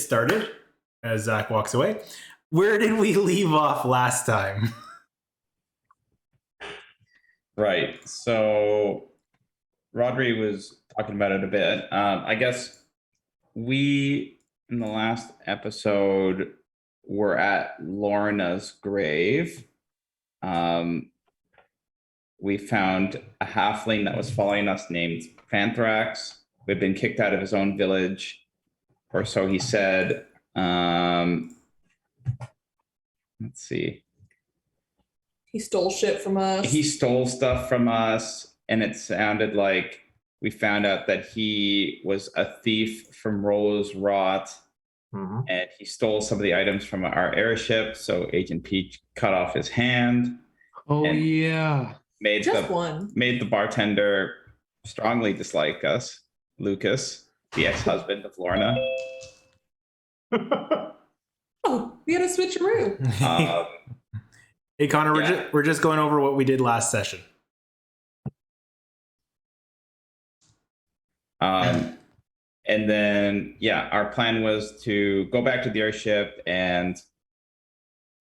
started as Zach walks away. Where did we leave off last time? Right. So Rodri was talking about it a bit. I guess we, in the last episode, were at Lorna's grave. We found a halfling that was following us named Phanthrax, who had been kicked out of his own village, or so he said. Let's see. He stole shit from us. He stole stuff from us, and it sounded like we found out that he was a thief from Rose Rot, and he stole some of the items from our airship. So Agent Peach cut off his hand. Oh yeah, made the bartender strongly dislike us. Lucas, the ex-husband of Lorna. Oh, we had a switcheroo. Hey Connor, we're just going over what we did last session. And then, our plan was to go back to the airship and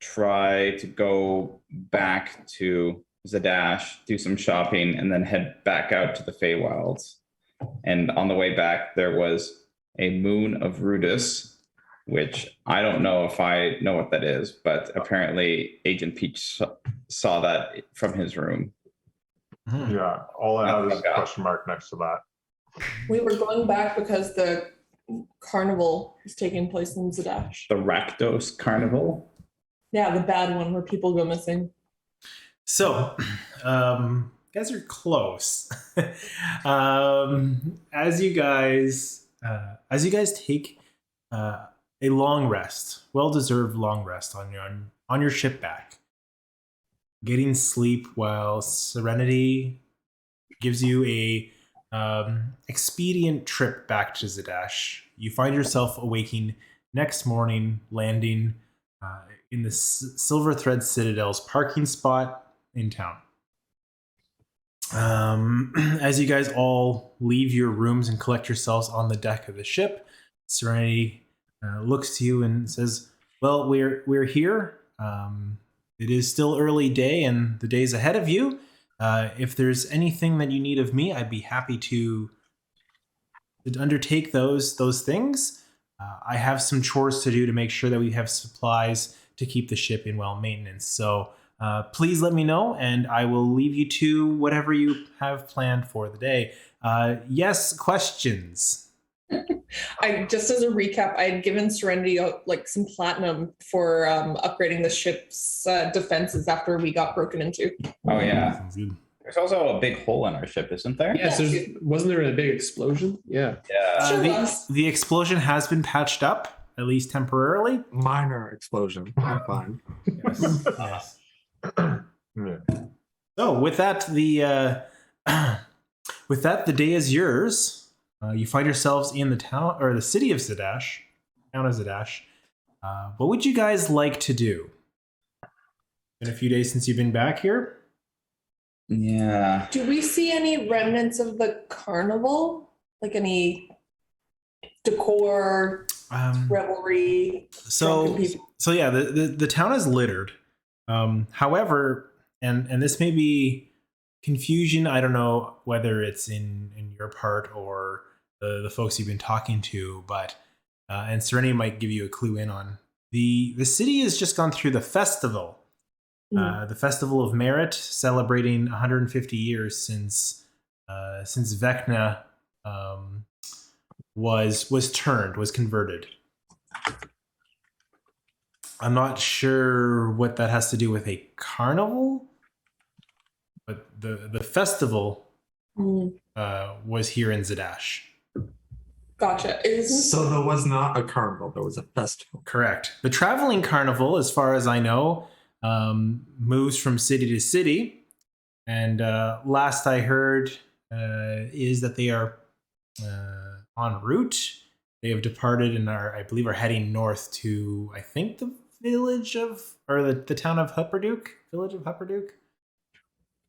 try to go back to Zadash, do some shopping, and then head back out to the Feywilds. And on the way back, there was a moon of Rudis, which I don't know if I know what that is, but apparently Agent Peach saw that from his room. Yeah, all I have is a question mark next to that. We were going back because the carnival is taking place in Zadash. The Rakdos Carnival? Yeah, the bad one where people go missing. So, you guys are close. As you guys take a long rest, well-deserved long rest on your ship back, getting sleep while Serenity gives you a expedient trip back to Zadash. You find yourself awaking next morning, landing in the Silver Thread Citadel's parking spot in town. As you guys all leave your rooms and collect yourselves on the deck of the ship, Serenity looks to you and says, "Well, we're here. It is still early day, and the day's ahead of you. If there's anything that you need of me, I'd be happy to undertake those things. I have some chores to do to make sure that we have supplies to keep the ship in well maintenance. So please let me know, and I will leave you to whatever you have planned for the day." Yes, questions? Just as a recap, I had given Serenity some platinum for upgrading the ship's defenses after we got broken into. Oh yeah. There's also a big hole in our ship, isn't there? Yes. Wasn't there a big explosion? Yeah. The explosion has been patched up, at least temporarily. Minor explosion. Fine. Yes. So with that, the day is yours. You find yourselves in the town or the city of Zadash, town of Zadash. What would you guys like to do? Been a few days since you've been back here. Yeah. Do we see any remnants of the carnival? Like any decor, revelry? So yeah, the town is littered. However, and this may be confusion. I don't know whether it's in your part or the folks you've been talking to, but and Serenity might give you a clue in on the city has just gone through the festival. The Festival of Merit, celebrating 150 years since Vecna was converted. I'm not sure what that has to do with a carnival, but the festival was here in Zadash. Gotcha. So there was not a carnival, there was a festival. Correct. The traveling carnival, as far as I know, moves from city to city, and last I heard is that they are en route. They have departed and I believe are heading north to, I think, the village of, or the town of Hupperduke, village of Hupperduke.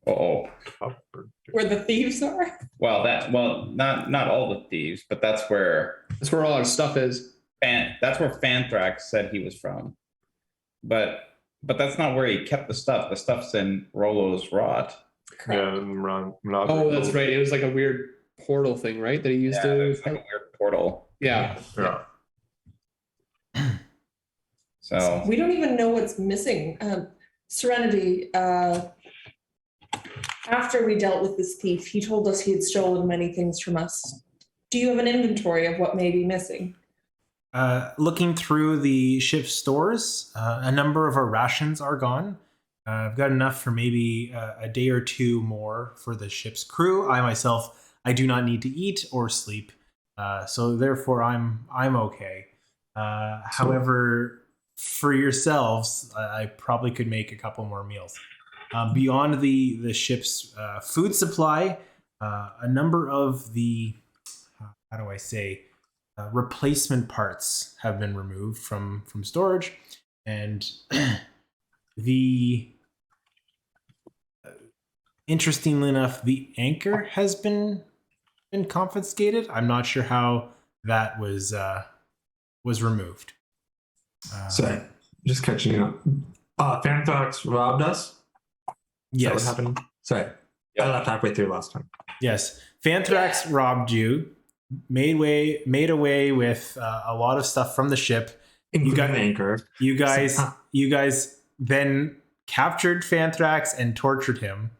Oh, where the thieves are? Well, not all the thieves, but that's where all our stuff is. That's where Fanthrax said he was from. But that's not where he kept the stuff. The stuff's in Rolo's rot. Yeah, not Oh, that's right. It was like a weird portal thing, right? That he used to. It's like a weird portal. Yeah. Yeah. So We don't even know what's missing. Serenity, after we dealt with this thief, he told us he had stolen many things from us. Do you have an inventory of what may be missing? Looking through the ship's stores, a number of our rations are gone. I've got enough for maybe a day or two more for the ship's crew. I myself, I do not need to eat or sleep, so therefore I'm okay. However, for yourselves, I probably could make a couple more meals. Beyond the ship's food supply, a number of the how do I say replacement parts have been removed from storage, and the interestingly enough, the anchor has been confiscated. I'm not sure how that was removed. Sorry, just catching you up. Fanthrax robbed us. Is that what Yes. happened? Sorry, I left halfway through last time. Yes. Fanthrax robbed you, made away with a lot of stuff from the ship. Including got- the anchor. You guys then captured Fanthrax and tortured him,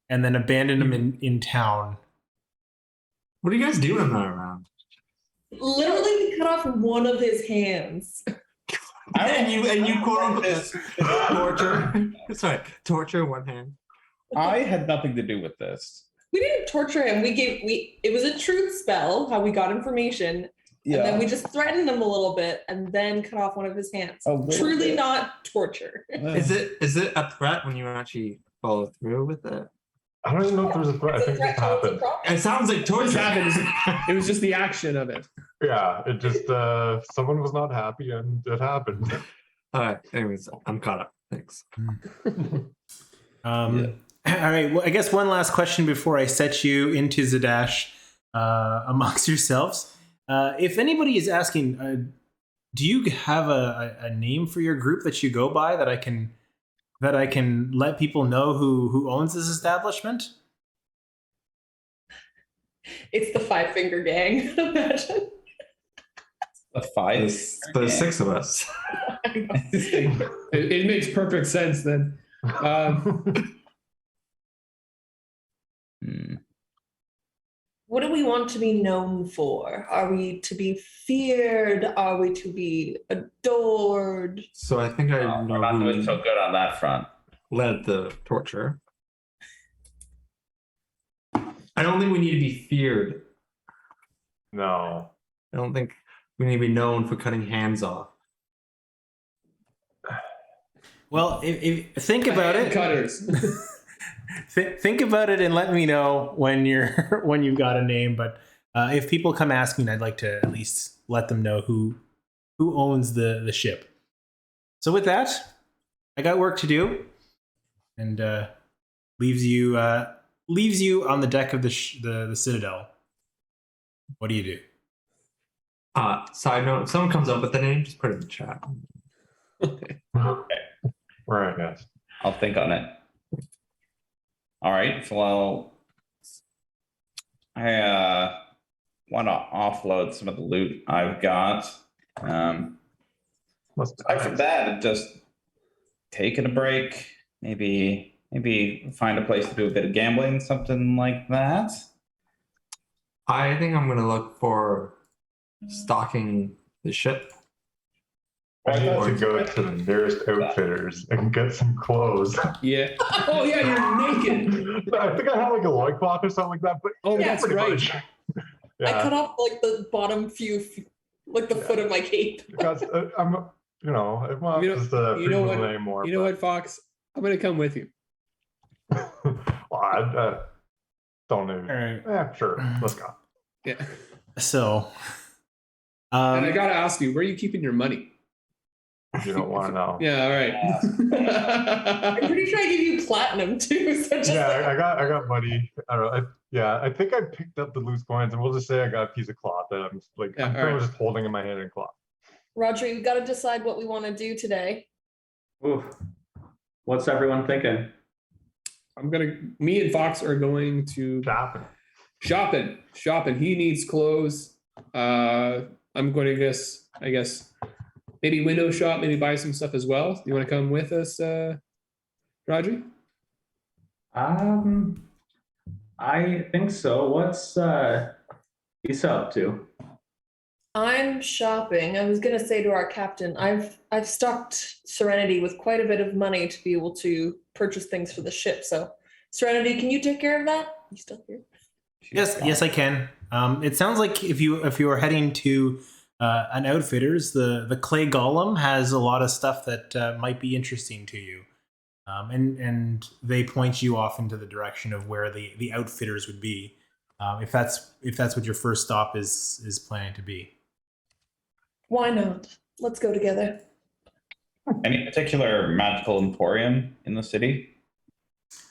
and then abandoned him in town. What are you guys doing in that round? Literally, we cut off one of his hands. And you quote unquote torture. Sorry, torture one hand. I had nothing to do with this. We didn't torture him. It was a truth spell, how we got information. And then we just threatened him a little bit and then cut off one of his hands. A little Truly bit. not torture. Is it a threat when you actually follow through with it? I don't even know if there's a threat. I It's a think it threat just to what's a happened. problem. It sounds like What torture. happened? It was just the action of it. Yeah, it just someone was not happy and it happened. All right. Anyways, I'm caught up. Thanks. All right. Well, I guess one last question before I set you into Zadash amongst yourselves. If anybody is asking, do you have a name for your group that you go by that I can let people know who owns this establishment? It's the Five Finger Gang. Imagine. The five. There's 6 of us. It makes perfect sense then. What do we want to be known for? Are we to be feared? Are we to be adored? So I think I We're know not doing who so good on that front. led the torture. I don't think we need to be feared. No. I don't think we need to be known for cutting hands off. Well, if think about it. Cutters. Think about it and let me know when you've got a name. But if people come asking, I'd like to at least let them know who owns the ship. So with that, I got work to do, and leaves you on the deck of the Citadel. What do you do? Side note: if someone comes up with the name, just put it in the chat. Right, guys. I'll think on it. All right. So I want to offload some of the loot I've got. Aside from that, just taking a break. Maybe find a place to do a bit of gambling, something like that. I think I'm gonna look for stocking the ship. I need to go to the nearest outfitters and get some clothes. Yeah. Oh yeah, you're naked. I think I have like a loincloth or something like that. But Oh, yeah, that's pretty right. much. I Yeah, cut off like the bottom few, like the foot of my cape. because I'm, it might You know- just you know what- name more. You know what, Fox? I'm gonna come with you. Well, I don't know. All right. Yeah, sure. Let's go. Yeah. So, And I gotta ask you, where are you keeping your money? You don't want to know. Yeah, all I'm right. pretty sure I gave you platinum too. So just Yeah, I got money. I don't know. I think I picked up the loose coins, and we'll just say I got a piece of cloth that I'm Yeah, I'm all right. just holding in my hand in cloth. Roger, we've got to decide what we want to do today. Oof. What's everyone thinking? Me and Fox are going to shopping. He needs clothes. I'm going to I guess, maybe window shop, maybe buy some stuff as well. You want to come with us, Roger? I think so. What's Lisa up to? I'm shopping. I was gonna say to our captain, I've stocked Serenity with quite a bit of money to be able to purchase things for the ship. So, Serenity, can you take care of that? You still here? Yes, I can. It sounds like if you are heading to an outfitters, the clay golem has a lot of stuff that might be interesting to you, and they point you off into the direction of where the outfitters would be, if that's what your first stop is planning to be. Why not? Let's go together. Any particular magical emporium in the city?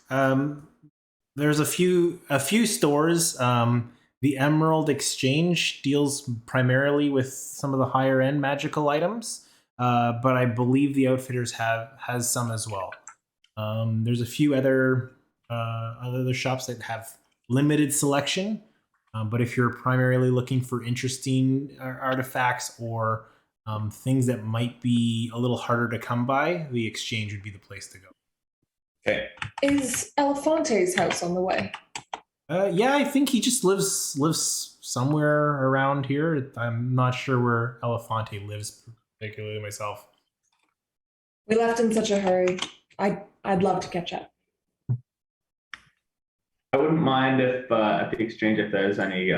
There's a few stores. The Emerald Exchange deals primarily with some of the higher end magical items, but I believe the Outfitters has some as well. There's a few other shops that have limited selection, but if you're primarily looking for interesting artifacts or things that might be a little harder to come by, the Exchange would be the place to go. Okay. Is Elefante's house on the way? Yeah, I think he just lives somewhere around here. I'm not sure where Elefante lives particularly myself. We left in such a hurry. I'd love to catch up. I wouldn't mind if at the exchange if there's any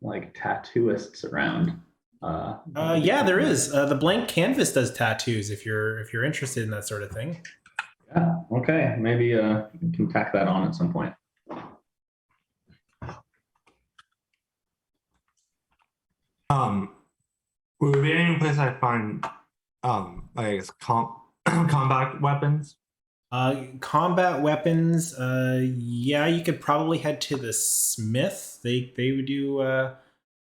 like tattooists around. Yeah, there is. The Blank Canvas does tattoos. If you're interested in that sort of thing. Yeah. Okay. Maybe we can tack that on at some point. Would there be any place I find I guess combat weapons? Combat weapons. Yeah, you could probably head to the Smith. They would do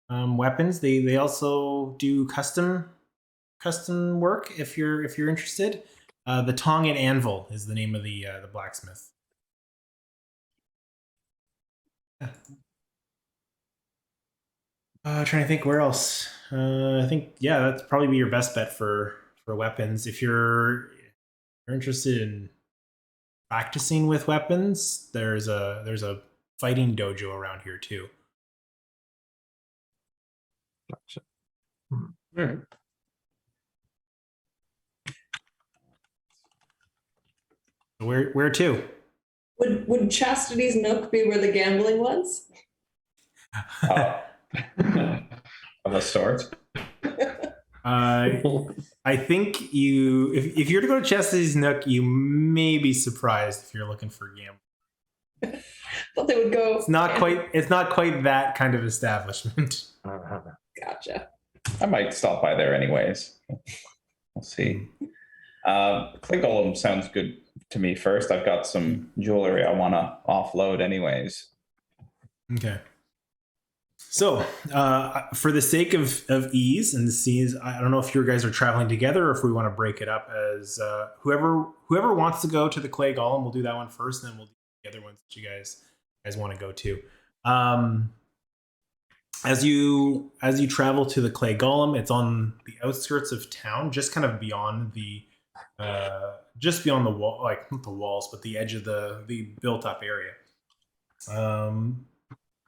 weapons. They also do custom work if you're interested. The Tong and Anvil is the name of the blacksmith. Trying to think where else. I think that's probably be your best bet for weapons. If you're interested in practicing with weapons, there's a fighting dojo around here too. Gotcha. All right. Where to? Would Chastity's Nook be where the gambling was? Of a sort. I think if you're to go to Chastity's Nook, you may be surprised if you're looking for gambling. Thought they would go. It's not quite that kind of establishment. Gotcha. I might stop by there anyways. We'll see. Clay Golem sounds good to me first. I've got some jewelry I want to offload anyways. Okay. So, for the sake of ease and the scenes, I don't know if you guys are traveling together or if we want to break it up as whoever wants to go to the Clay Golem, we'll do that one first, and then we'll do the other ones that you guys want to go to. As you travel to the Clay Golem, it's on the outskirts of town, just kind of beyond the wall, like not the walls, but the edge of the built up area.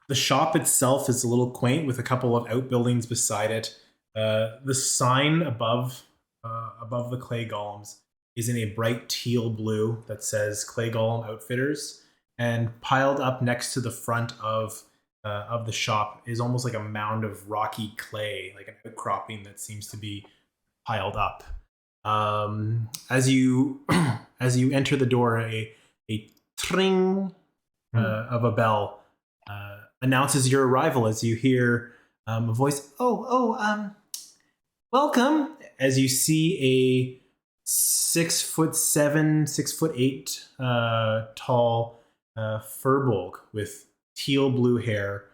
The shop itself is a little quaint with a couple of outbuildings beside it. The sign above the Clay Golems is in a bright teal blue that says Clay Golem Outfitters, and piled up next to the front of the shop is almost like a mound of rocky clay, like an outcropping that seems to be piled up. As you enter the door, a tring of a bell announces your arrival as you hear a voice. Welcome. As you see a 6'7", 6'8" tall furbolg with teal blue hair,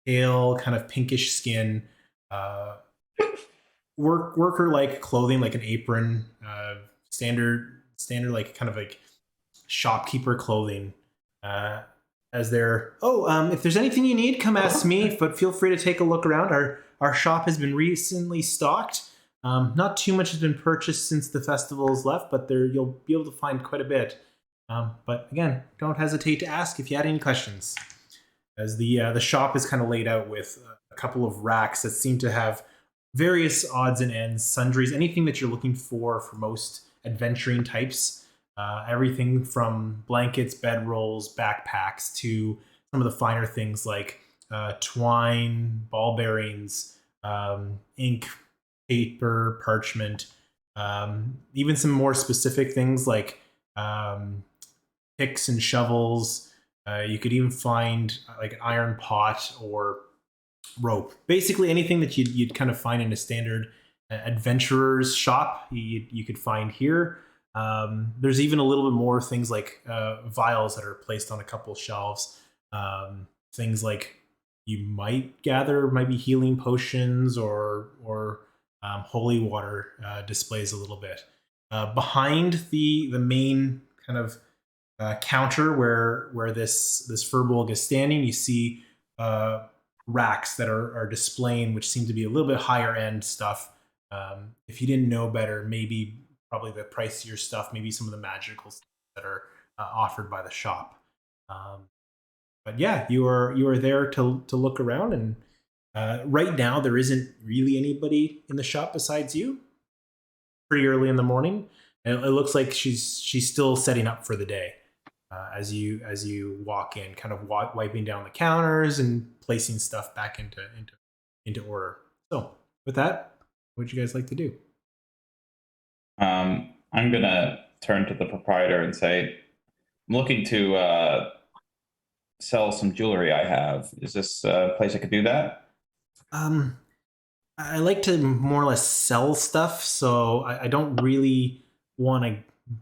pale kind of pinkish skin, worker like clothing, like an apron, standard like kind of like shopkeeper clothing. As they're if there's anything you need, come ask me. But feel free to take a look around. Our shop has been recently stocked. Not too much has been purchased since the festival's left, but there you'll be able to find quite a bit. But again, don't hesitate to ask if you had any questions. As the shop is kind of laid out with a couple of racks that seem to have various odds and ends, sundries, anything that you're looking for most adventuring types. Everything from blankets, bedrolls, backpacks to some of the finer things like twine, ball bearings, ink, paper, parchment, even some more specific things like picks and shovels. You could even find like an iron pot or rope. Basically anything that you'd kind of find in a standard adventurer's shop, you could find here. There's even a little bit more things like vials that are placed on a couple shelves. Things like you might gather might be healing potions or holy water displays a little bit. Behind the main kind of counter where this Furbolg is standing, you see racks that are displaying, which seem to be a little bit higher end stuff. If you didn't know better, maybe probably the pricier stuff, maybe some of the magical stuff that are offered by the shop. But yeah, you are there to look around, and right now there isn't really anybody in the shop besides you. Pretty early in the morning, and it looks like she's still setting up for the day. As you walk in, kind of wiping down the counters and placing stuff back into order. So with that, what would you guys like to do? I'm gonna turn to the proprietor and say, I'm looking to sell some jewelry I have. Is this a place I could do that? I like to more or less sell stuff, so I don't really want to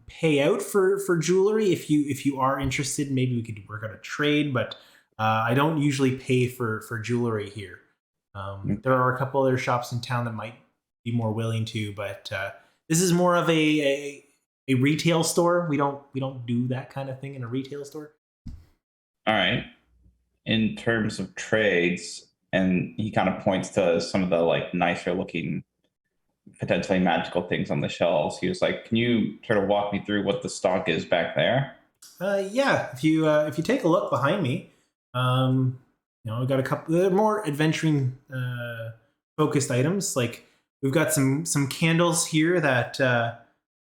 pay out for jewelry. If you are interested, maybe we could work out a trade, but I don't usually pay for jewelry here. There are a couple other shops in town that might be more willing to, but this is more of a retail store. We don't do that kind of thing in a retail store. All right. In terms of trades, and he kind of points to some of the like nicer looking, potentially magical things on the shelves. He was like, "Can you sort of walk me through what the stock is back there?" Yeah. If you take a look behind me, we've got a couple. They're more adventuring focused items. Like we've got some candles here that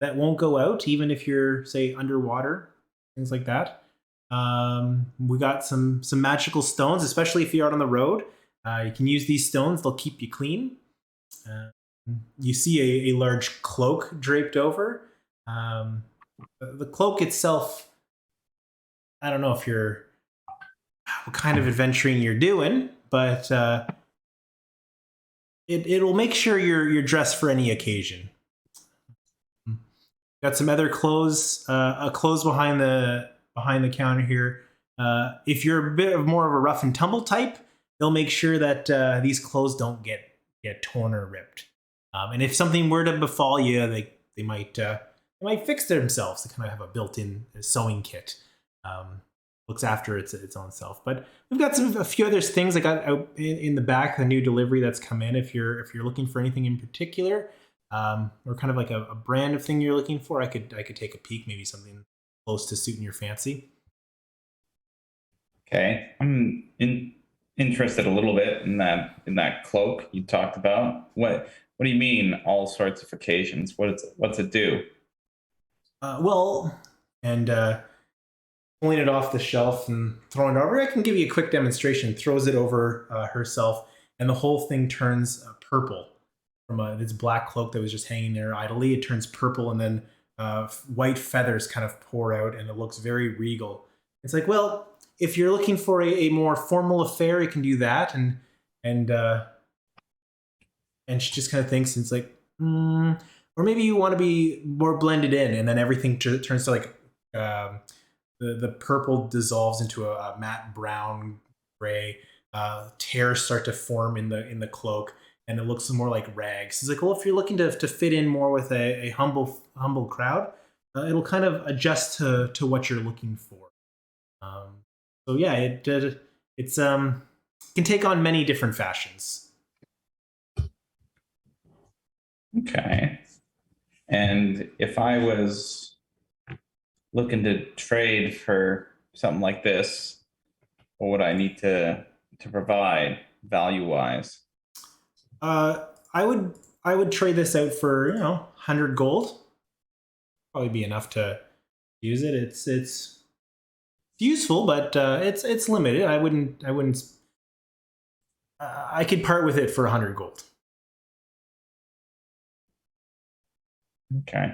won't go out even if you're say underwater, things like that. We got some magical stones, especially if you're out on the road. You can use these stones; they'll keep you clean. You see a large cloak draped over. The cloak itself, I don't know if you're what kind of adventuring you're doing, but it'll make sure you're dressed for any occasion. Got some other clothes behind the counter here. If you're a bit of more of a rough and tumble type, they'll make sure that these clothes don't get torn or ripped. And if something were to befall you, they might fix themselves. They kind of have a built-in sewing kit. Looks after its own self. But we've got a few other things I got out in the back, the new delivery that's come in. If you're looking for anything in particular, or kind of like a brand of thing you're looking for, I could take a peek, maybe something close to suiting your fancy. Okay, I'm interested a little bit in that cloak you talked about. What do you mean all sorts of occasions? What's it do? Pulling it off the shelf and throwing it over, I can give you a quick demonstration. Throws it over herself, and the whole thing turns purple from this black cloak that was just hanging there idly. It turns purple, and then white feathers kind of pour out, and it looks very regal. It's like, well, if you're looking for a more formal affair, you can do that, and she just kind of thinks, it's like, or maybe you want to be more blended in, and then everything turns to like the purple dissolves into a matte brown gray. Tears start to form in the cloak, and it looks more like rags. He's like, well, if you're looking to fit in more with a humble crowd, it'll kind of adjust to what you're looking for. So yeah, it's can take on many different fashions. Okay. And if I was looking to trade for something like this, what would I need to provide value wise? I would trade this out for 100 gold. Probably be enough to use it. It's useful, but it's limited. I wouldn't. I could part with it for 100 gold. Okay.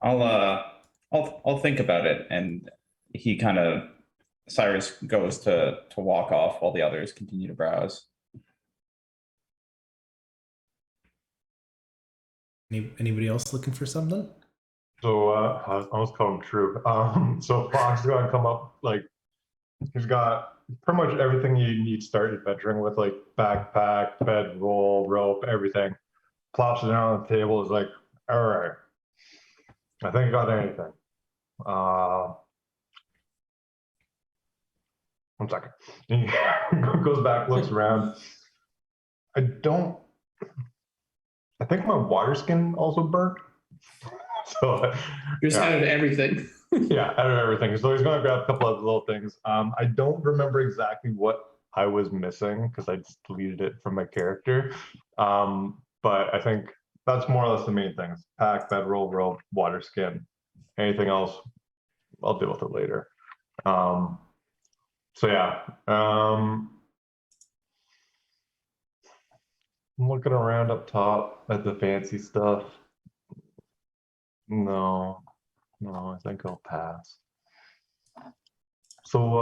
I'll think about it. And he kind of, Cyrus goes to walk off while the others continue to browse. Anybody else looking for something? So I almost call him Troop. So Fox is gonna come up, like he's got pretty much everything you need to start adventuring with, like backpack, bedroll, rope, everything. Plops it down on the table. Is like, all right, I think I got anything. 1 second. He goes back, looks around. I think my water skin also burnt. So Just out of everything. yeah, out of everything. So he's gonna grab a couple of little things. I don't remember exactly what I was missing because I just deleted it from my character. But I think that's more or less the main things: pack, bedroll, rope, water skin. Anything else, I'll deal with it later. So yeah. I'm looking around up top at the fancy stuff. No, I think I'll pass. So,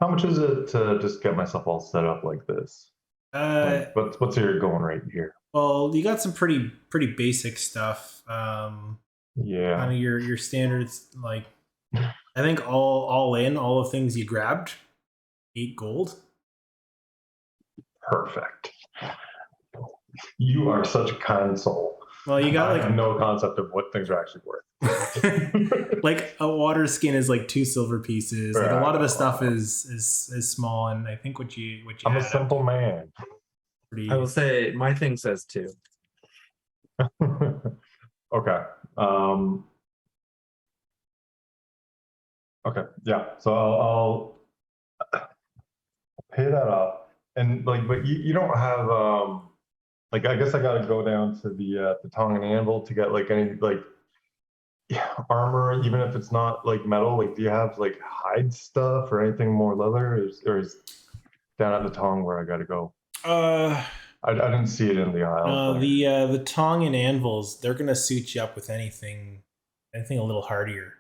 how much is it to just get myself all set up like this? What's your going rate here? Well, you got some pretty basic stuff. Yeah. Kind of your standards. Like, I think all in, all the things you grabbed, 8 gold. Perfect. You are such a kind soul. Well, you got I like have no concept of what things are actually worth. like a water skin is like 2 silver pieces. Like a lot of the stuff is small, and I think what you I'm a had simple man. pretty. I will say my thing says 2. Okay. Okay. Yeah. So I'll pay that off, and like, but you don't have like, I guess I got to go down to the tongue and anvil to get like any like armor, even if it's not like metal. Like, do you have like hide stuff or anything more leather, or is down at the tongue where I got to go? I didn't see it in the aisle. The tongue and anvils, they're gonna suit you up with anything a little hardier.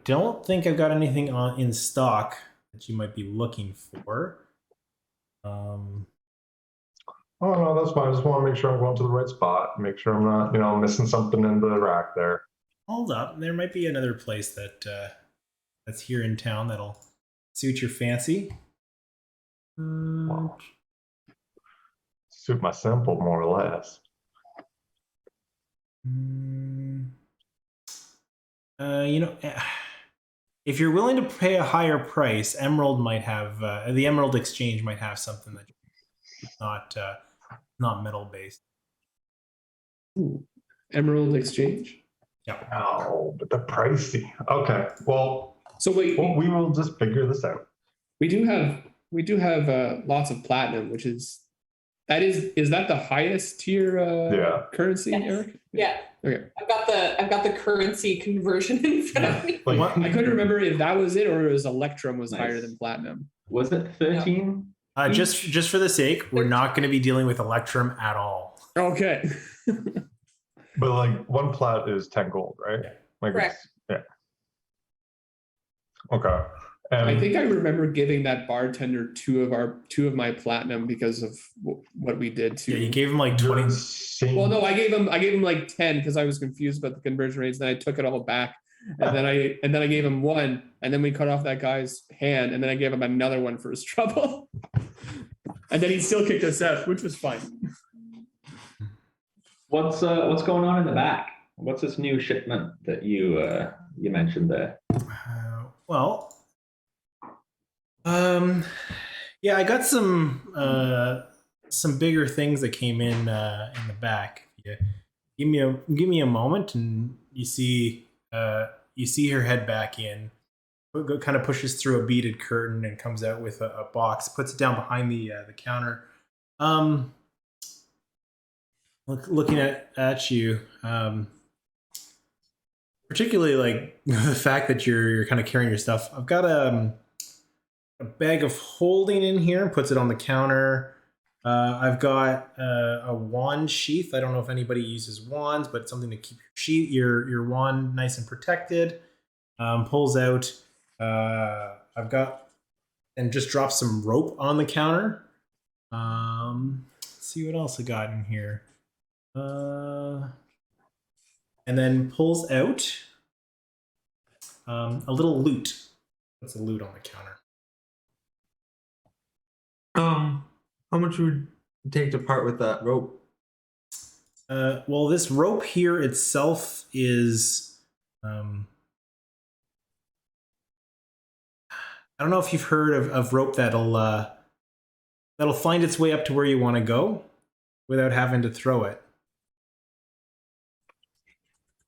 Don't think I've got anything in stock that you might be looking for. Oh no, that's fine. I just want to make sure I'm going to the right spot. Make sure I'm not, missing something in the rack there. Hold up, there might be another place that's here in town that'll suit your fancy. Wow. Suit my simple, more or less. If you're willing to pay a higher price, Emerald might have the Emerald Exchange might have something that not metal based. Ooh, Emerald Exchange. Yeah. Oh, but the pricey. Okay, well, So wait, we will just figure this out. we do have lots of platinum, which is that the highest tier Yeah. currency, Yes. Eric? Yeah. Okay. I've got the currency conversion in front of me. Like, What? I couldn't remember if that was it or it was Electrum was higher Nice. than platinum. Was it 13? Just for the sake, we're not going to be dealing with Electrum at all. Okay. but like 1 plat is 10 gold, right? Like, Correct. Yeah. Okay. And I think I remember giving that bartender 2 of my platinum because of what we did to. Yeah, you gave him like you're 20. insane. Well, no, I gave him like 10 because I was confused about the conversion rates. Then I took it all back And then I gave him one, and then we cut off that guy's hand, and then I gave him another one for his trouble. And then he still kicked us out, which was fun. What's going on in the back? What's this new shipment that you mentioned there? Yeah, I got some bigger things that came in the back. Yeah. Give me a moment, and you see her head back in. Kind of pushes through a beaded curtain and comes out with a box. Puts it down behind the counter. Looking at you, particularly like the fact that you're kind of carrying your stuff. I've got a bag of holding in here, and puts it on the counter. I've got a wand sheath. I don't know if anybody uses wands, but something to keep your wand nice and protected. Pulls out. I've got, and just drops some rope on the counter. Let's see what else I got in here. And then pulls out a little loot. That's a loot on the counter. How much would it take to part with that rope? Well, this rope here itself is, I don't know if you've heard of rope that'll find its way up to where you want to go without having to throw it.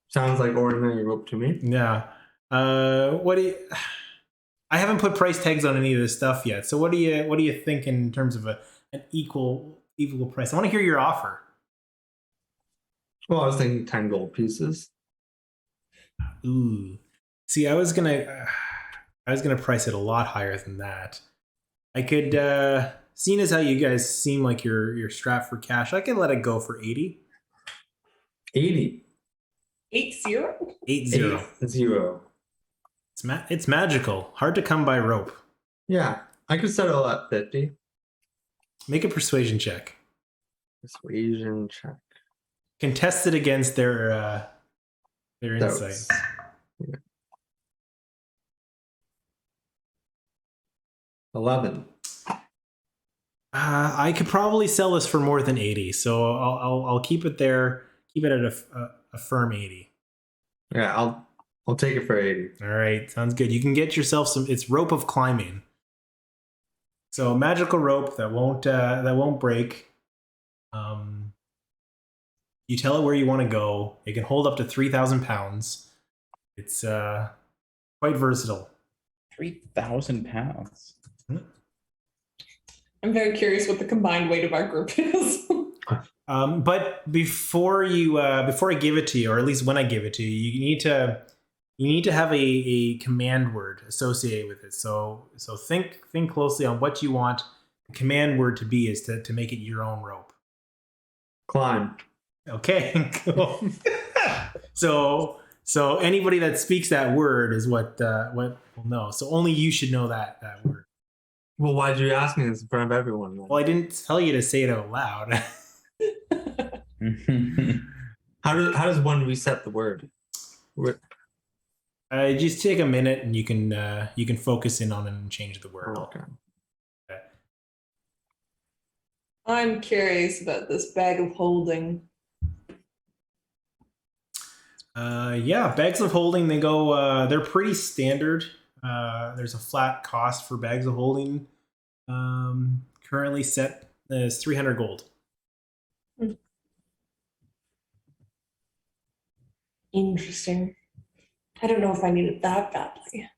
Sounds like ordinary rope to me. Yeah. I haven't put price tags on any of this stuff yet. So what do you think in terms of an equal price? I want to hear your offer. Well, I was thinking 10 gold pieces. Ooh. See, I was gonna price it a lot higher than that. I could, seeing as how you guys seem like you're strapped for cash, I could let it go for 80. 80. 80? 80. 0. It's magical. Hard to come by rope. Yeah, I could settle at 50. Make a persuasion check. Persuasion check. Contest it against their insights. Yeah. 11. I could probably sell this for more than 80, so I'll keep it there. Keep it at a firm 80. Yeah, I'll take it for 80. All right, sounds good. You can get yourself some. It's rope of climbing. So a magical rope that won't break. You tell it where you want to go. It can hold up to 3,000 pounds. It's quite versatile. 3,000 pounds. I'm very curious what the combined weight of our group is. But before I give it to you, or at least when I give it to you, you need to have a command word associated with it. So think closely on what you want the command word to be, is to make it your own rope. Climb. Okay, cool. So anybody that speaks that word is what will know. So only you should know that word. Well, why'd you ask me this in front of everyone then? Well, I didn't tell you to say it out loud. How does one reset the word? Just take a minute, and you can focus in on it and change the word. Okay. I'm curious about this bag of holding. Yeah, bags of holding, they go, they're pretty standard. There's a flat cost for bags of holding. Currently set as 300 gold. Interesting. I don't know if I need it that badly.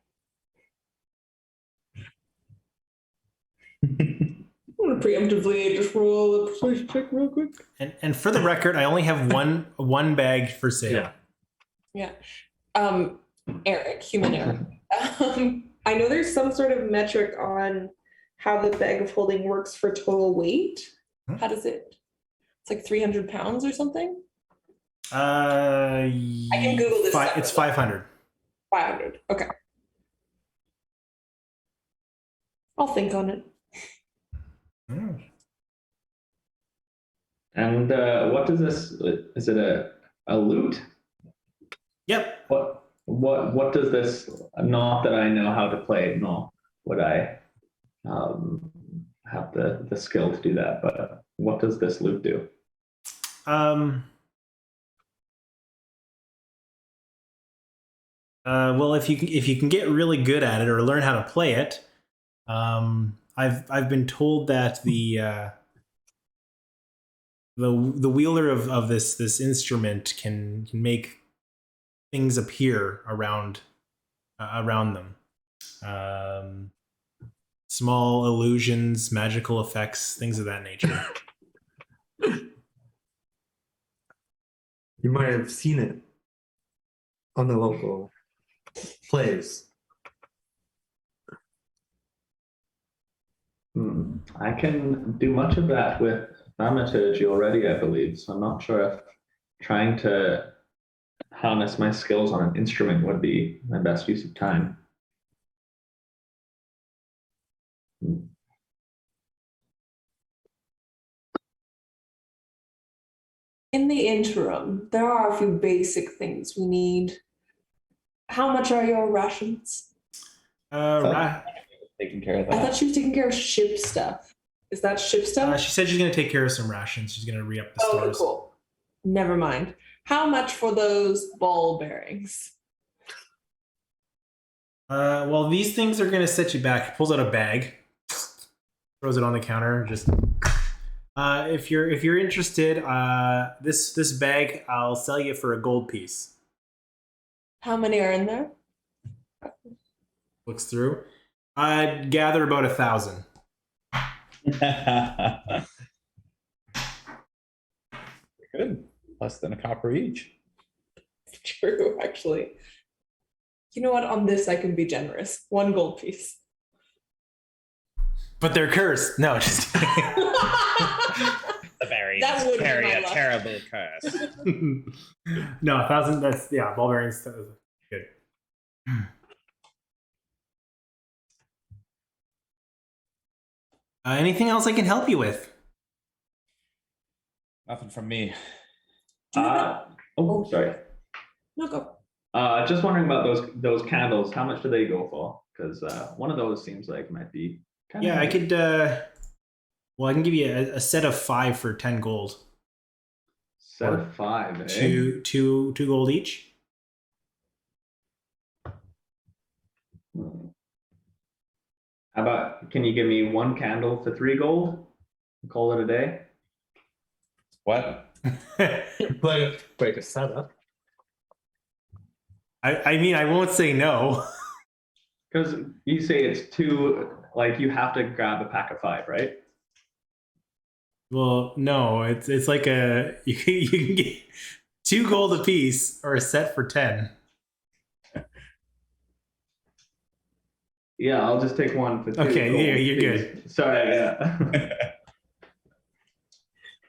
I'm gonna preemptively just roll a persuasion check real quick. And for the record, I only have one bag for sale. Yeah. Eric, human Eric. I know there's some sort of metric on how the bag of holding works for total weight. How does it? It's like 300 pounds or something. I can Google this. It's 500. 500. Okay. I'll think on it. And what does this? Is it a loot? Yep. What What does this? Not that I know how to play it, nor would I have the skill to do that. But what does this loop do? Well, if you can get really good at it or learn how to play it, I've been told that the wielder of this instrument can make things appear around them. Small illusions, magical effects, things of that nature. You might have seen it on the local plays. I can do much of that with thaumaturgy already, I believe. So I'm not sure if trying to harness my skills on an instrument would be my best use of time. In the interim, there are a few basic things we need. How much are your rations? Taking care of I that. thought she was taking care of ship stuff. Is that ship stuff? She said she's going to take care of some rations. She's going to re-up the Oh, stores. cool. Never mind. How much for those ball bearings? Well, these things are going to set you back. He pulls out a bag, throws it on the counter. Just if you're interested, this bag I'll sell you for a gold piece. How many are in there? Looks through. I'd gather about 1,000. Good. Less than a copper each. True, actually. You know what? On this, I can be generous. 1 gold piece. But they're cursed. No, just kidding. The very That would be carry my a luck. terrible curse. No, 1,000. That's ball bearings. That was good. Anything else I can help you with? Nothing from me. Sorry. No, go. Just wondering about those candles. How much do they go for? Because one of those seems like might be kind of. Yeah, I could. Well, I can give you a set of 5 for 10 gold. Set of 5, eh? Two gold each. How about, can you give me 1 candle for 3 gold? Call it a day. What? Break a setup. I mean, I won't say no. Because you say it's 2, like you have to grab a pack of 5, right? Well, no, it's like you can get 2 gold a piece or a set for 10. Yeah, I'll just take 1 for 2. Okay, gold, yeah, you're please. good. Sorry, yeah.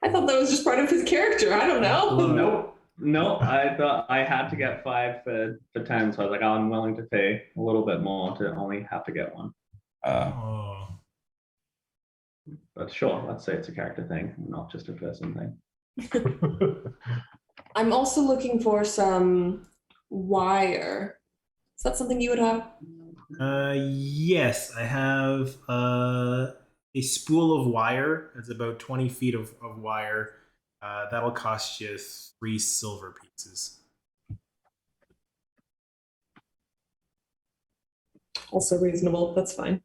I thought that was just part of his character. I don't know. No, I thought I had to get 5 for 10, so I was like, I'm willing to pay a little bit more to only have to get 1. Oh. But sure, let's say it's a character thing, not just a person thing. I'm also looking for some wire. Is that something you would have? Yes, I have a spool of wire. It's about 20 feet of wire. That'll cost you 3 silver pieces. Also reasonable. That's fine.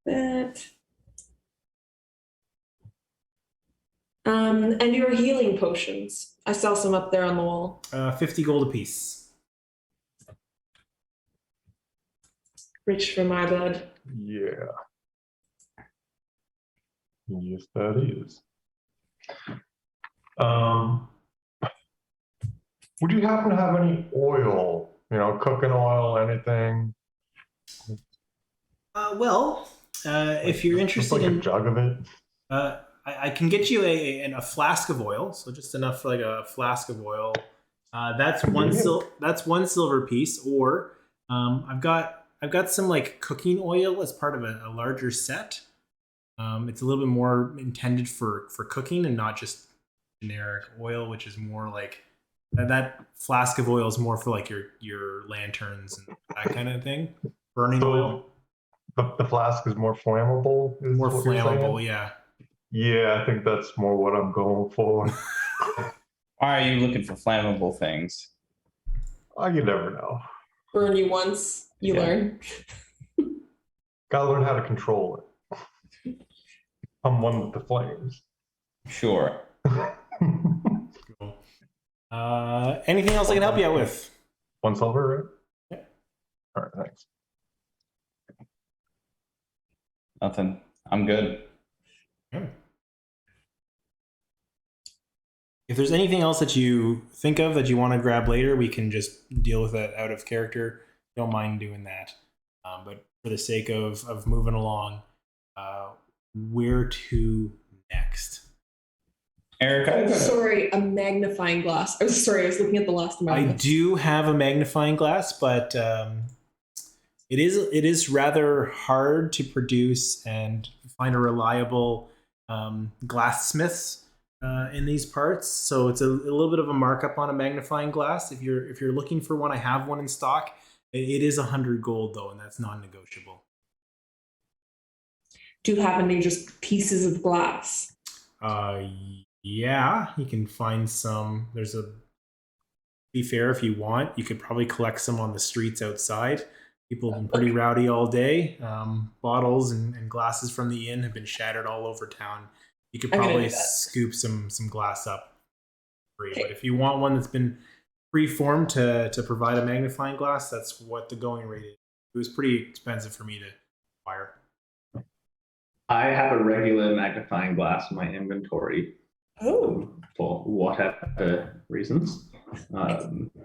That. And your healing potions. I saw some up there on the wall. 50 gold apiece. Rich for my blood. Yeah. Yes, that is. Would you happen to have any oil? You know, cooking oil, anything? If you're Just interested like in a jug of it. I can get you a flask of oil, so just enough for like a flask of oil. That's one silver piece. Or I've got some like cooking oil as part of a larger set. It's a little bit more intended for cooking and not just generic oil, which is more like that flask of oil is more for like your lanterns and that kind of thing. Burning So oil, the flask is more flammable. Is more what you're flammable. saying? Yeah. Yeah, I think that's more what I'm going for. Why are you looking for flammable things? Oh, you never know. Burn you once, you Yeah. learn. Gotta learn how to control it. I'm one with the flames. Sure. Cool. Anything else I can help you out with? 1 silver, right? Yeah. All right, thanks. Nothing. I'm good. If there's anything else that you think of that you want to grab later, we can just deal with that out of character. Don't mind doing that. But for the sake of moving along, where to next? Eric, Oh, sorry, a magnifying glass. Oh, sorry, I was looking at the last amount. I do have a magnifying glass, but it is rather hard to produce and find a reliable glassmiths in these parts. So it's a little bit of a markup on a magnifying glass. If you're looking for one, I have one in stock. It is 100 gold though, and that's non-negotiable. Do you have any just pieces of glass? Yeah, you can find some. Be fair, if you want, you could probably collect some on the streets outside. People have been pretty rowdy all day. Bottles and glasses from the inn have been shattered all over town. You could I'm gonna probably do that. scoop some glass up free. Okay. But if you want one that's been preformed to provide a magnifying glass, that's what the going rate is. It was pretty expensive for me to acquire. I have a regular magnifying glass in my inventory Oh, for whatever reasons.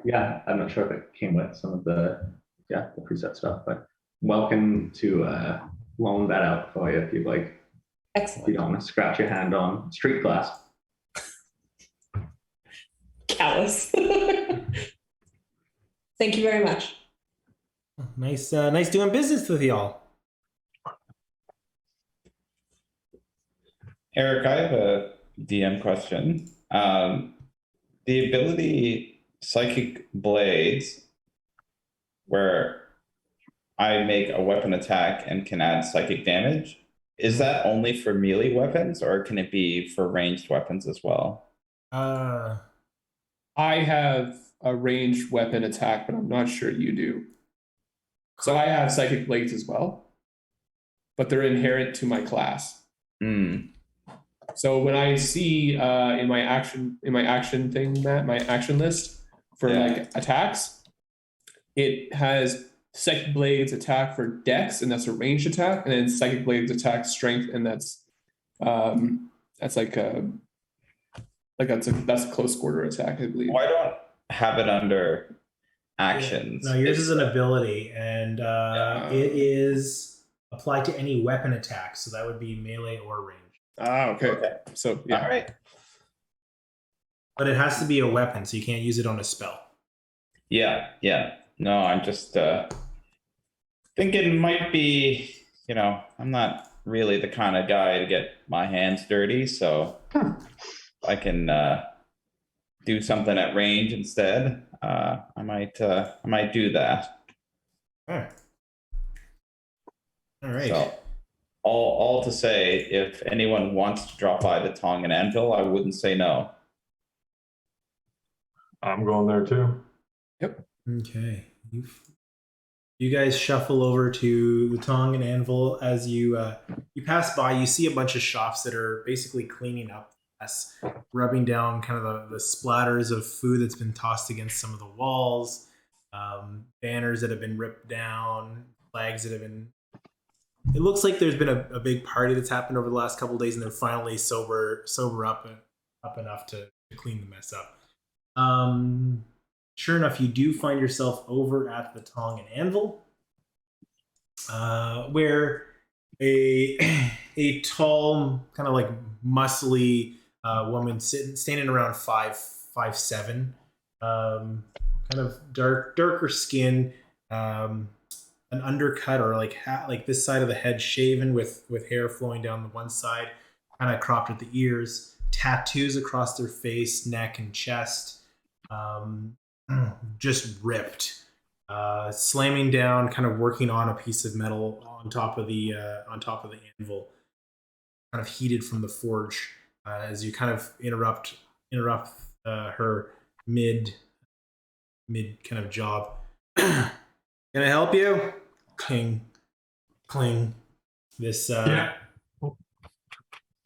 Yeah, I'm not sure if it came with some of the preset stuff, but welcome to loan that out for you if you'd like. If you excellent. don't want to scratch your hand on street glass. Callous. Thank you very much. Nice doing business with y'all. Eric, I have a DM question. The ability Psychic Blades, where I make a weapon attack and can add psychic damage, is that only for melee weapons or can it be for ranged weapons as well? I have a ranged weapon attack, but I'm not sure you do. So I have psychic blades as well, but they're inherent to my class. Hmm. So when I see in my action thing, Matt, my action list for like attacks, it has Psychic Blades attack for Dex, and that's a ranged attack, and then Psychic Blades attack strength, and that's that's a close quarter attack, I believe. Why don't have it under actions? No, yours is an ability, and it is applied to any weapon attack, so that would be melee or range. Okay. So yeah. All right. But it has to be a weapon, so you can't use it on a spell. Yeah. No, I'm just thinking it might be, I'm not really the kind of guy to get my hands dirty, so I can do something at range instead. I might do that. All right. So, all to say, if anyone wants to drop by the Tong and Anvil, I wouldn't say no. I'm going there too. Okay. You guys shuffle over to the Tong and Anvil. As you pass by, you see a bunch of shops that are basically cleaning up the mess, rubbing down kind of the splatters of food that's been tossed against some of the walls, banners that have been ripped down, flags that have been... It looks like there's been a big party that's happened over the last couple of days, and they're finally sober up enough to clean the mess up. Sure enough, you do find yourself over at the Tong and Anvil, where a tall, kind of like muscly woman standing around 5'7", kind of darker skin, an undercut or like this side of the head shaven with hair flowing down the one side, kind of cropped at the ears, tattoos across their face, neck, and chest. just ripped, slamming down, kind of working on a piece of metal on top of the anvil, kind of heated from the forge. As you kind of interrupt her mid kind of job. Can I help you? Cling, cling. This. Yeah.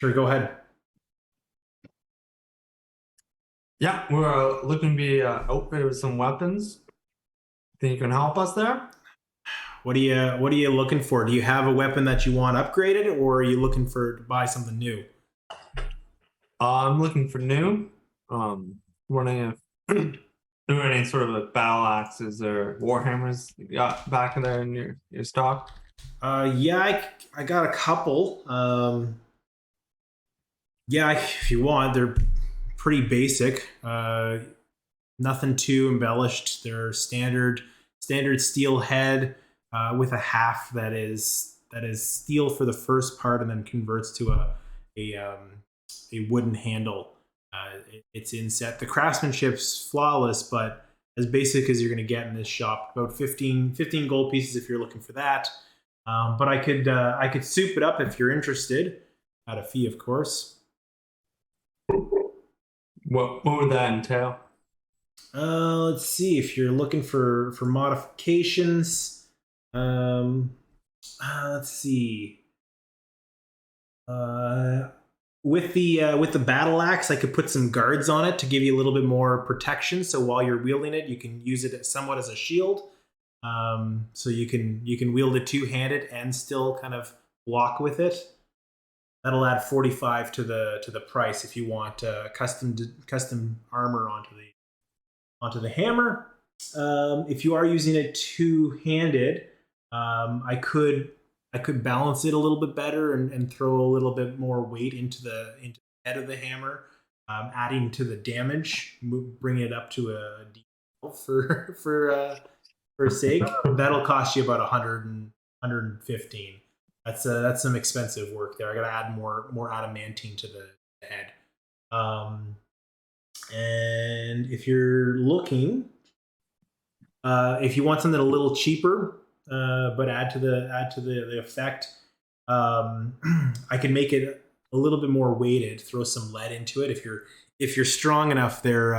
Sure. Go ahead. Yeah, we're looking to be outfitted with some weapons. Think you can help us there? What are you looking for? Do you have a weapon that you want upgraded, or are you looking to buy something new? I'm looking for new. Wondering if there are any sort of like battle axes or warhammers you got back in there in your stock. Yeah, I got a couple. Yeah, if you want, they're pretty basic. Nothing too embellished. They're standard steel head with a half that is steel for the first part, and then converts to a wooden handle. It's inset. The craftsmanship's flawless, but as basic as you're going to get in this shop. About 15 gold pieces if you're looking for that. But I could soup it up if you're interested, at a fee, of course. What would that entail? Let's see if you're looking for modifications. Let's see. With the battle axe, I could put some guards on it to give you a little bit more protection. So while you're wielding it, you can use it somewhat as a shield. So you can wield it two-handed and still kind of block with it. That'll add 45 to the price if you want custom armor onto the hammer. If you are using it two-handed, I could balance it a little bit better and throw a little bit more weight into the head of the hammer, adding to the damage, bringing it up to a D12 for sake. That'll cost you about 115. That's some expensive work there. I got to add more adamantine to the head. And if you're looking, if you want something a little cheaper, but add to the effect, I can make it a little bit more weighted. Throw some lead into it if you're strong enough. There,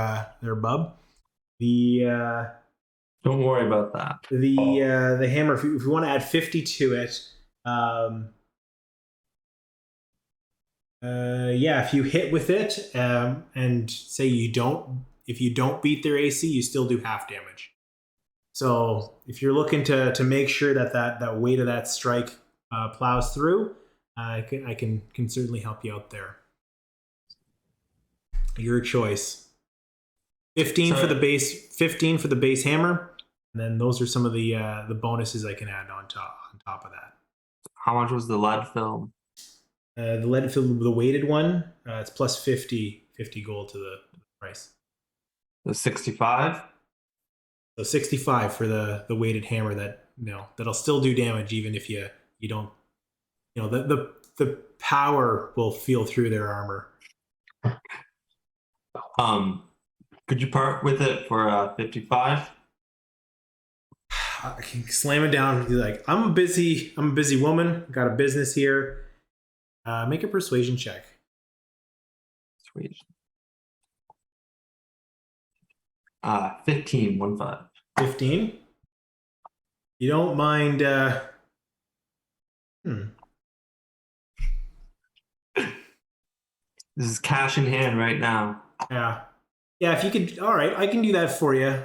bub. Don't worry about that. The hammer. If you want to add 50 to it, yeah, if you hit with it, and say if you don't beat their AC, you still do half damage. So if you're looking to make sure that weight of that strike plows through, I can certainly help you out there. Your choice. 15 for the base hammer, and then those are some of the bonuses I can add on top of that. How much was the lead film? The lead film, the weighted one, it's plus 50 gold to the price. The 65. So 65 for the weighted hammer that'll still do damage even if you don't, the power will feel through their armor. Could you part with it for 55? I can slam it down. Be like, I'm a busy woman. Got a business here. Make a persuasion check. Sweet. 15. 15. You don't mind? This is cash in hand right now. Yeah. If you could, all right, I can do that for you.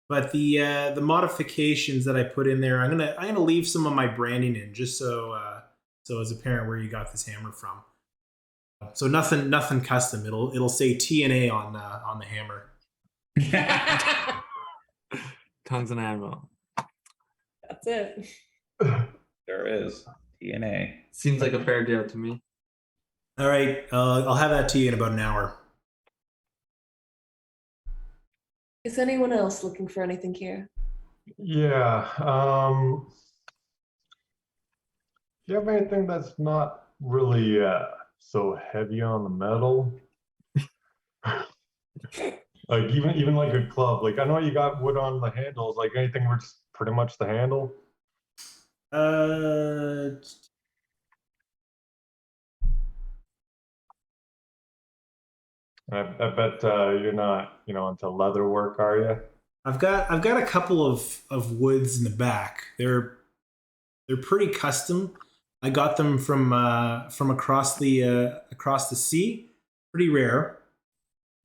But the modifications that I put in there, I'm gonna leave some of my branding in just so it's apparent where you got this hammer from. So nothing custom. It'll say TNA on the hammer. Tongues and ammo. That's it. There is TNA. Seems like a fair deal to me. All right, I'll have that to you in about an hour. Is anyone else looking for anything here? Yeah. Do you have anything that's not really so heavy on the metal? Like even like a club. Like I know you got wood on the handles. Like anything where it's pretty much the handle. Uh, I bet you're not, into leather work, are you? I've got a couple of woods in the back. They're pretty custom. I got them from across the sea. Pretty rare,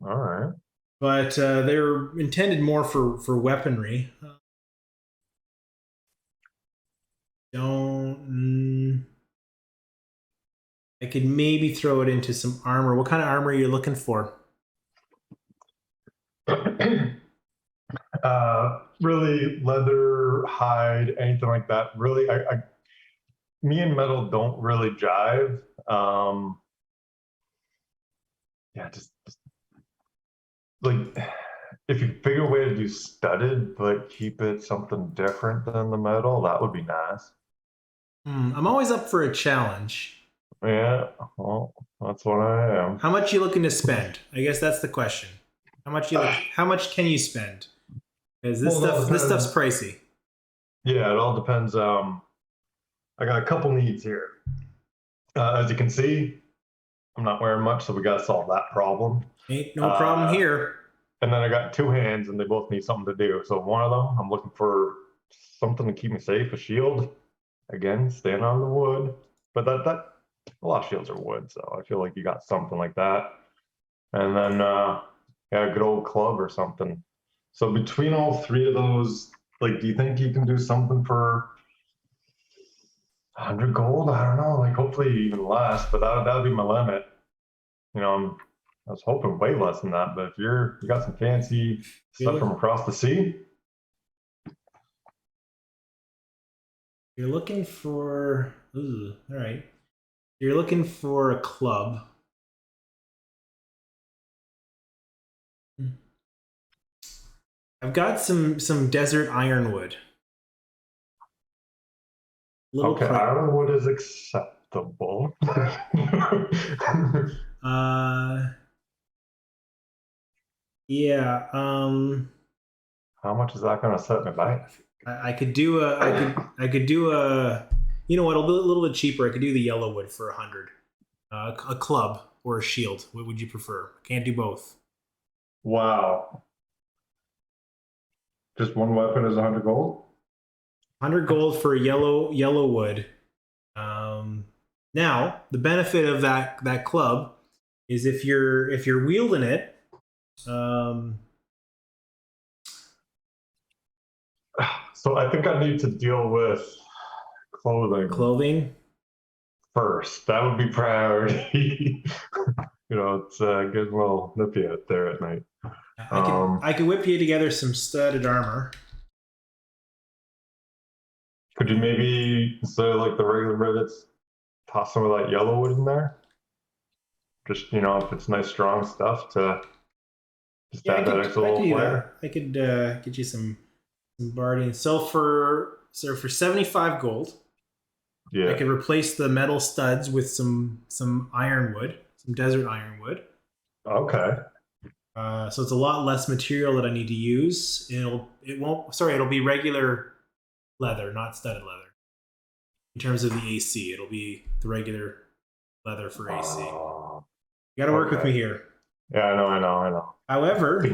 All right. but they're intended more for weaponry. Don't. I could maybe throw it into some armor. What kind of armor are you looking for? Really leather, hide, anything like that. Really, me and metal don't really jive. Yeah, just like if you figure a way to do studded, but keep it something different than the metal, that would be nice. I'm always up for a challenge. Yeah, well, that's what I am. How much you looking to spend? I guess that's the question. How much can you spend? Because this stuff's pricey. Yeah, it all depends. I got a couple needs here. As you can see, I'm not wearing much, so we got to solve that problem. Ain't no problem here. And then I got two hands, and they both need something to do. So one of them, I'm looking for something to keep me safe, a shield. Again, stand on the wood. But that a lot of shields are wood, so I feel like you got something like that. And then yeah, a good old club or something. So between all three of those, like, do you think you can do something for 100 gold? I don't know. Like, hopefully even less, but that'd be my limit. I was hoping way less than that, but if you got some fancy stuff from across the sea. You're looking for. Ooh, all right. You're looking for a club. I've got some desert ironwood. Okay, ironwood is acceptable. Yeah. How much is that going to set me back? I could do I could do a. You know what? It'll be a little bit cheaper. I could do the yellow wood for 100. A club or a shield. What would you prefer? Can't do both. Wow. Just one weapon is 100 gold? 100 gold for a yellow wood. Now the benefit of that club is if you're wielding it. So I think I need to deal with clothing first. That would be priority. It's getting a little nippy out there at night. I could whip you together some studded armor. Could you maybe, instead of like the regular rivets, toss some of that yellow wood in there? Just, if it's nice strong stuff to just add that extra little flair. I could get you some barding. So for 75 gold, yeah, I could replace the metal studs with some ironwood, some desert ironwood. Okay. So it's a lot less material that I need to use. It'll be regular leather, not studded leather. In terms of the AC, it'll be the regular leather for AC. You got to work with me here. Yeah, I know. However,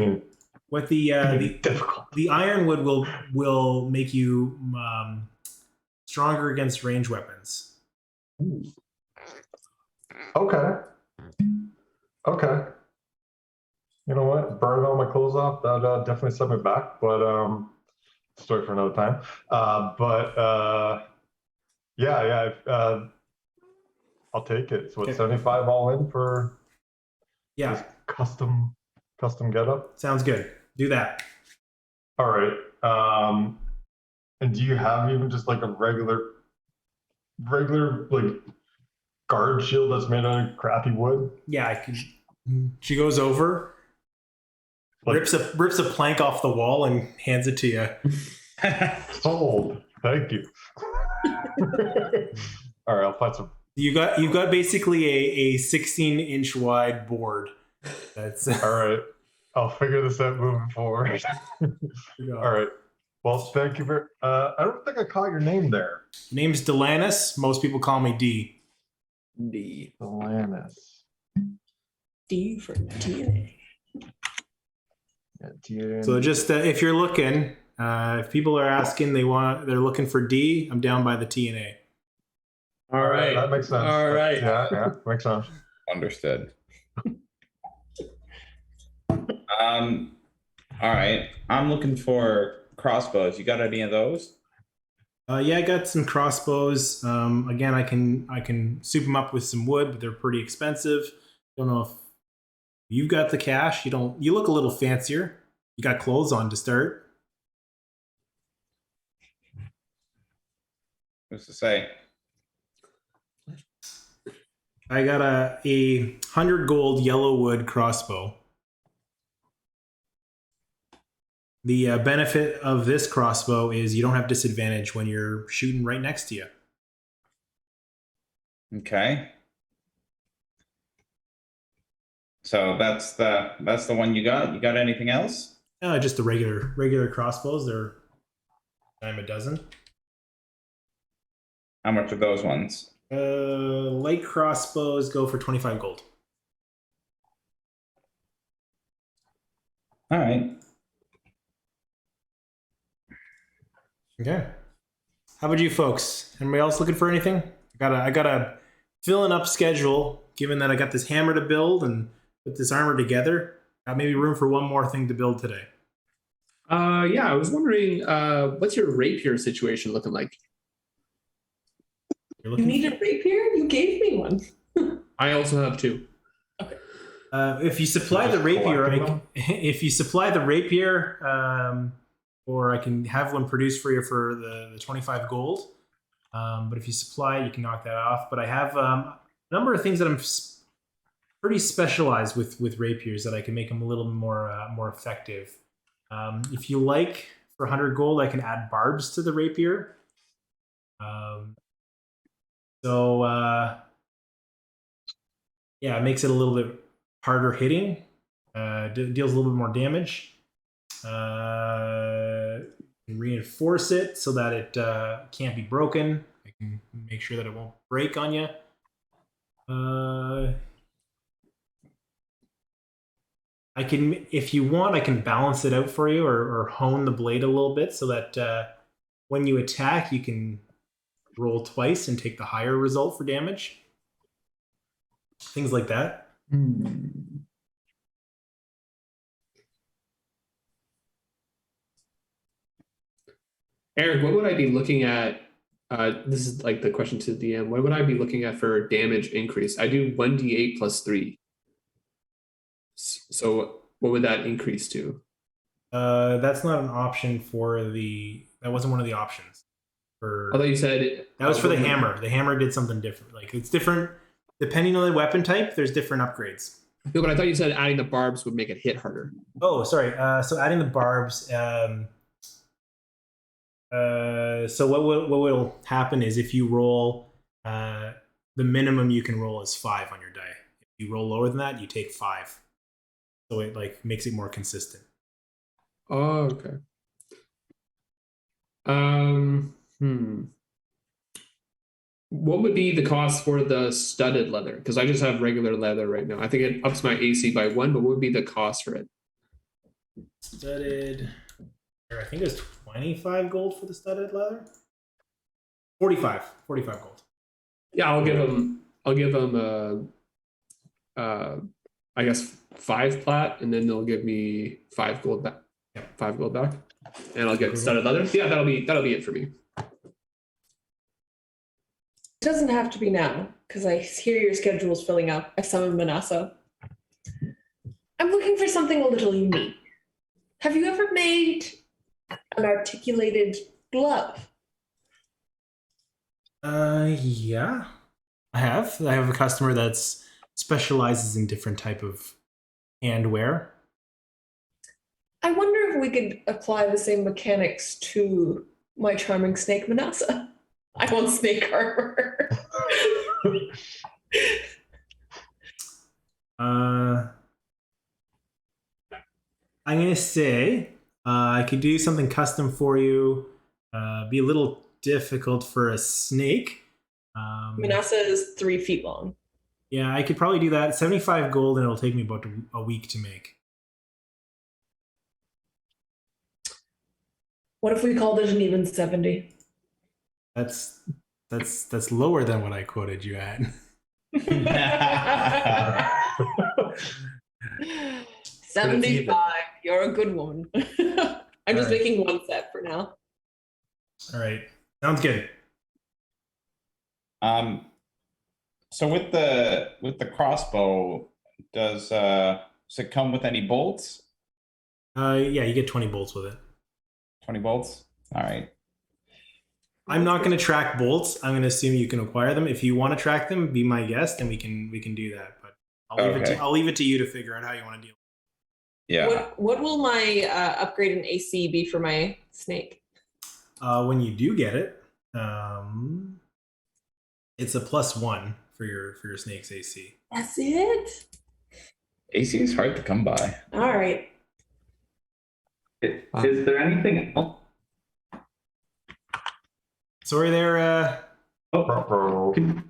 what the ironwood will make you stronger against range weapons. Okay. You know what? Burning all my clothes off, that definitely set me back, but story for another time. Yeah, I'll take it. So it's 75 all in for this custom getup? Sounds good. Do that. All right. And do you have even just like a regular like guard shield that's made out of crappy wood? Yeah, I could. She goes over, rips a plank off the wall, and hands it to you. Sold. Thank you. All right, I'll find some. You got basically a 16-inch wide board. That's all right. I'll figure this out moving forward. All right. Well, thank you very. I don't think I caught your name there. Name's Delanus. Most people call me D. D. Delanus. D for DNA. Yeah, DNA. So just if you're looking, if people are asking, they're looking for D. I'm down by the TNA. All right. That makes sense. All right. Yeah, makes sense. Understood. All right. I'm looking for crossbows. You got any of those? Yeah, I got some crossbows. Again, I can soup them up with some wood, but they're pretty expensive. Don't know if you've got the cash. You look a little fancier. You got clothes on to start. What's to say? I got a 100 gold yellow wood crossbow. The benefit of this crossbow is you don't have disadvantage when you're shooting right next to you. Okay. So that's the one you got. You got anything else? Just the regular crossbows. They're a dime a dozen. How much are those ones? Light crossbows go for 25 gold. All right. Okay. How about you folks? Anybody else looking for anything? I got a filling up schedule, given that I got this hammer to build and put this armor together. Got maybe room for one more thing to build today. Yeah, I was wondering, what's your rapier situation looking like? You're You looking need a rapier? You gave me one. I also have two. if you supply the rapier, or I can have one produced for you for the 25 gold. But if you supply it, you can knock that off. But I have a number of things that I'm pretty specialized with rapiers that I can make them a little more effective. If you like, for 100 gold, I can add barbs to the rapier. Yeah, it makes it a little bit harder hitting. Deals a little bit more damage. Reinforce it so that it can't be broken. I can make sure that it won't break on you. I can, if you want, I can balance it out for you, or hone the blade a little bit so that when you attack, you can roll twice and take the higher result for damage. Things like that. Eric, what would I be looking at? This is like the question to the DM. What would I be looking at for damage increase? I do 1d8 plus 3. So what would that increase to? That's not an option that wasn't one of the options. I thought you said that was for the hammer. The hammer did something different. Like, it's different depending on the weapon type. There's different upgrades. No, but I thought you said adding the barbs would make it hit harder. Oh, sorry. So adding the barbs. So what will happen is if you roll, the minimum you can roll is 5 on your die. If you roll lower than that, you take 5. So it makes it more consistent. Oh, okay. What would be the cost for the studded leather? Because I just have regular leather right now. I think it ups my AC by 1, but what would be the cost for it? Studded, I think it was 25 gold for the studded leather. 45 gold. Yeah, I'll give them I guess 5 plat, and then they'll give me 5 gold back. Yeah, 5 gold back, and I'll get studded leather. Yeah, that'll be it for me. It doesn't have to be now, because I hear your schedule's filling up. I summon Manasa. I'm looking for something a little unique. Have you ever made an articulated glove? Yeah, I have. I have a customer that specializes in different type of handwear. I wonder if we could apply the same mechanics to my charming snake Manasa. I want snake armor. I'm gonna say I could do something custom for you. Be a little difficult for a snake. Manasa is 3 feet long. Yeah, I could probably do that. 75 gold, and it'll take me about a week to make. What if we called it an even 70? That's lower than what I quoted you at. 75. You're a good woman. I'm just Alright. making one set for now. All right, sounds good. So with the crossbow, does it come with any bolts? Yeah, you get 20 bolts with it. 20 bolts? All right. I'm not going to track bolts. I'm going to assume you can acquire them. If you want to track them, be my guest, and we can do that. But I'll leave it to you to figure out how you want to deal. Yeah. What will my upgrade in AC be for my snake? When you do get it, it's a +1 for your snake's AC. That's it? AC is hard to come by. All right. Is there anything else? Sorry, there. Can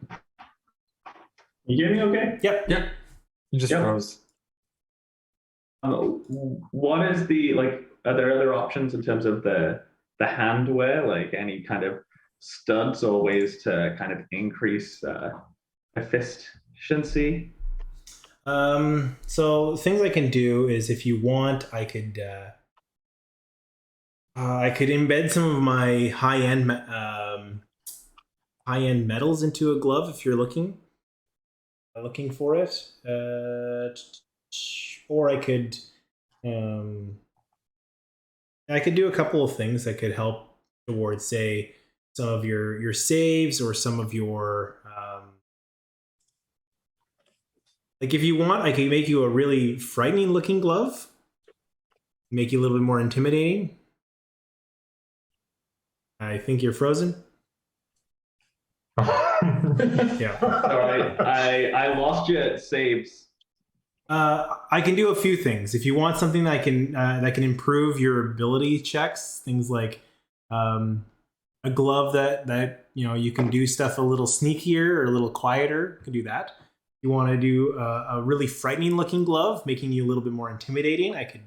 you hear me okay? Yep. You just Yep. froze. What is the, like, are there other options in terms of the handwear, like any kind of studs or ways to kind of increase efficiency? So things I can do is, if you want, I could embed some of my high-end metals into a glove if you're looking for it. Or I could do a couple of things that could help towards, say, some of your saves, or some of your like, if you want, I can make you a really frightening looking glove, make you a little bit more intimidating. I think you're frozen. Yeah. Sorry, I lost you at saves. I can do a few things. If you want something that can improve your ability checks, things like a glove that you can do stuff a little sneakier or a little quieter, you can do that. If you want to do a really frightening looking glove, making you a little bit more intimidating, I could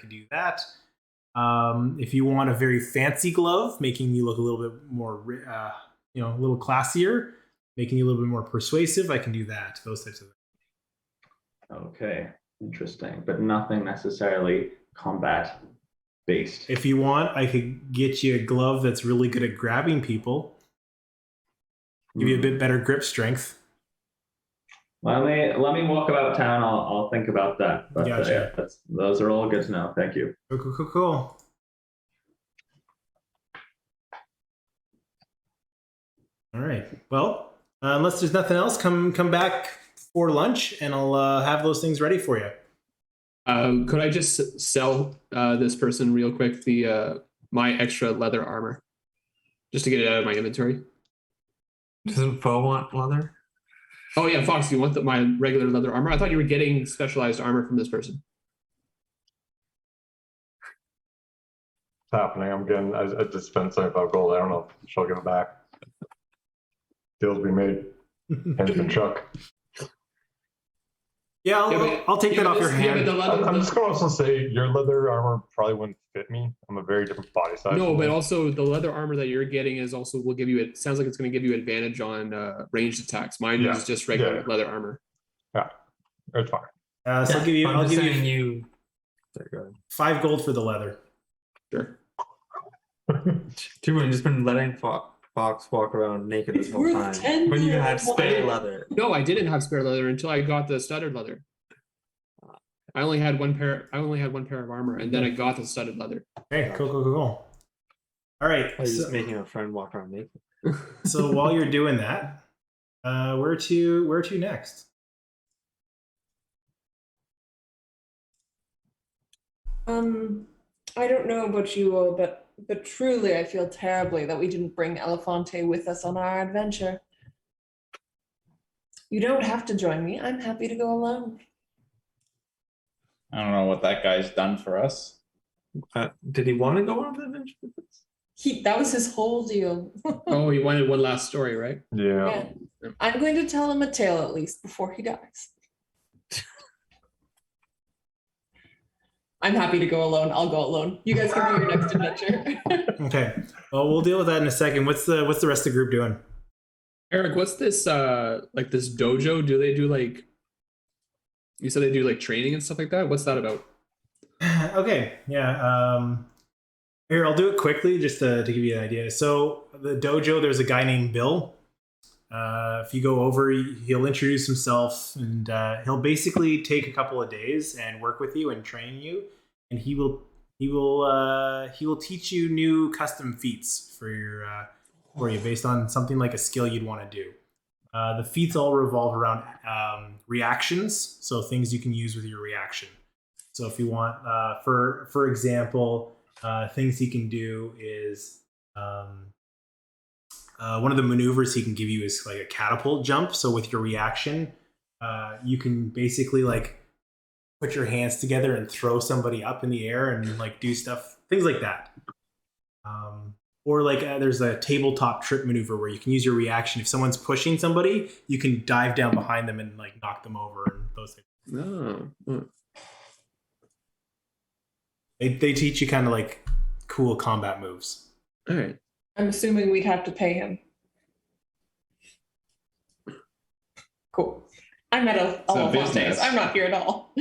do that. If you want a very fancy glove, making you look a little bit more a little classier, making you a little bit more persuasive, I can do that. Those types of things. Okay, interesting, but nothing necessarily combat based. If you want, I could get you a glove that's really good at grabbing people, give you a bit better grip strength. Let me walk about town. I'll think about that. But Gotcha. yeah, those are all good to know. Thank you. Cool. All right. Well, unless there's nothing else, come back for lunch, and I'll have those things ready for you. Could I just sell this person real quick my extra leather armor, just to get it out of my inventory? Doesn't Fo want leather? Oh yeah, Fox, do you want my regular leather armor? I thought you were getting specialized armor from this person. It's happening. I just spent 75 gold. I don't know if she'll get it back. Deals be made. Hands been Chuck. Yeah, I'll take that off your hand. I'm just going to also say your leather armor probably wouldn't fit me. I'm a very different body size. No, but also the leather armor that you're getting will give you. It sounds like it's going to give you advantage on ranged attacks. Mine is just regular leather armor. Yeah, it's fine. So I'll give you There you go. 5 gold for the leather. Sure. You've just been letting Fox walk around naked this whole worth time 10 when you had gold. spare leather. No, I didn't have spare leather until I got the studded leather. I only had one pair of armor, and then I got the studded leather. Okay, cool. All right. Or just making a friend walk around naked. So while you're doing that, where to next? I don't know about you all, but truly I feel terribly that we didn't bring Elefante with us on our adventure. You don't have to join me. I'm happy to go alone. I don't know what that guy's done for us. Did he want to go on an adventure with us? That was his whole deal. Oh, you wanted one last story, right? Yeah. Yeah. I'm going to tell him a tale at least before he dies. I'm happy to go alone. I'll go alone. You guys can do your next adventure. Okay. Well, we'll deal with that in a second. What's the rest of the group doing? Eric, what's this like this dojo? Do they do like you said they do like training and stuff like that? What's that about? Okay. Yeah. Here, I'll do it quickly just to give you an idea. So the dojo, there's a guy named Bill. If you go over, he'll introduce himself, and he'll basically take a couple of days and work with you and train you, and he will teach you new custom feats for you based on something like a skill you'd want to do. The feats all revolve around reactions, so things you can use with your reaction. So if you want, for example, things he can do is. One of the maneuvers he can give you is like a catapult jump. So with your reaction, you can basically like put your hands together and throw somebody up in the air and like do stuff, things like that. Or like there's a tabletop trip maneuver where you can use your reaction. If someone's pushing somebody, you can dive down behind them and like knock them over and those things. Oh. They teach you kind of like cool combat moves. All right. I'm assuming we'd have to pay him. Cool. I'm at a a Fontes. business. I'm not here at all.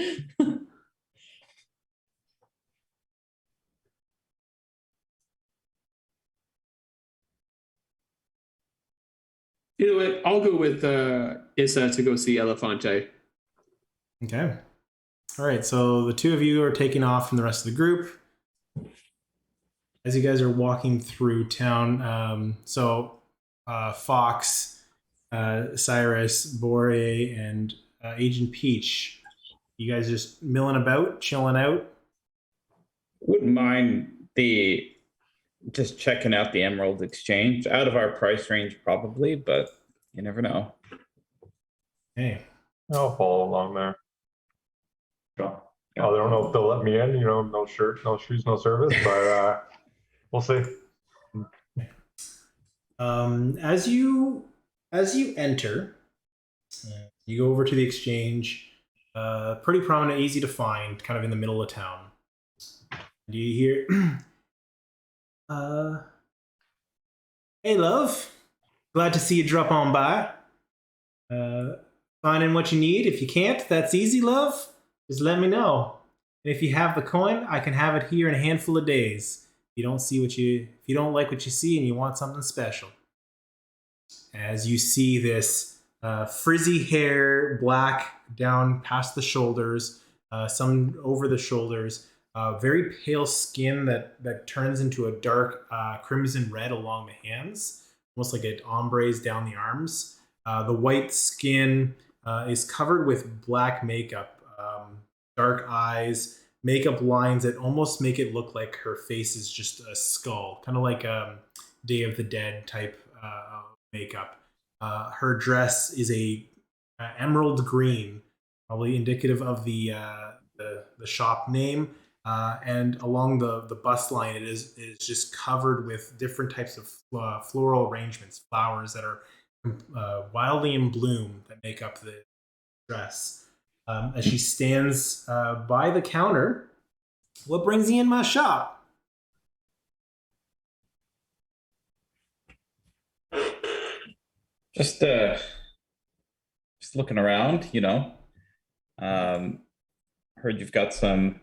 You know what? I'll go with Issa to go see Elefante. Okay. All right. So the two of you are taking off from the rest of the group. As you guys are walking through town, Fox, Cyrus, Bore, and Agent Peach, you guys just milling about, chilling out? Wouldn't mind just checking out the Emerald Exchange. Out of our price range, probably, but you never know. Hey. I'll follow along there. Sure. I don't know if they'll let me in, you know, no shirt, no shoes, no service, but we'll see. As you enter, you go over to the exchange. Pretty prominent, easy to find, kind of in the middle of town. Do you hear? Hey, love. Glad to see you drop on by. Finding what you need. If you can't, that's easy, love. Just let me know. And if you have the coin, I can have it here in a handful of days. If you don't like what you see and you want something special. As you see this frizzy hair, black down past the shoulders, some over the shoulders, very pale skin that turns into a dark crimson red along the hands, almost like it ombres down the arms. The white skin is covered with black makeup, dark eyes, makeup lines that almost make it look like her face is just a skull, kind of like Day of the Dead type makeup. Her dress is a emerald green, probably indicative of the shop name. And along the bust line, it is just covered with different types of floral arrangements, flowers that are wildly in bloom that make up the dress. As she stands by the counter, what brings you in my shop? Just looking around, you know. Heard you've got some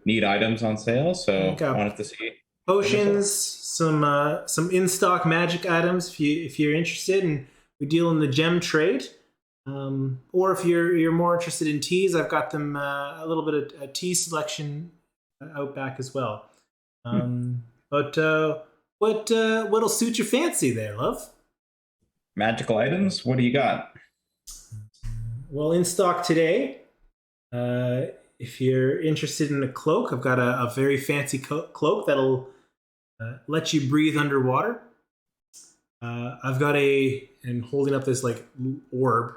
neat items on sale, so wanted to see. Potions, some in stock magic items if you're interested, and we deal in the gem trade. Or if you're more interested in teas, I've got them a little bit of a tea selection out back as well. But what'll suit your fancy there, love? Magical items? What do you got? Well, in stock today, if you're interested in a cloak, I've got a very fancy cloak that'll let you breathe underwater. I've got and holding up this like orb.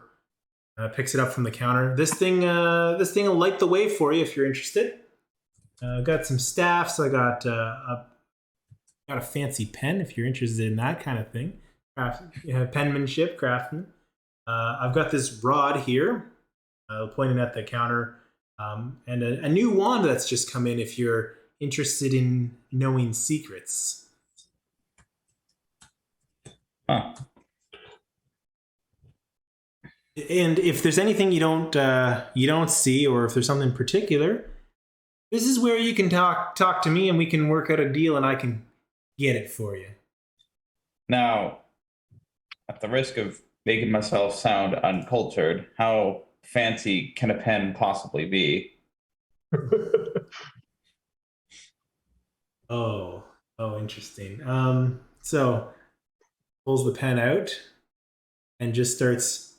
Picks it up from the counter. This thing will light the way for you if you're interested. Got some staffs. I got a fancy pen if you're interested in that kind of thing. Penmanship, craftsman. I've got this rod here, pointing at the counter, and a new wand that's just come in if you're interested in knowing secrets. Huh. And if there's anything you don't see, or if there's something particular, this is where you can talk to me, and we can work out a deal, and I can get it for you. Now, at the risk of making myself sound uncultured, how fancy can a pen possibly be? Oh, interesting. So pulls the pen out and just starts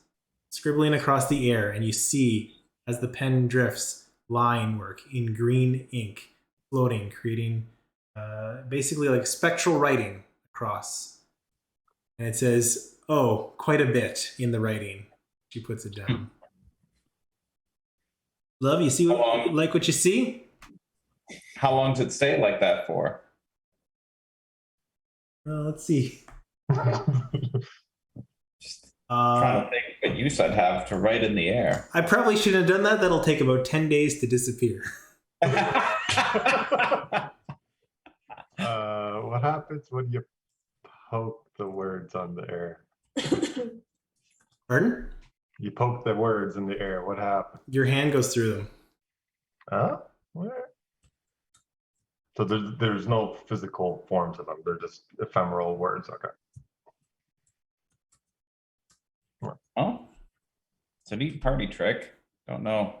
scribbling across the air, and you see as the pen drifts, line work in green ink floating, creating basically like spectral writing across. And it says, "Oh, quite a bit" in the writing. She puts it down. Love, you see like what you see? How long does it stay like that for? Let's see. Just trying to think what use I'd have to write in the air. I probably shouldn't have done that. That'll take about 10 days to disappear. What happens when you poke the words on the air? Pardon? You poke the words in the air. What happens? Your hand goes through them. Huh? Where? So there's no physical form to them. They're just ephemeral words. Okay. Oh, it's a neat party trick. Don't know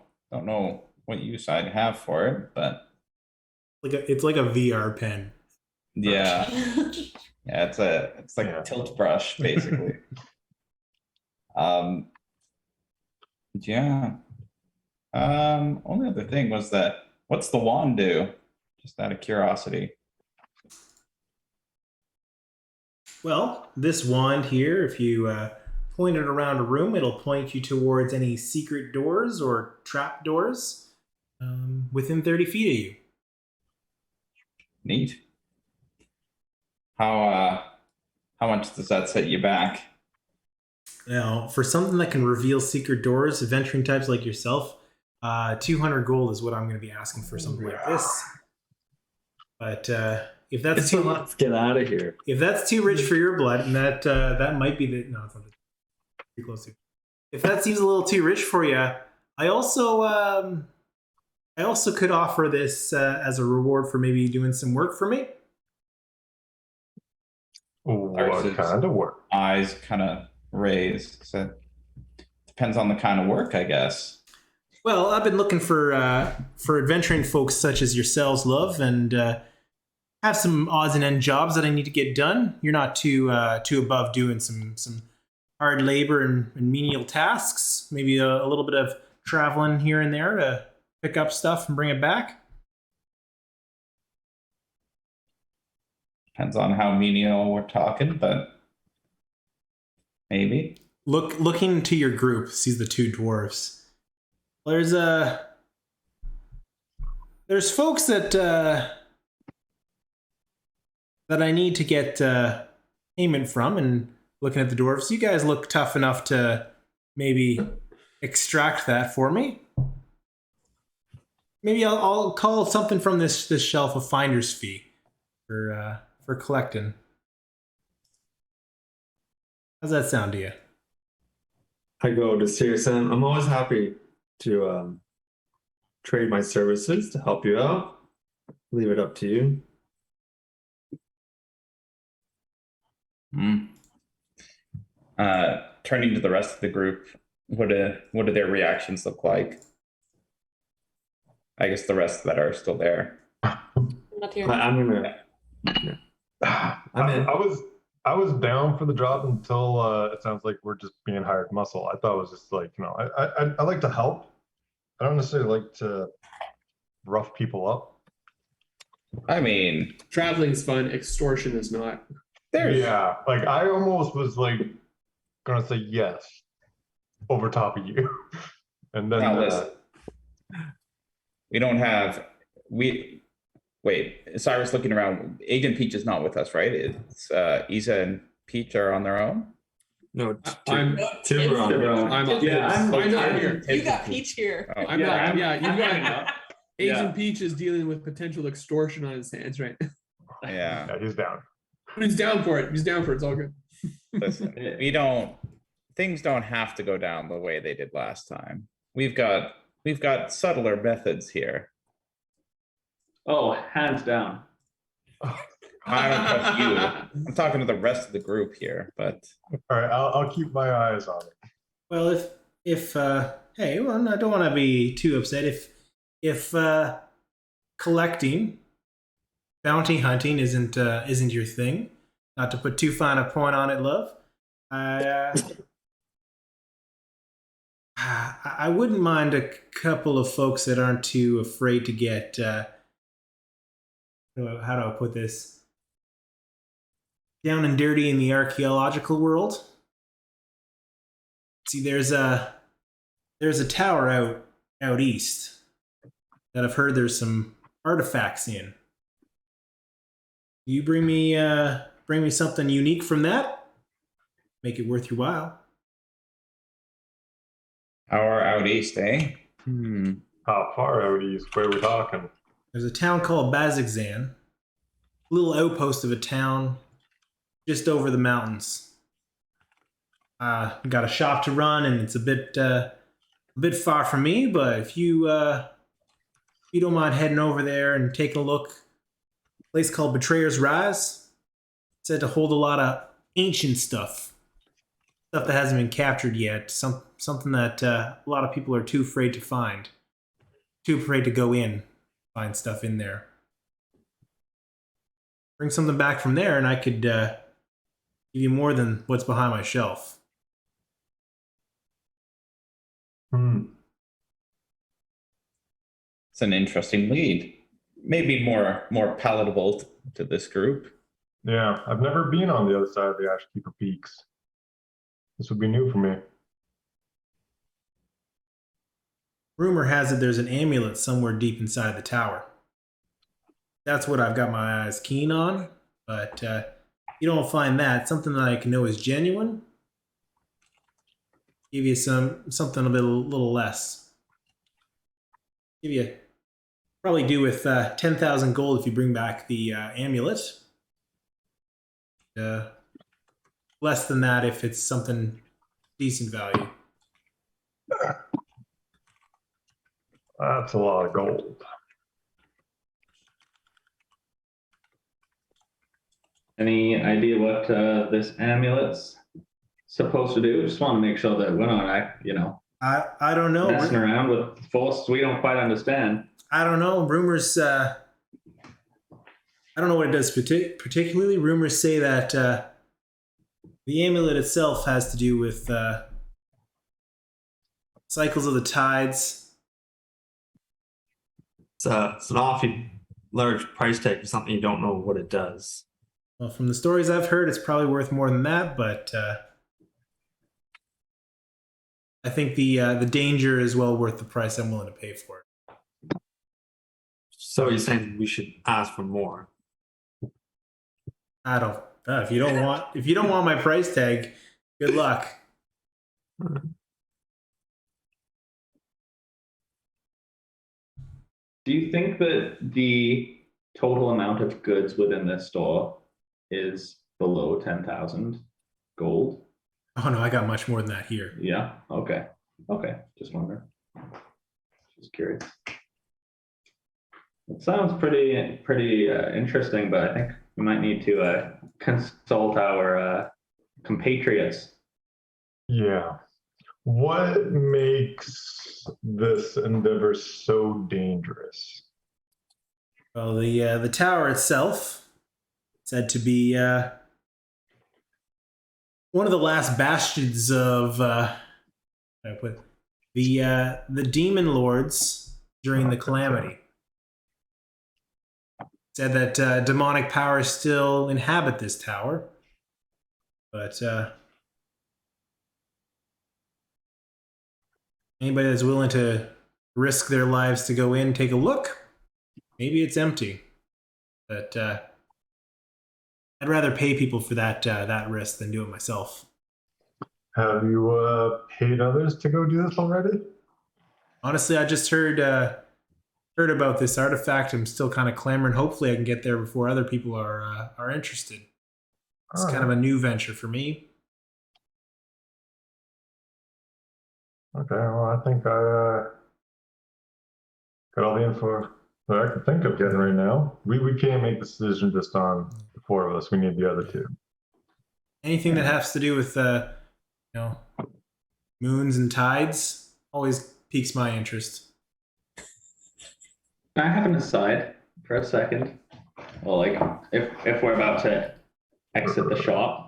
what use I'd have for it, but It's like a VR pen. yeah, yeah, it's like a tilt brush basically. Yeah. Only other thing was that what's the wand do? Just out of curiosity. Well, this wand here, if you point it around a room, it'll point you towards any secret doors or trap doors within 30 feet of you. Neat. How much does that set you back? Now, for something that can reveal secret doors, adventuring types like yourself, 200 gold is what I'm going to be asking for something like this. But if that's too, let's get out of here. if that's too rich for your blood, and that might be the no, it's not too close to. If that seems a little too rich for you, I also could offer this as a reward for maybe doing some work for me. What kind of work? Eyes kind of raised. So depends on the kind of work, I guess. Well, I've been looking for adventuring folks such as yourselves, love, and have some odds and end jobs that I need to get done. You're not too above doing some hard labor and menial tasks. Maybe a little bit of traveling here and there to pick up stuff and bring it back. Depends on how menial we're talking, but maybe. Looking to your group, sees the two dwarves. There's folks that I need to get payment from, and looking at the dwarves, you guys look tough enough to maybe extract that for me. Maybe I'll call something from this shelf a finder's fee for collecting. How's that sound to you? I go to Sirius, and I'm always happy to trade my services to help you out. Leave it up to you. Turning to the rest of the group, what do their reactions look like? I guess the rest that are still there. Not here. I'm gonna. I'm in. I was down for the job until it sounds like we're just being hired muscle. I thought it was just like, I like to help. I don't necessarily like to rough people up. I mean, Traveling's fun. Extortion is not. there's Yeah, like I almost was like gonna say yes. over top of you. And then Now listen, we don't have we. Wait, Cyrus looking around. Agent Peach is not with us, right? It's Isa and Peach are on their own. No, I'm Timber on Timber on- I'm up. Yeah, I'm not here. You got Peach here. Oh, I'm Yeah, not. I'm- Yeah, you've I'm hanging got up. Agent Yeah. Peach is dealing with potential extortion on his hands right now. yeah. yeah, he's down. But he's down for it. He's down for it. It's all good. Listen, we don't. Things don't have to go down the way they did last time. We've got subtler methods here. Oh, hands down. I don't trust you. I'm talking to the rest of the group here, but All right, I'll keep my eyes on it. Well, if hey, well, I don't want to be too upset. If collecting, bounty hunting isn't your thing, not to put too fine a point on it, love. I wouldn't mind a couple of folks that aren't too afraid to get. How do I put this? Down and dirty in the archaeological world. See, there's a tower out east that I've heard there's some artifacts in. You bring me something unique from that. Make it worth your while. our out east, eh? How far out east? Where are we talking? There's a town called Bazikzan, a little outpost of a town just over the mountains. Got a shop to run, and it's a bit far from me. But if you don't mind heading over there and taking a look, a place called Betrayer's Rise, said to hold a lot of ancient stuff that hasn't been captured yet. Something that a lot of people are too afraid to find, too afraid to go in, find stuff in there. Bring something back from there, and I could give you more than what's behind my shelf. It's an interesting lead. Maybe more palatable to this group. Yeah, I've never been on the other side of the Ashkeeper Peaks. This would be new for me. Rumor has it there's an amulet somewhere deep inside the tower. That's what I've got my eyes keen on, but you don't find that. Something that I can know is genuine. Give you something a little less. Give you probably do with 10,000 gold if you bring back the amulet. Less than that if it's something decent value. That's a lot of gold. Any idea what this amulet's supposed to do? Just want to make sure that we're not, I don't know. messing around with forces we don't quite understand. I don't know. Rumors. I don't know what it does particularly. Rumors say that the amulet itself has to do with cycles of the tides. It's an awfully large price tag for something you don't know what it does. Well, from the stories I've heard, it's probably worth more than that. But I think the danger is well worth the price I'm willing to pay for it. So you're saying we should ask for more? I don't. If you don't want my price tag, good luck. Do you think that the total amount of goods within this store is below 10,000 gold? Oh no, I got much more than that here. Yeah. Okay. Okay. Just wondering. Just curious. It sounds pretty interesting, but I think we might need to consult our compatriots. Yeah. What makes this endeavor so dangerous? Well, the tower itself said to be one of the last bastions of the demon lords during the calamity. Said that demonic powers still inhabit this tower, but Anybody that's willing to risk their lives to go in, take a look. Maybe it's empty, but I'd rather pay people for that risk than do it myself. Have you paid others to go do this already? Honestly, I just heard about this artifact. I'm still kind of clamoring. Hopefully, I can get there before other people are interested. It's kind of a new venture for me. Okay, well, I think I got all the info that I can think of getting right now. We can't make the decision just on the four of us. We need the other two. Anything that has to do with moons and tides always piques my interest. Can I have an aside for a second? Well, like if we're about to exit the shop,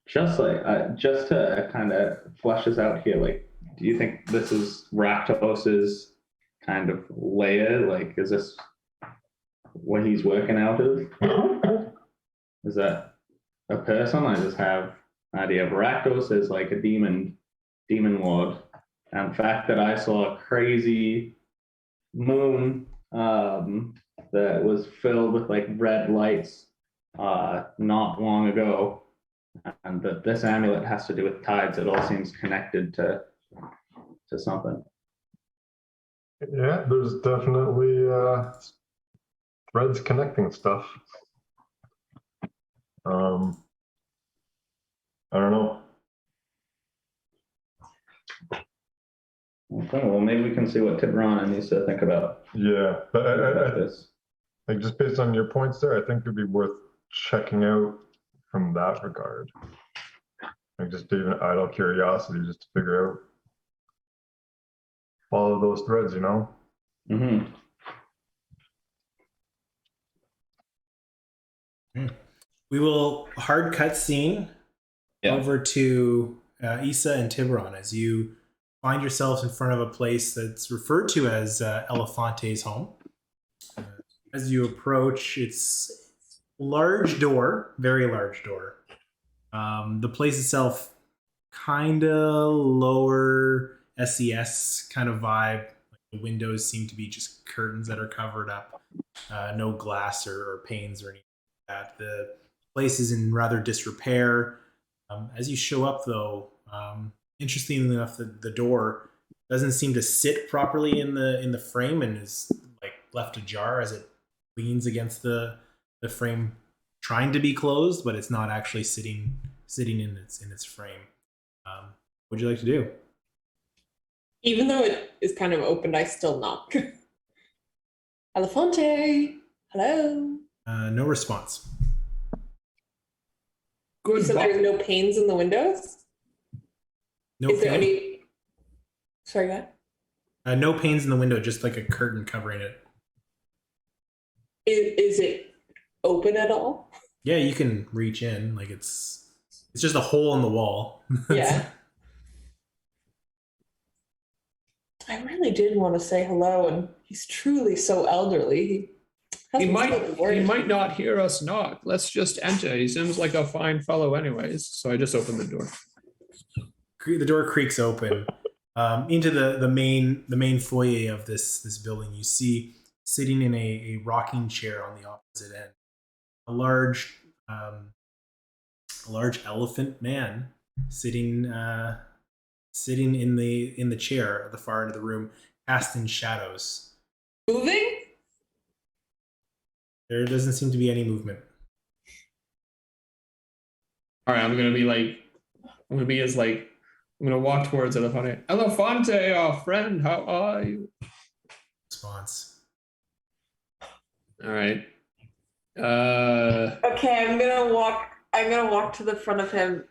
just to kind of flesh this out here, like, do you think this is Rakdos's kind of layer? Like, is this what he's working out of? Is that a person? I just have an idea of Rakdos as like a demon lord, and the fact that I saw a crazy moon that was filled with like red lights not long ago, and that this amulet has to do with tides. It all seems connected to something. Yeah, there's definitely threads connecting stuff. I don't know. Okay, well, maybe we can see what Tibrana needs to think about. Yeah, but This. like just based on your points there, I think it'd be worth checking out from that regard. Like just even idle curiosity, just to figure out, follow those threads, you know. Mm-hmm. We will hard cut scene over to Issa and Tiburon as you find yourselves in front of a place that's referred to as Elefante's home. As you approach, it's large door, very large door. The place itself, kind of lower SES kind of vibe. The windows seem to be just curtains that are covered up, no glass or panes or anything like that. The place is in rather disrepair. As you show up, though, interestingly enough, the door doesn't seem to sit properly in the frame and is like left ajar as it leans against the frame, trying to be closed, but it's not actually sitting in its frame. What would you like to do? Even though it is kind of opened, I still knock. Elefante, hello. No response. You said there's no panes in the windows? No. Is there any? Sorry, what? No panes in the window, just like a curtain covering it. Is it open at all? Yeah, you can reach in. Like it's just a hole in the wall. Yeah. I really did want to say hello, and he's truly so elderly. He might not hear us knock. Let's just enter. He seems like a fine fellow anyways. So I just opened the door. The door creaks open into the main foyer of this building. You see sitting in a rocking chair on the opposite end a large elephant man sitting in the chair at the far end of the room, casting shadows. Moving? There doesn't seem to be any movement. All right, I'm gonna walk towards Elefante. Elefante, our friend, how are you? Response. All right. Okay, I'm gonna walk to the front of him,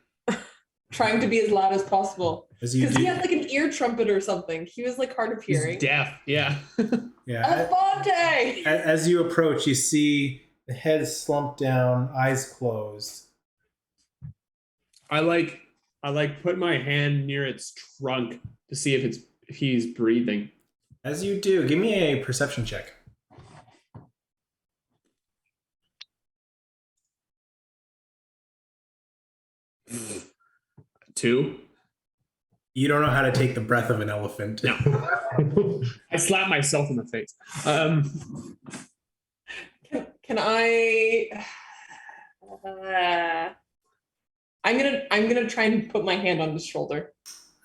trying to be as loud as possible. Because he had like an ear trumpet or something. He was like hard of hearing. He's deaf, yeah. Yeah. Elefante! As you approach, you see the head slumped down, eyes closed. I put my hand near its trunk to see if he's breathing. As you do, give me a perception check. Two. You don't know how to take the breath of an elephant. No. I slap myself in the face. Can I? I'm gonna try and put my hand on his shoulder.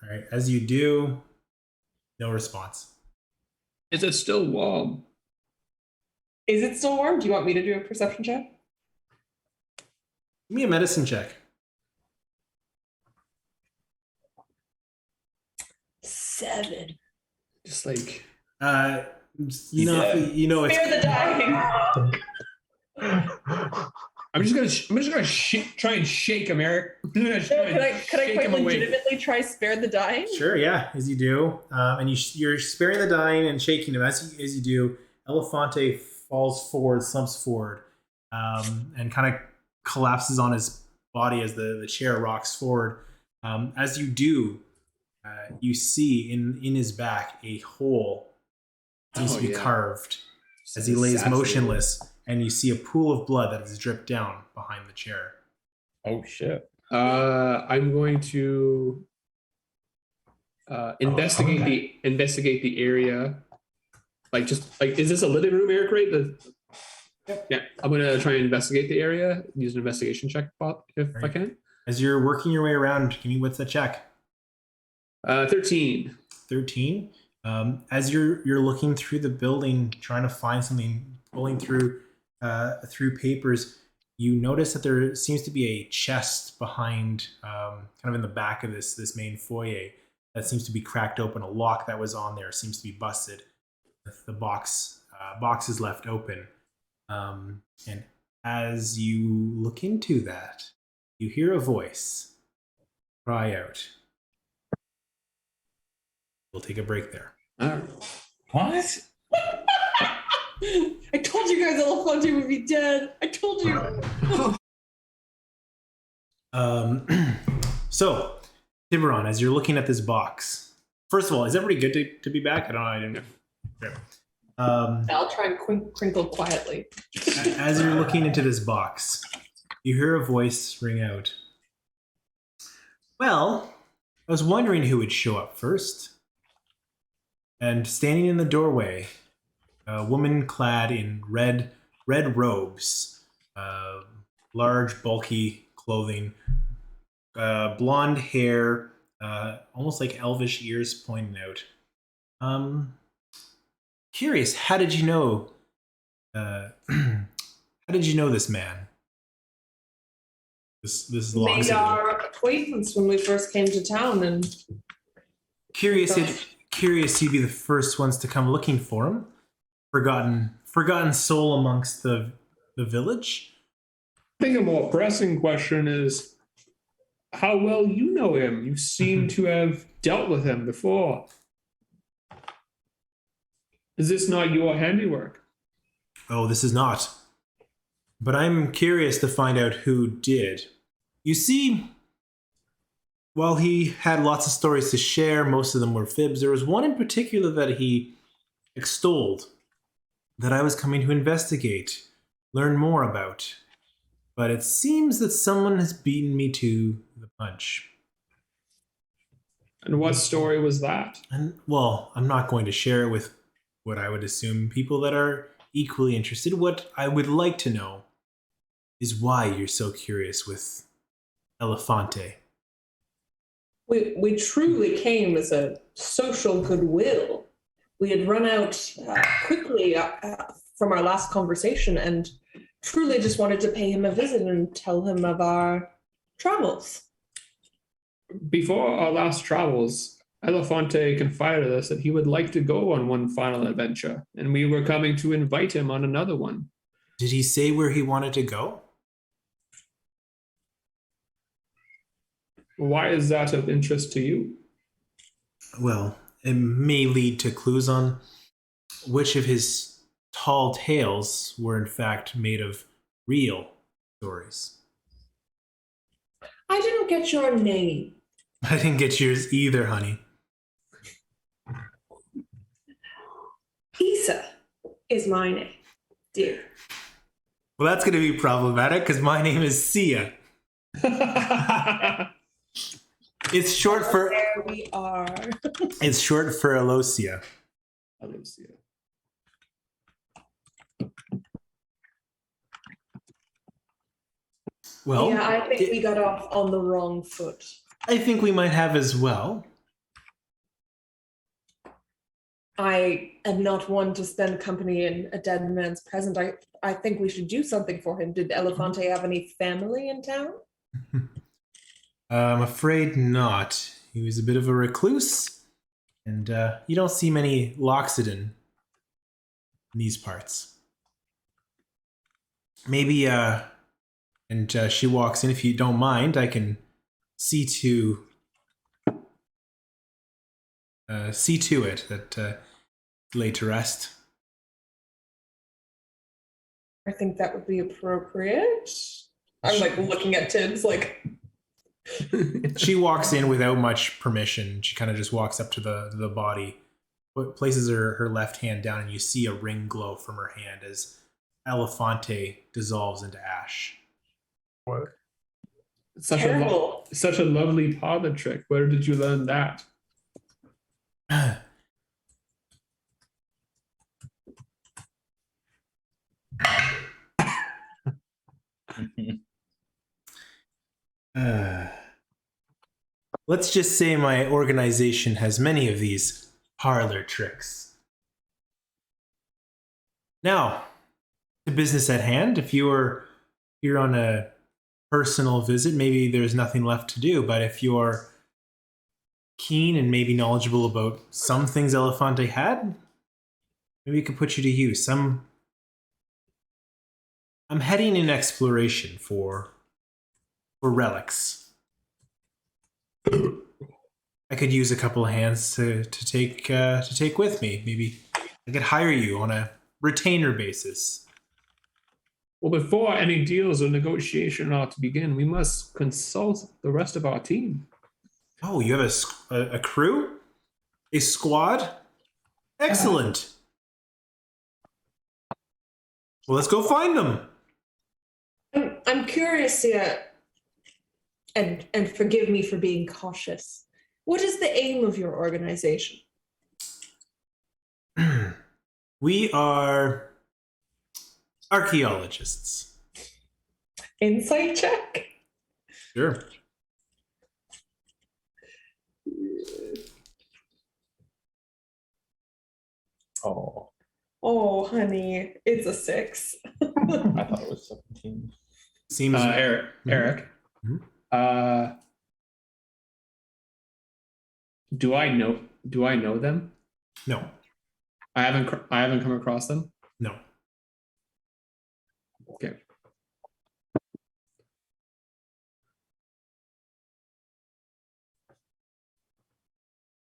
All right. As you do, no response. Is it still warm? Is it still warm? Do you want me to do a perception check? Give me a medicine check. 7. Just like You know it's Spare the dying. I'm just gonna try and shake him, Eric. Could I quite legitimately try spare the dying? Sure, yeah, as you do, and you're sparing the dying and shaking him. As you do, Elefante falls forward, slumps forward, and kind of collapses on his body as the chair rocks forward. As you do, you see in his back a hole seems to be carved as he lays motionless, and you see a pool of blood that has dripped down behind the chair. Oh shit. I'm going to investigate the area. Like, just like, is this a living room, Eric? Right? Yeah, I'm gonna try and investigate the area. Use an investigation check if I can. As you're working your way around, give me what's the check? 13. 13. As you're looking through the building, trying to find something, pulling through papers, you notice that there seems to be a chest behind, kind of in the back of this main foyer, that seems to be cracked open. A lock that was on there seems to be busted. The box is left open. And as you look into that, you hear a voice cry out. We'll take a break there. What? I told you guys Elefante would be dead. I told you. So, Tiburon, as you're looking at this box, first of all, is everybody good to be back? I don't know. I didn't know. Okay. I'll try and crinkle quietly. As you're looking into this box, you hear a voice ring out. Well, I was wondering who would show up first. And standing in the doorway, a woman clad in red robes, large, bulky clothing, blonde hair, almost like elvish ears pointing out. Curious, how did you know? How did you know this man? This long. Made our acquaintance when we first came to town, and Curious you'd be the first ones to come looking for him. Forgotten soul amongst the village. I think a more pressing question is how well you know him. You seem to have dealt with him before. Is this not your handiwork? Oh, this is not. But I'm curious to find out who did. You see, while he had lots of stories to share, most of them were fibs, there was one in particular that he extolled that I was coming to investigate, learn more about. But it seems that someone has beaten me to the punch. And what story was that? And, well, I'm not going to share it with what I would assume people that are equally interested. What I would like to know is why you're so curious with Elefante. we truly came as a social goodwill. We had run out quickly from our last conversation and truly just wanted to pay him a visit and tell him of our travels. Before our last travels, Elefante confided us that he would like to go on one final adventure, and we were coming to invite him on another one. Did he say where he wanted to go? Why is that of interest to you? Well, it may lead to clues on which of his tall tales were in fact made of real stories. I didn't get your name. I didn't get yours either, honey. Isa is my name, dear. Well, that's going to be problematic because my name is Sia. It's short for There we are. it's short for Alosia. Alosia. Well, yeah, I think we got off on the wrong foot. I think we might have as well. I am not one to spend company in a dead man's present. I think we should do something for him. Did Elefante have any family in town? I'm afraid not. He was a bit of a recluse, and you don't see many Loxodon in these parts. Maybe, and she walks in. If you don't mind, I can see to it that lay to rest. I think that would be appropriate. I'm like looking at Tibbs like She walks in without much permission. She kind of just walks up to the body, places her left hand down, and you see a ring glow from her hand as Elefante dissolves into ash. What? Such terrible. such a lovely parlor trick. Where did you learn that? Let's just say my organization has many of these parlor tricks. Now, the business at hand. If you are here on a personal visit, maybe there's nothing left to do, but if you're keen and maybe knowledgeable about some things Elefante had, maybe it could put you to use. I'm heading in exploration for relics. I could use a couple of hands to take with me. Maybe I could hire you on a retainer basis. Well, before any deals or negotiation are to begin, we must consult the rest of our team. Oh, you have a crew? A squad? Excellent. Well, let's go find them. I'm curious here, and forgive me for being cautious. What is the aim of your organization? We are archaeologists. Insight check? Sure. Oh. Oh, honey, it's a 6. I thought it was 17. Seems Eric. Mhm. Do I know them? No. I haven't come across them. No. Okay.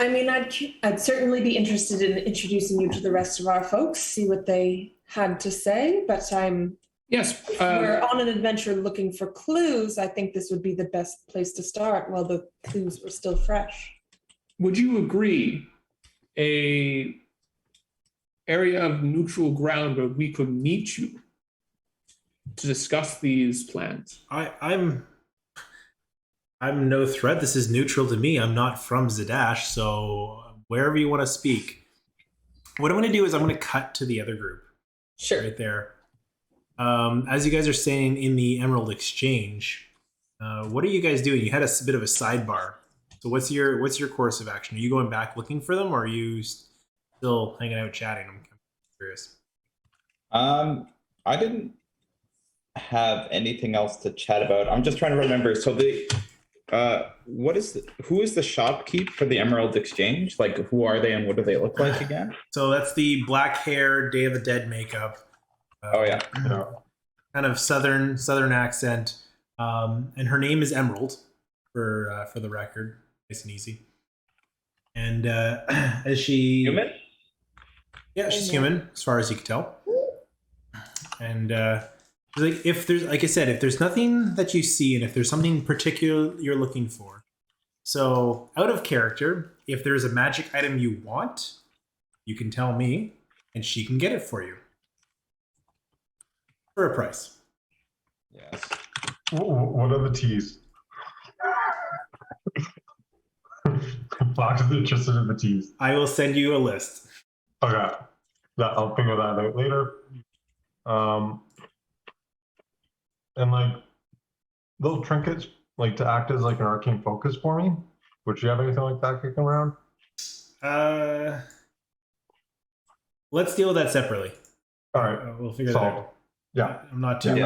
I mean, I'd certainly be interested in introducing you to the rest of our folks, see what they had to say, but Yes. if we're on an adventure looking for clues, I think this would be the best place to start while the clues were still fresh. Would you agree a area of neutral ground where we could meet you to discuss these plans? I'm no threat. This is neutral to me. I'm not from Zadash, so wherever you want to speak. What I'm going to do is I'm going to cut to the other group. Sure. Right there. As you guys are saying in the Emerald Exchange, what are you guys doing? You had a bit of a sidebar. So what's your course of action? Are you going back looking for them, or are you still hanging out chatting? I'm curious. I didn't have anything else to chat about. I'm just trying to remember. So who is the shopkeep for the Emerald Exchange? Like, who are they and what do they look like again? So that's the black hair, Day of the Dead makeup. Oh yeah. Kind of southern accent, and her name is Emerald, for the record, nice and easy. And as she Human? Yeah, she's human, as far as you can tell. And like, if there's, like I said, if there's nothing that you see, and if there's something particular you're looking for, so out of character, if there's a magic item you want, you can tell me, and she can get it for you for a price. Yes. What are the T's? Fox is interested in the teas. I will send you a list. Okay. I'll figure that out later. And like little trinkets, like to act as like an arcane focus for me. Would you have anything like that kicking around? Let's deal with that separately. All right. We'll figure that out. Yeah. I'm not too.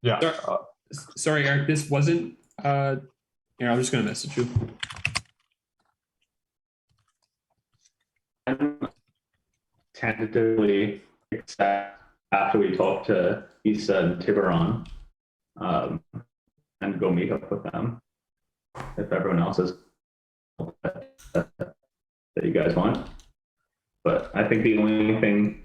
Yeah. Sorry, Eric. This wasn't. Here, I'm just gonna message you. Tentatively accept after we talk to Issa and Tiburon, and go meet up with them if everyone else is that you guys want. But I think the only thing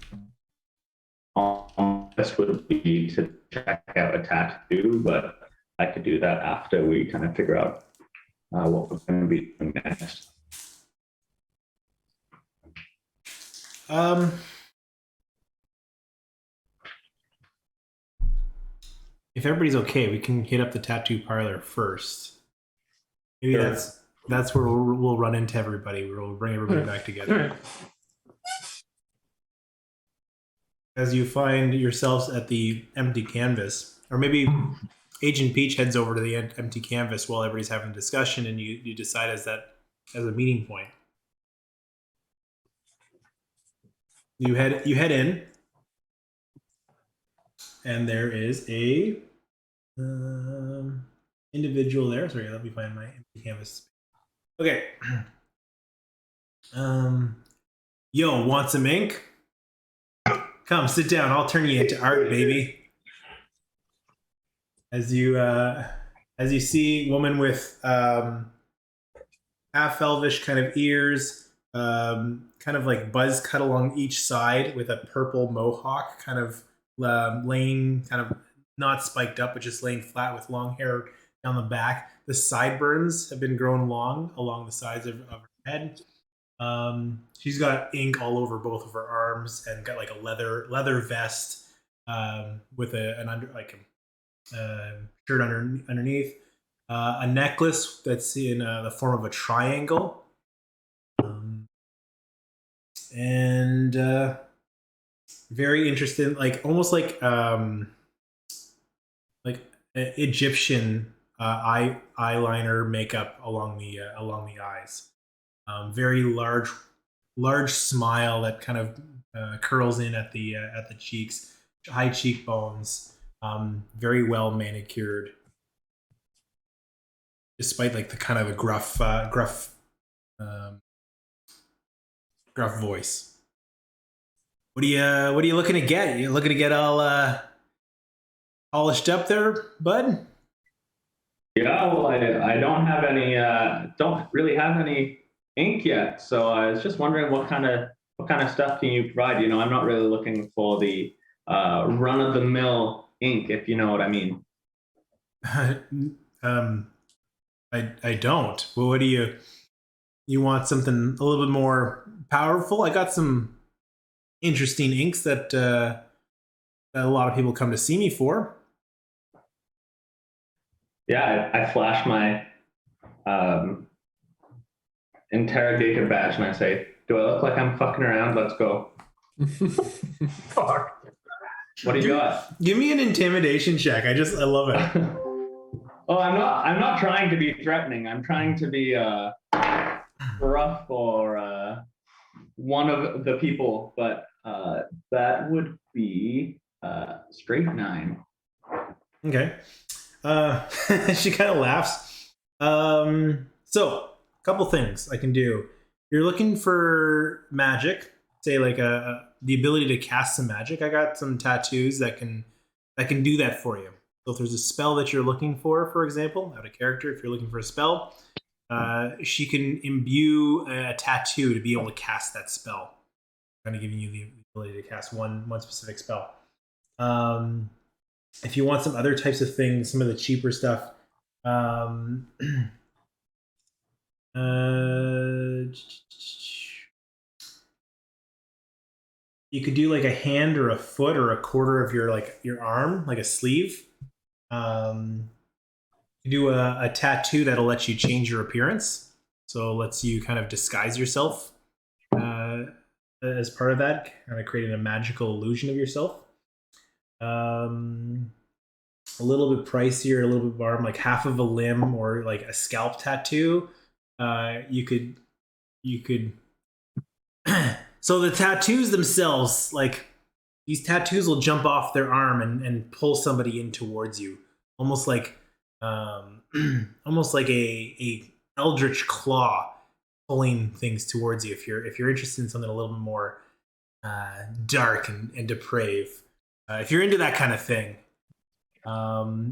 on this would be to check out a tattoo, but I could do that after we kind of figure out what we're going to be doing next. If everybody's okay, we can hit up the tattoo parlor first. Maybe Sure. that's where we'll run into everybody. We'll bring everybody back together. All right. As you find yourselves at the empty canvas, or maybe Agent Peach heads over to the empty canvas while everybody's having a discussion, and you decide as a meeting point. You head in, and there is a individual there. Sorry, let me find my empty canvas. Okay. Yo, want some ink? Come, sit down. I'll turn you into art, baby. As you see, woman with half elvish kind of ears, kind of like buzz cut along each side with a purple mohawk, kind of laying, kind of not spiked up, but just laying flat with long hair down the back. The sideburns have been grown long along the sides of her head. She's got ink all over both of her arms and got like a leather vest with a shirt underneath. A necklace that's in the form of a triangle, and very interesting, like almost like Egyptian eyeliner makeup along the eyes. Very large smile that kind of curls in at the cheeks, high cheekbones, very well manicured, despite like the kind of a gruff voice. What are you looking to get? You looking to get all polished up there, bud? Yeah, well, I don't have any, don't really have any ink yet, so I was just wondering what kind of stuff can you provide? You know, I'm not really looking for the run of the mill ink, if you know what I mean. I don't. Well, what do you want? Something a little bit more powerful? I got some interesting inks that a lot of people come to see me for. Yeah, I flash my interrogator badge and I say, "Do I look like I'm fucking around? Let's go." Fuck. What do you got? Give me an intimidation check. I love it. Oh, I'm not trying to be threatening. I'm trying to be rough or one of the people, but that would be straight 9. Okay. She kind of laughs. So, a couple things I can do. You're looking for magic, say like the ability to cast some magic. I got some tattoos that can do that for you. So if there's a spell that you're looking for example, out of character, if you're looking for a spell, she can imbue a tattoo to be able to cast that spell. Kind of giving you the ability to cast one specific spell. If you want some other types of things, some of the cheaper stuff, you could do like a hand or a foot or a quarter of your arm, like a sleeve. You do a tattoo that'll let you change your appearance. So it lets you kind of disguise yourself as part of that, kind of creating a magical illusion of yourself. A little bit pricier, a little bit more, like half of a limb or like a scalp tattoo. You could. So the tattoos themselves, like these tattoos will jump off their arm and pull somebody in towards you, almost like almost like a eldritch claw pulling things towards you. If you're interested in something a little bit more dark and depraved, if you're into that kind of thing,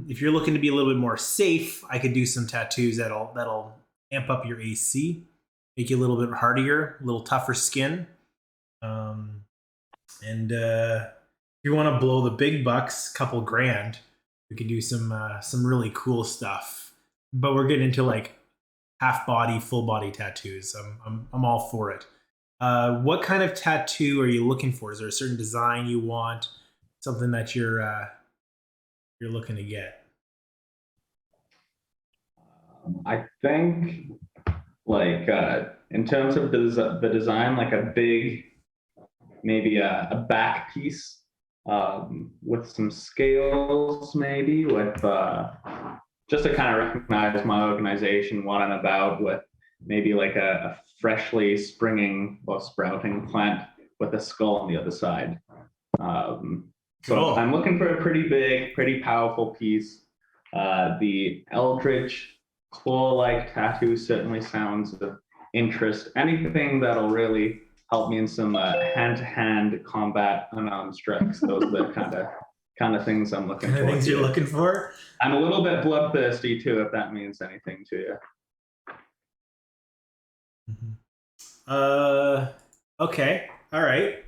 if you're looking to be a little bit more safe, I could do some tattoos that'll amp up your AC, make you a little bit hardier, a little tougher skin. And if you want to blow the big bucks, couple grand, we can do some really cool stuff. But we're getting into like half body, full body tattoos. I'm all for it. What kind of tattoo are you looking for? Is there a certain design you want? Something that you're looking to get? I think, like, in terms of the design, like a big, maybe a back piece with some scales, maybe with just to kind of recognize my organization, what I'm about, with maybe like a freshly springing or sprouting plant with a skull on the other side. So Cool. I'm looking for a pretty big, pretty powerful piece. The Eldritch claw-like tattoo certainly sounds of interest. Anything that'll really help me in some hand-to-hand combat unarmed strikes. Those are the kind of things I'm looking for. Kind of things you're looking for? I'm a little bit bloodthirsty too, if that means anything to you. Okay. All right.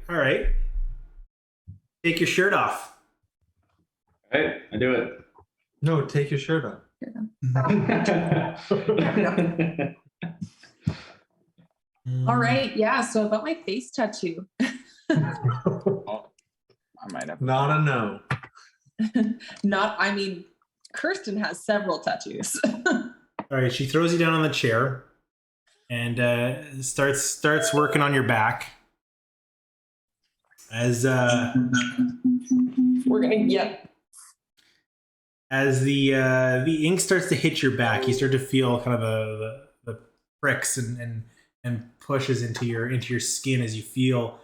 Take your shirt off. All right, I do it. No, take your shirt off. All right, yeah. So about my face tattoo. Oh, I might have. Not a no. I mean, Kirsten has several tattoos. All right, she throws you down on the chair and starts working on your back. As We're gonna, yep. as the ink starts to hit your back, you start to feel kind of the pricks and pushes into your skin as you feel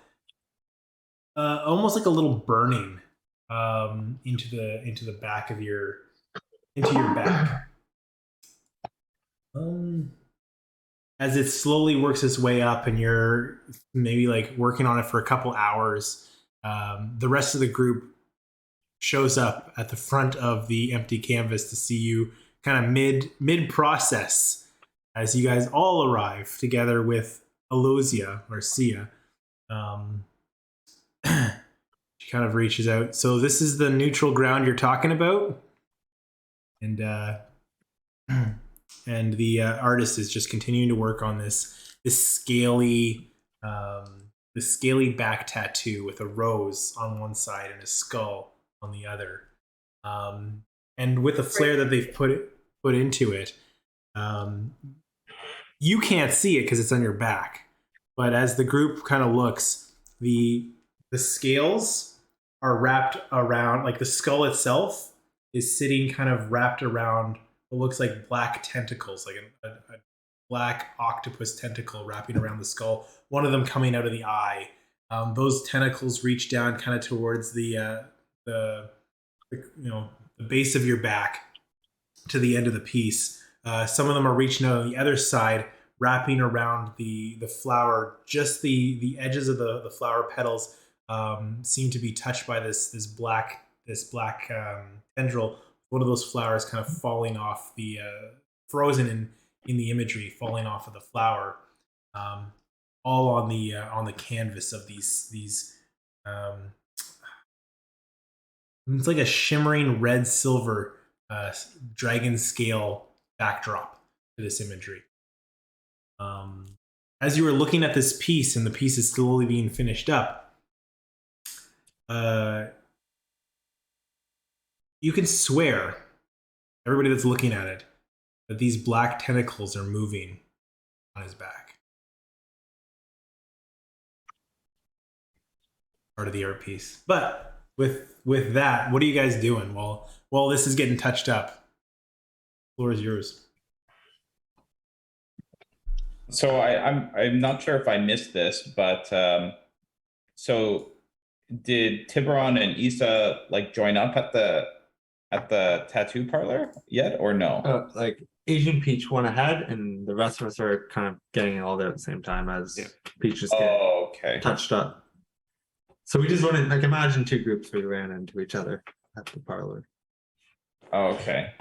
almost like a little burning into the back of your back. As it slowly works its way up, and you're maybe like working on it for a couple hours, the rest of the group shows up at the front of the empty canvas to see you kind of mid process as you guys all arrive together with Alosia or Sia. She kind of reaches out. So this is the neutral ground you're talking about, and the artist is just continuing to work on this scaly back tattoo with a rose on one side and a skull on the other, and with the flair that they've put into it. You can't see it because it's on your back, but as the group kind of looks, the scales are wrapped around, like the skull itself is sitting kind of wrapped around what looks like black tentacles, like a black octopus tentacle wrapping around the skull, one of them coming out of the eye. Those tentacles reach down kind of towards the base of your back to the end of the piece. Some of them are reaching out on the other side, wrapping around the flower. Just the edges of the flower petals seem to be touched by this black tendril. One of those flowers kind of falling off the frozen in the imagery, falling off of the flower, all on the canvas of these. It's like a shimmering red silver dragon scale backdrop to this imagery. As you were looking at this piece, and the piece is slowly being finished up, you can swear, everybody that's looking at it, that these black tentacles are moving on his back. Part of the art piece. But with that, what are you guys doing while this is getting touched up? Floor is yours. So I'm not sure if I missed this, but so did Tiburon and Issa like join up at the tattoo parlor yet, or no? Like Asian Peach went ahead, and the rest of us are kind of getting all there at the same time as Peach is getting Oh, okay. touched up. So we just wanted, like, imagine two groups we ran into each other at the parlor. Oh, okay.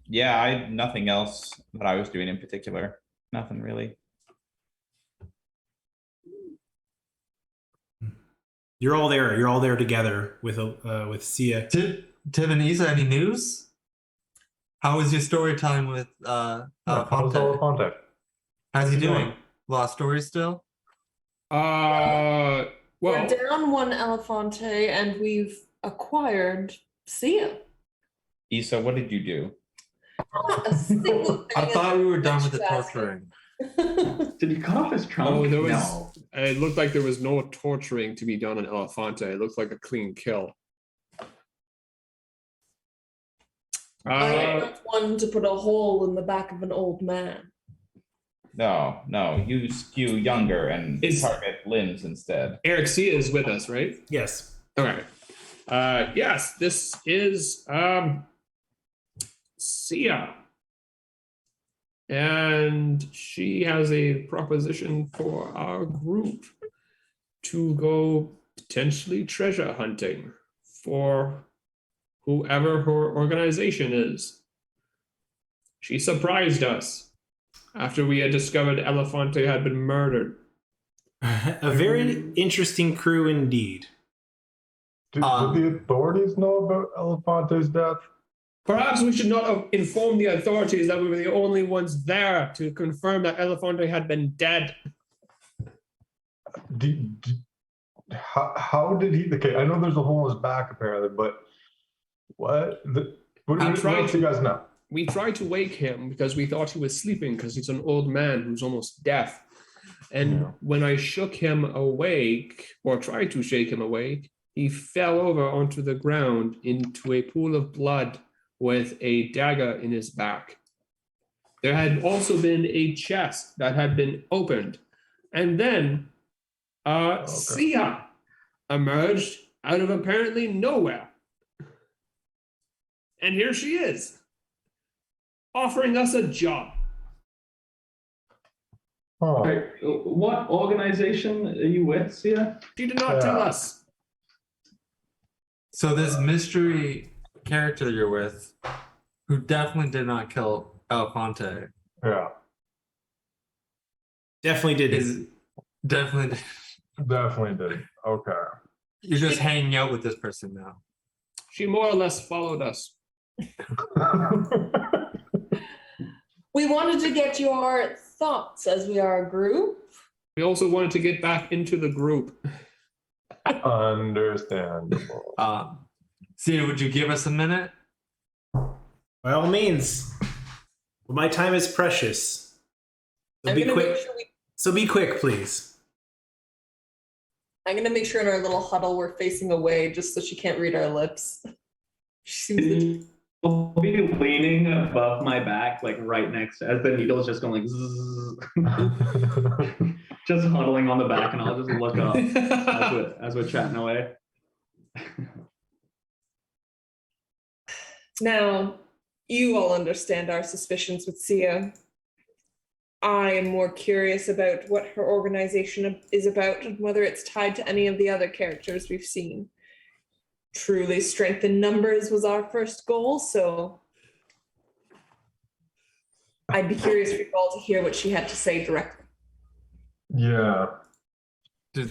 Yeah, I nothing else that I was doing in particular. Nothing really. You're all there. You're all there together with Sia. Tim and Isa, any news? How was your story time with How's Elefante? Elefante? How's he doing? Lost story still? We're Well, down one Elefante and we've acquired Sia. Issa, what did you do? Not a single thing I thought we were done with the is torturing. Did he cut off his trunk? oh, there was. No. It looked like there was no torturing to be done on Elefante. It looked like a clean kill. I am not one to put a hole in the back of an old man. No, you skew younger and Is- target limbs instead. Eric Sia is with us, right? Yes. Okay. Yes, this is Sia. And she has a proposition for our group to go potentially treasure hunting for whoever her organization is. She surprised us after we had discovered Elefante had been murdered. A very interesting crew indeed. Did the authorities know about Elefante's death? Perhaps we should not have informed the authorities that we were the only ones there to confirm that Elefante had been dead. How did he? Okay, I know there's a hole in his back apparently, but what else do you guys know? We tried to wake him because we thought he was sleeping because he's an old man who's almost deaf. And Yeah. when I shook him awake, or tried to shake him awake, he fell over onto the ground into a pool of blood with a dagger in his back. There had also been a chest that had been opened. And then Sia emerged out of apparently nowhere. And here she is, offering us a job. Oh, Right. What organization are you with, Sia? She did not tell us. So this mystery character you're with, who definitely did not kill Elefante, yeah, Definitely did it. is definitely definitely did. Okay. you're just hanging out with this person now. She more or less followed us. We wanted to get your thoughts as we are a group. We also wanted to get back into the group. Understandable. Sia, would you give us a minute? By all means. But my time is precious. So I'm be gonna quick. make sure Be quick, please. I'm gonna make sure in our little huddle we're facing away just so she can't read our lips. She seems I'll be leaning above my back, like right next as the needle's just going like zzz. Just huddling on the back, and I'll just look up as we're chatting away. Now, you all understand our suspicions with Sia. I am more curious about what her organization is about and whether it's tied to any of the other characters we've seen. Truly, strength in numbers was our first goal, so I'd be curious for you all to hear what she had to say directly. Yeah. Did-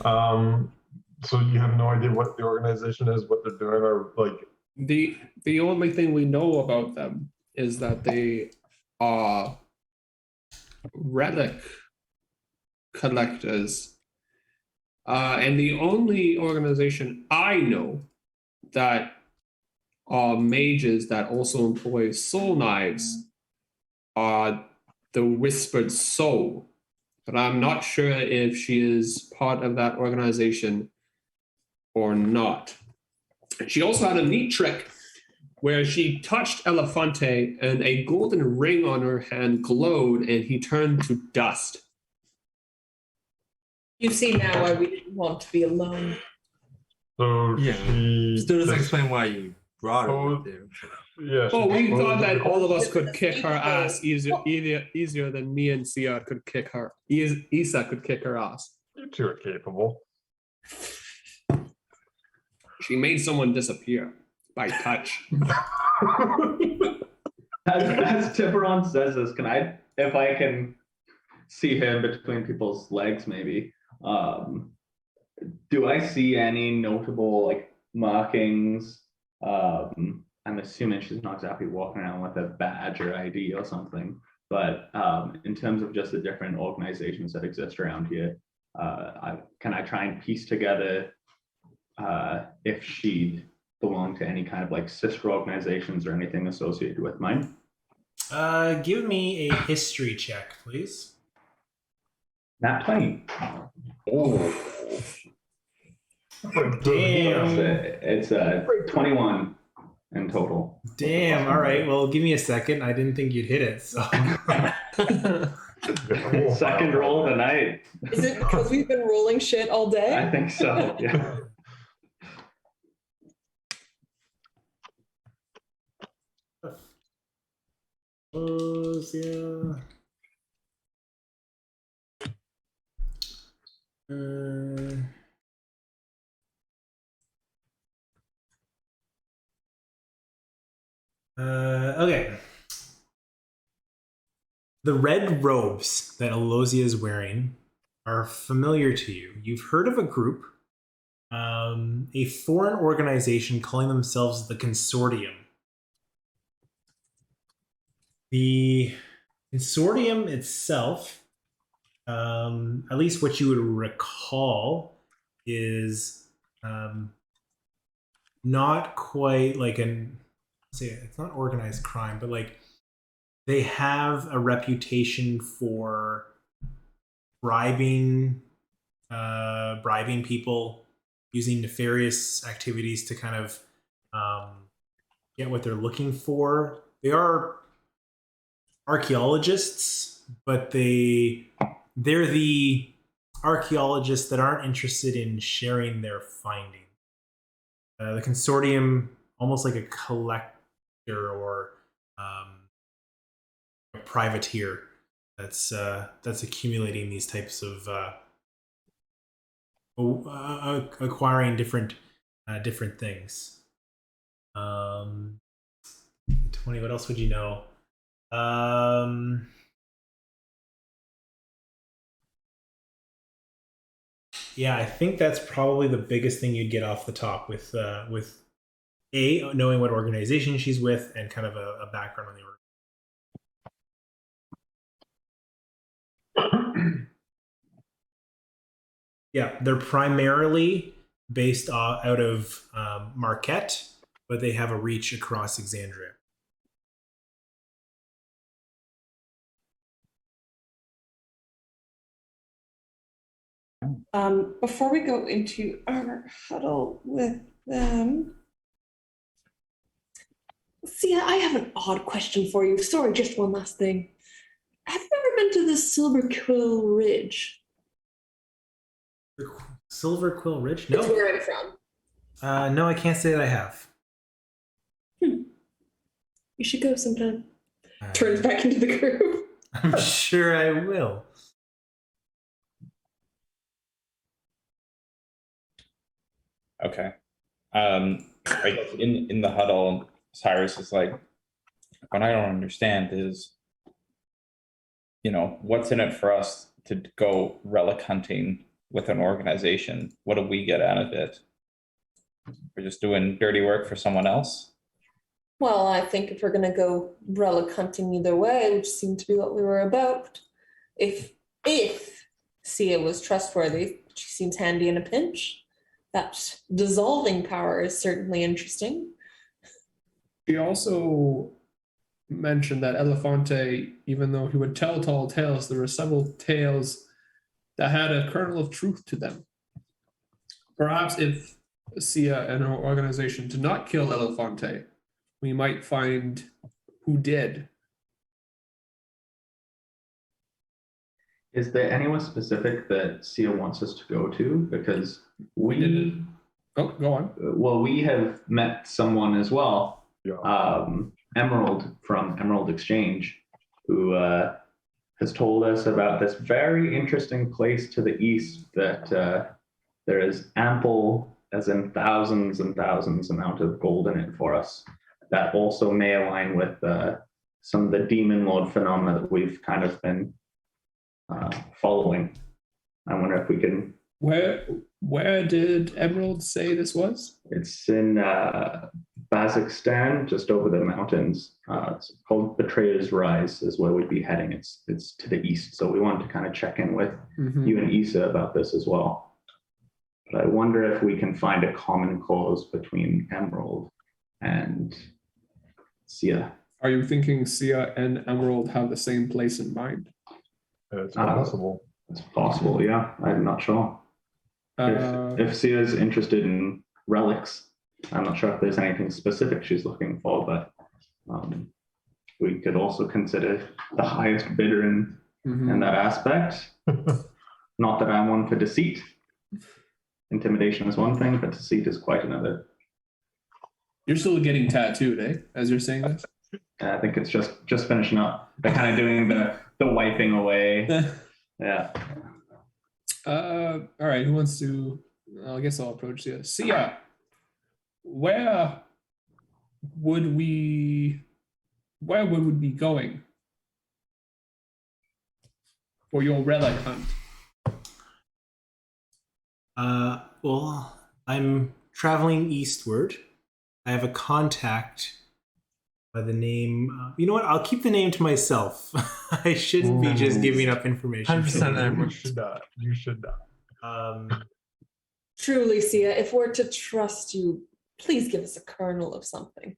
So you have no idea what the organization is, what they're doing, or like. The only thing we know about them is that they are relic collectors. And the only organization I know that are mages that also employ soul knives are the Whispered Soul, but I'm not sure if she is part of that organization or not. She also had a neat trick where she touched Elefante and a golden ring on her hand glowed and he turned to dust. You see now why we didn't want to be alone. So Yeah. she Still doesn't just- explain why you brought her Oh. with you. Yeah. Oh, we she thought that posed- all of us could It's kick her ass beautiful. easier than me and Siad could kick her. Isa could kick her ass. You two are capable. She made someone disappear by touch. As Tiburon says this, if I can see him between people's legs, maybe, do I see any notable like markings? I'm assuming she's not exactly walking around with a badge or ID or something, but in terms of just the different organizations that exist around here, can I try and piece together if she belong to any kind of like sister organizations or anything associated with mine? Give me a history check, please. Nat 20. Oh, Damn. It's 21 in total. Damn. All right. Well, give me a second. I didn't think you'd hit it. So. Second roll of the night. Is it because we've been rolling shit all day? I think so. Yeah. Yeah. Okay. The red robes that Alosia is wearing are familiar to you. You've heard of a group, a foreign organization calling themselves the Consortium. The Consortium itself, at least what you would recall, is not quite like it's not organized crime, but like they have a reputation for bribing people, using nefarious activities to kind of get what they're looking for. They are archaeologists, but they're the archaeologists that aren't interested in sharing their findings. The Consortium, almost like a collector or a privateer that's accumulating these types of acquiring different things. 20. What else would you know? Yeah, I think that's probably the biggest thing you'd get off the top with knowing what organization she's with and kind of a background on the organization. Yeah, they're primarily based out of Marquette, but they have a reach across Exandria. Before we go into our huddle with them, see, I have an odd question for you. Sorry, just one last thing. Have you ever been to the Silver Quill Ridge? Silver Quill Ridge? That's No. where I'm from. No, I can't say that I have. You should go sometime. Turns back into the group. I'm sure I will. okay. I guess in the huddle, Cyrus is like, what I don't understand is, what's in it for us to go relic hunting with an organization? What do we get out of it? We're just doing dirty work for someone else? Well, I think if we're going to go relic hunting either way, which seemed to be what we were about, if Sia was trustworthy, she seems handy in a pinch. That dissolving power is certainly interesting. She also mention that Elefante, even though he would tell tall tales, there were several tales that had a kernel of truth to them. Perhaps if Sia and her organization did not kill Elefante, we might find who did. Is there anywhere specific that Sia wants us to go to? Because we Oh, go on. well, we have met someone as well, Yeah. Emerald from Emerald Exchange, who has told us about this very interesting place to the east that there is ample, as in thousands and thousands amount of gold in it for us. That also may align with some of the demon lord phenomena that we've kind of been following. I wonder if we can. Where did Emerald say this was? It's in Kazakhstan, just over the mountains. It's called Betrayer's Rise, is where we'd be heading. It's to the east, so we wanted to kind of check in with you and Issa about this as well. But I wonder if we can find a common cause between Emerald and Sia. Are you thinking Sia and Emerald have the same place in mind? It's possible. It's possible, yeah. I'm not sure. If Sia's interested in relics, I'm not sure if there's anything specific she's looking for, but we could also consider the highest bidder in that aspect. Not that I'm one for deceit. Intimidation is one thing, but deceit is quite another. You're still getting tattooed, eh? As you're saying this? I think it's just finishing up. They're kind of doing the wiping away. Yeah. All right. Who wants to? I guess I'll approach Sia. Sia, where would we be going for your relic hunt? Well, I'm traveling eastward. I have a contact by the name. You know what? I'll keep the name to myself. I shouldn't be just giving up information. 100% You should not. You should not. Truly, Sia, if we're to trust you, please give us a kernel of something.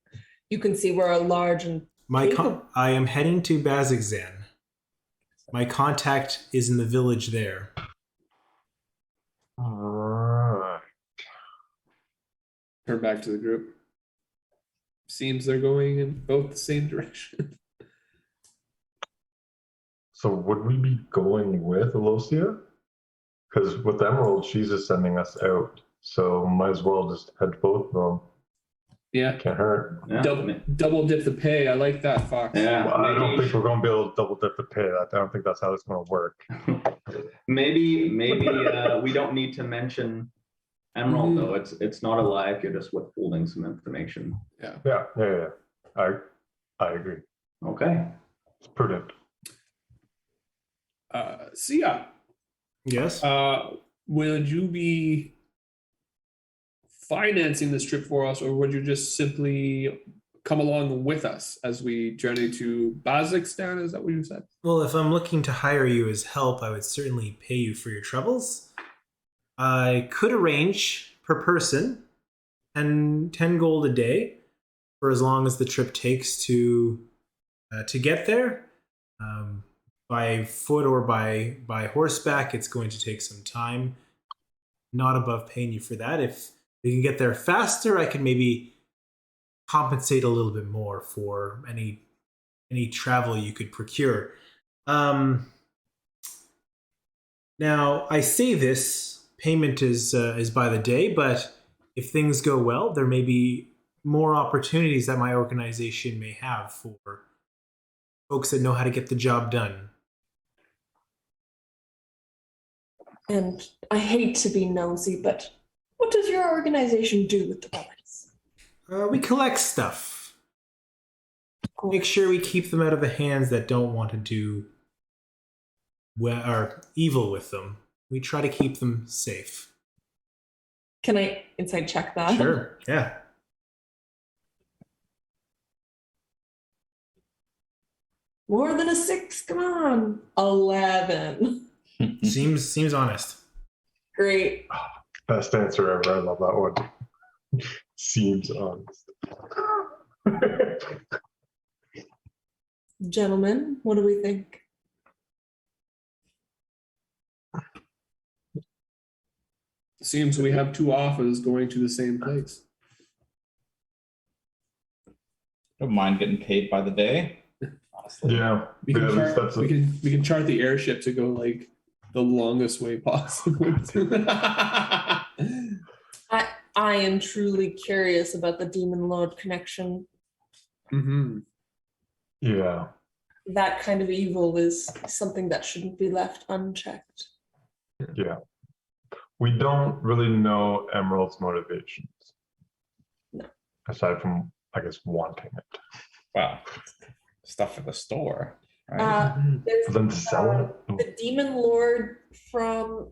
You can see we're a large and I am heading to Kazakhstan. My contact is in the village there. All right. Turn back to the group. Seems they're going in both the same direction. So would we be going with Alosia? Because with Emerald, she's just sending us out. So might as well just head to both of them. Yeah. Can't hurt. Yeah. Double dip the pay. I like that, Fox. Yeah. Well, I don't think we're going to be able to double dip the pay. I don't think that's how it's going to work. Maybe we don't need to mention Emerald though. It's not alive. You're just withholding some information. Yeah. I agree. Okay. It's prudent. Sia, Yes. would you be financing this trip for us, or would you just simply come along with us as we journey to Kazakhstan? Is that what you said? Well, if I'm looking to hire you as help, I would certainly pay you for your troubles. I could arrange per person 10 gold a day for as long as the trip takes to get there. By foot or by horseback, it's going to take some time. Not above paying you for that. If we can get there faster, I can maybe compensate a little bit more for any travel you could procure. Now, I say this, payment is by the day, but if things go well, there may be more opportunities that my organization may have for folks that know how to get the job done. And I hate to be nosy, but what does your organization do with the relics? We collect stuff. Make sure we keep them out of the hands that don't want to do evil with them. We try to keep them safe. Can I inside check that? Sure, yeah. More than a 6, come on. 11. Seems honest. Great. Best answer ever. I love that one. Seems honest. Gentlemen, what do we think? Seems we have two offers going to the same place. Don't mind getting paid by the day. Honestly. Yeah. We can, Yeah, at least chart, that's we can chart the airship to go like the longest way possible. I am truly curious about the Demon Lord connection. Mm-hmm. Yeah. That kind of evil is something that shouldn't be left unchecked. Yeah. We don't really know Emerald's motivations. No. Aside from, I guess, wanting it. Wow. Stuff at the store, right? There's For them to sell it. the Demon Lord from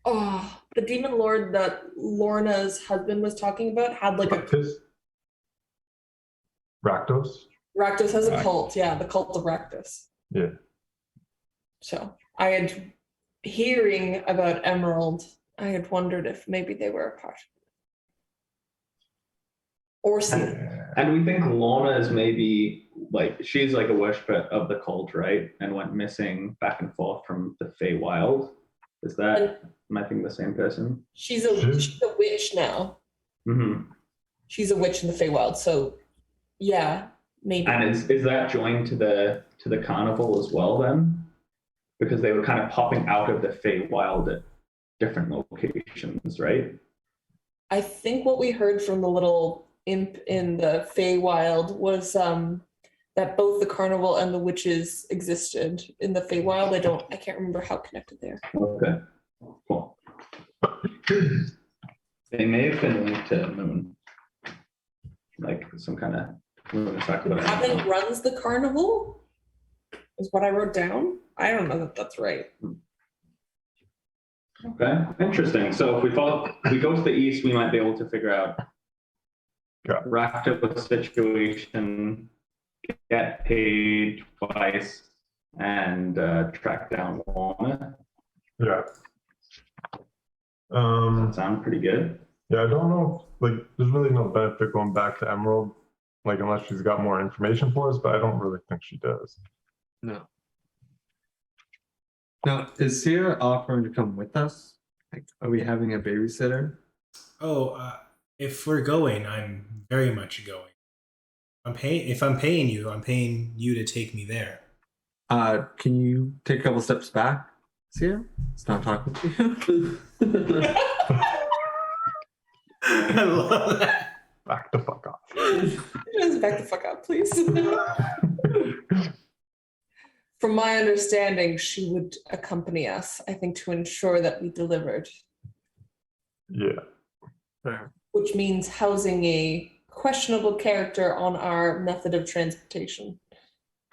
the Demon Lord that Lorna's husband was talking about had like a Rakdos? Rakdos has a Right. cult, yeah, the cult of Rakdos. Yeah. So I had hearing about Emerald, I had wondered if maybe they were apart. Or And we think Lorna is maybe like she's like a worshiper of the cult, right? And went missing back and forth from the Feywild. Is that am I thinking the same person? she's a witch now. Mm-hmm. She's a witch in the Feywild, so yeah, maybe. And is that joined to the carnival as well then? Because they were kind of popping out of the Feywild at different locations, right? I think what we heard from the little imp in the Feywild was that both the carnival and the witches existed in the Feywild. I can't remember how connected they are. Okay, cool. They may have been linked to Moon, like some kind of Moon talked about. Cabin runs the carnival, is what I wrote down. I don't know that that's right. Okay, interesting. So if we go to the east, we might be able to figure out Rakdos situation, get paid twice, and track down Lorna. Yeah. That sound pretty good. Yeah, I don't know. Like, there's really no benefit going back to Emerald, like unless she's got more information for us. But I don't really think she does. No. Now, is Sierra offering to come with us? Like, are we having a babysitter? If we're going, I'm very much going. If I'm paying you to take me there. Can you take a couple steps back, Sierra? Stop talking to you. I love that. Back the fuck off. Just back the fuck up, please. From my understanding, she would accompany us, I think, to ensure that we delivered. Yeah. Fair. Which means housing a questionable character on our method of transportation.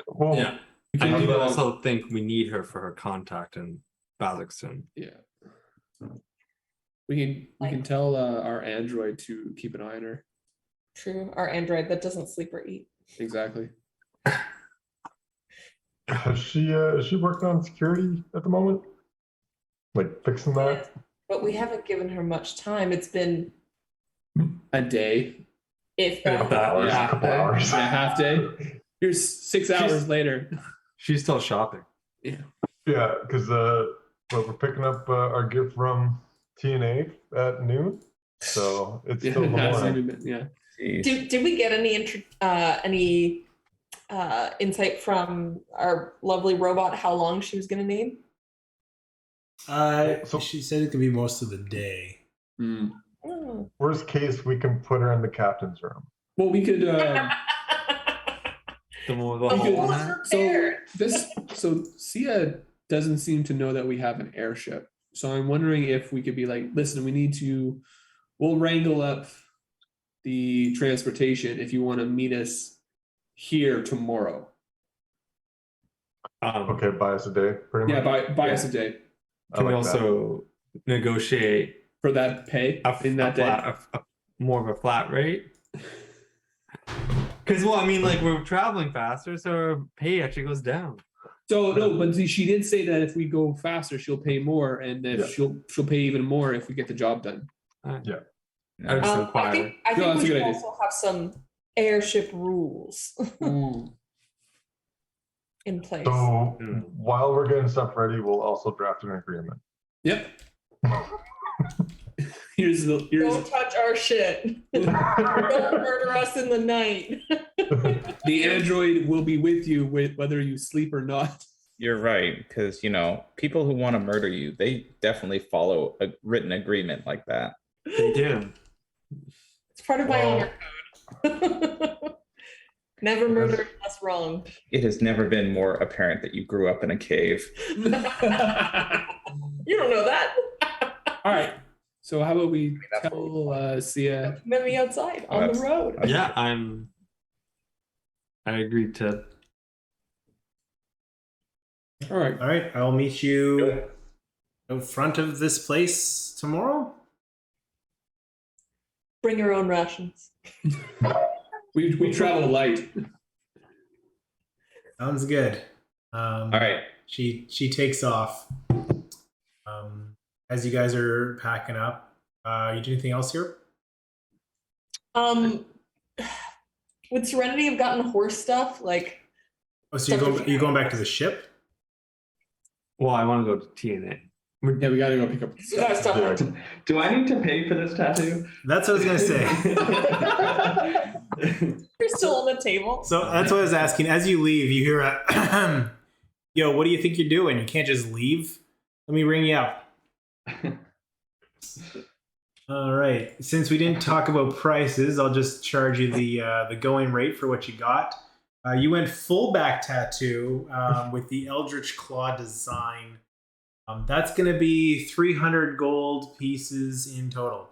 Well, Yeah. I do also think we need her for her contact in Bazixton. Yeah. We can tell our android to keep an eye on her. True, our android that doesn't sleep or eat. Exactly. is she working on security at the moment? Like fixing that? But we haven't given her much time. It's been A day. if Couple that. hours, Yeah, couple hours. a half day. Here's 6 hours later. She's still shopping. Yeah. Yeah, because we're picking up our gift from TNA at noon, so it's still the morning. Yeah. Did we get any insight from our lovely robot how long she was going to need? She said it could be most of the day. Mm. Oh. Worst case, we can put her in the captain's room. Well, we could. So Sia doesn't seem to know that we have an airship. So I'm wondering if we could be like, listen, we'll wrangle up the transportation if you want to meet us here tomorrow. Okay, buy us a day, pretty much. Yeah, buy us a day. Can we also negotiate for that pay in that day? More of a flat rate? Because, well, I mean, like, we're traveling faster, so our pay actually goes down. So no, but she did say that if we go faster, she'll pay more, and if she'll pay even more if we get the job done. Yeah. I think we should also have some airship rules. in place. So while we're getting stuff ready, we'll also draft an agreement. Yep. Don't touch our shit. Don't murder us in the night. The android will be with you whether you sleep or not. You're right, because people who want to murder you, they definitely follow a written agreement like that. They do. It's part of my honor code. Never murder unless wronged. It has never been more apparent that you grew up in a cave. You don't know that. All right. So how about we tell Sia? Met me outside on the road. Yeah, I agreed to. All right. All right, I'll meet you out front of this place tomorrow. Bring your own rations. We travel light. Sounds good. All right. She takes off. As you guys are packing up, you do anything else here? Would Serenity have gotten horse stuff? Like, Oh, so you're going back to the ship? Well, I want to go to TNA. Yeah, we gotta go pick up. Do I need to pay for this tattoo? That's what I was gonna say. You're still on the table. So that's what I was asking. As you leave, you hear a, yo, what do you think you're doing? You can't just leave. Let me ring you up. All right. Since we didn't talk about prices, I'll just charge you the going rate for what you got. You went full back tattoo with the Eldritch Claw design. That's going to be 300 gold pieces in total.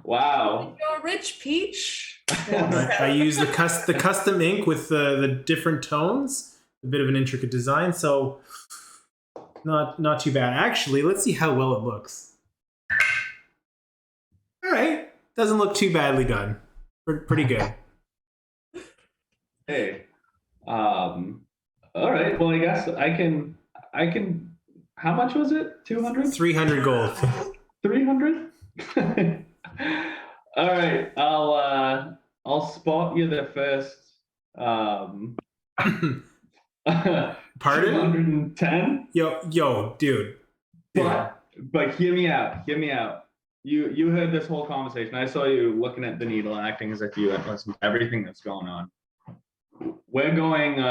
Wow. You're a rich peach. I use the custom ink with the different tones, a bit of an intricate design, so not too bad. Actually, let's see how well it looks. All right, doesn't look too badly done. Pretty good. Hey. All right. Well, I guess I can. How much was it? 200? 300 gold. 300? All right. I'll spot you the first. Pardon? 210. Yo, dude. But hear me out. Hear me out. You heard this whole conversation. I saw you looking at the needle, acting as if you had listened to everything that's going on. We're going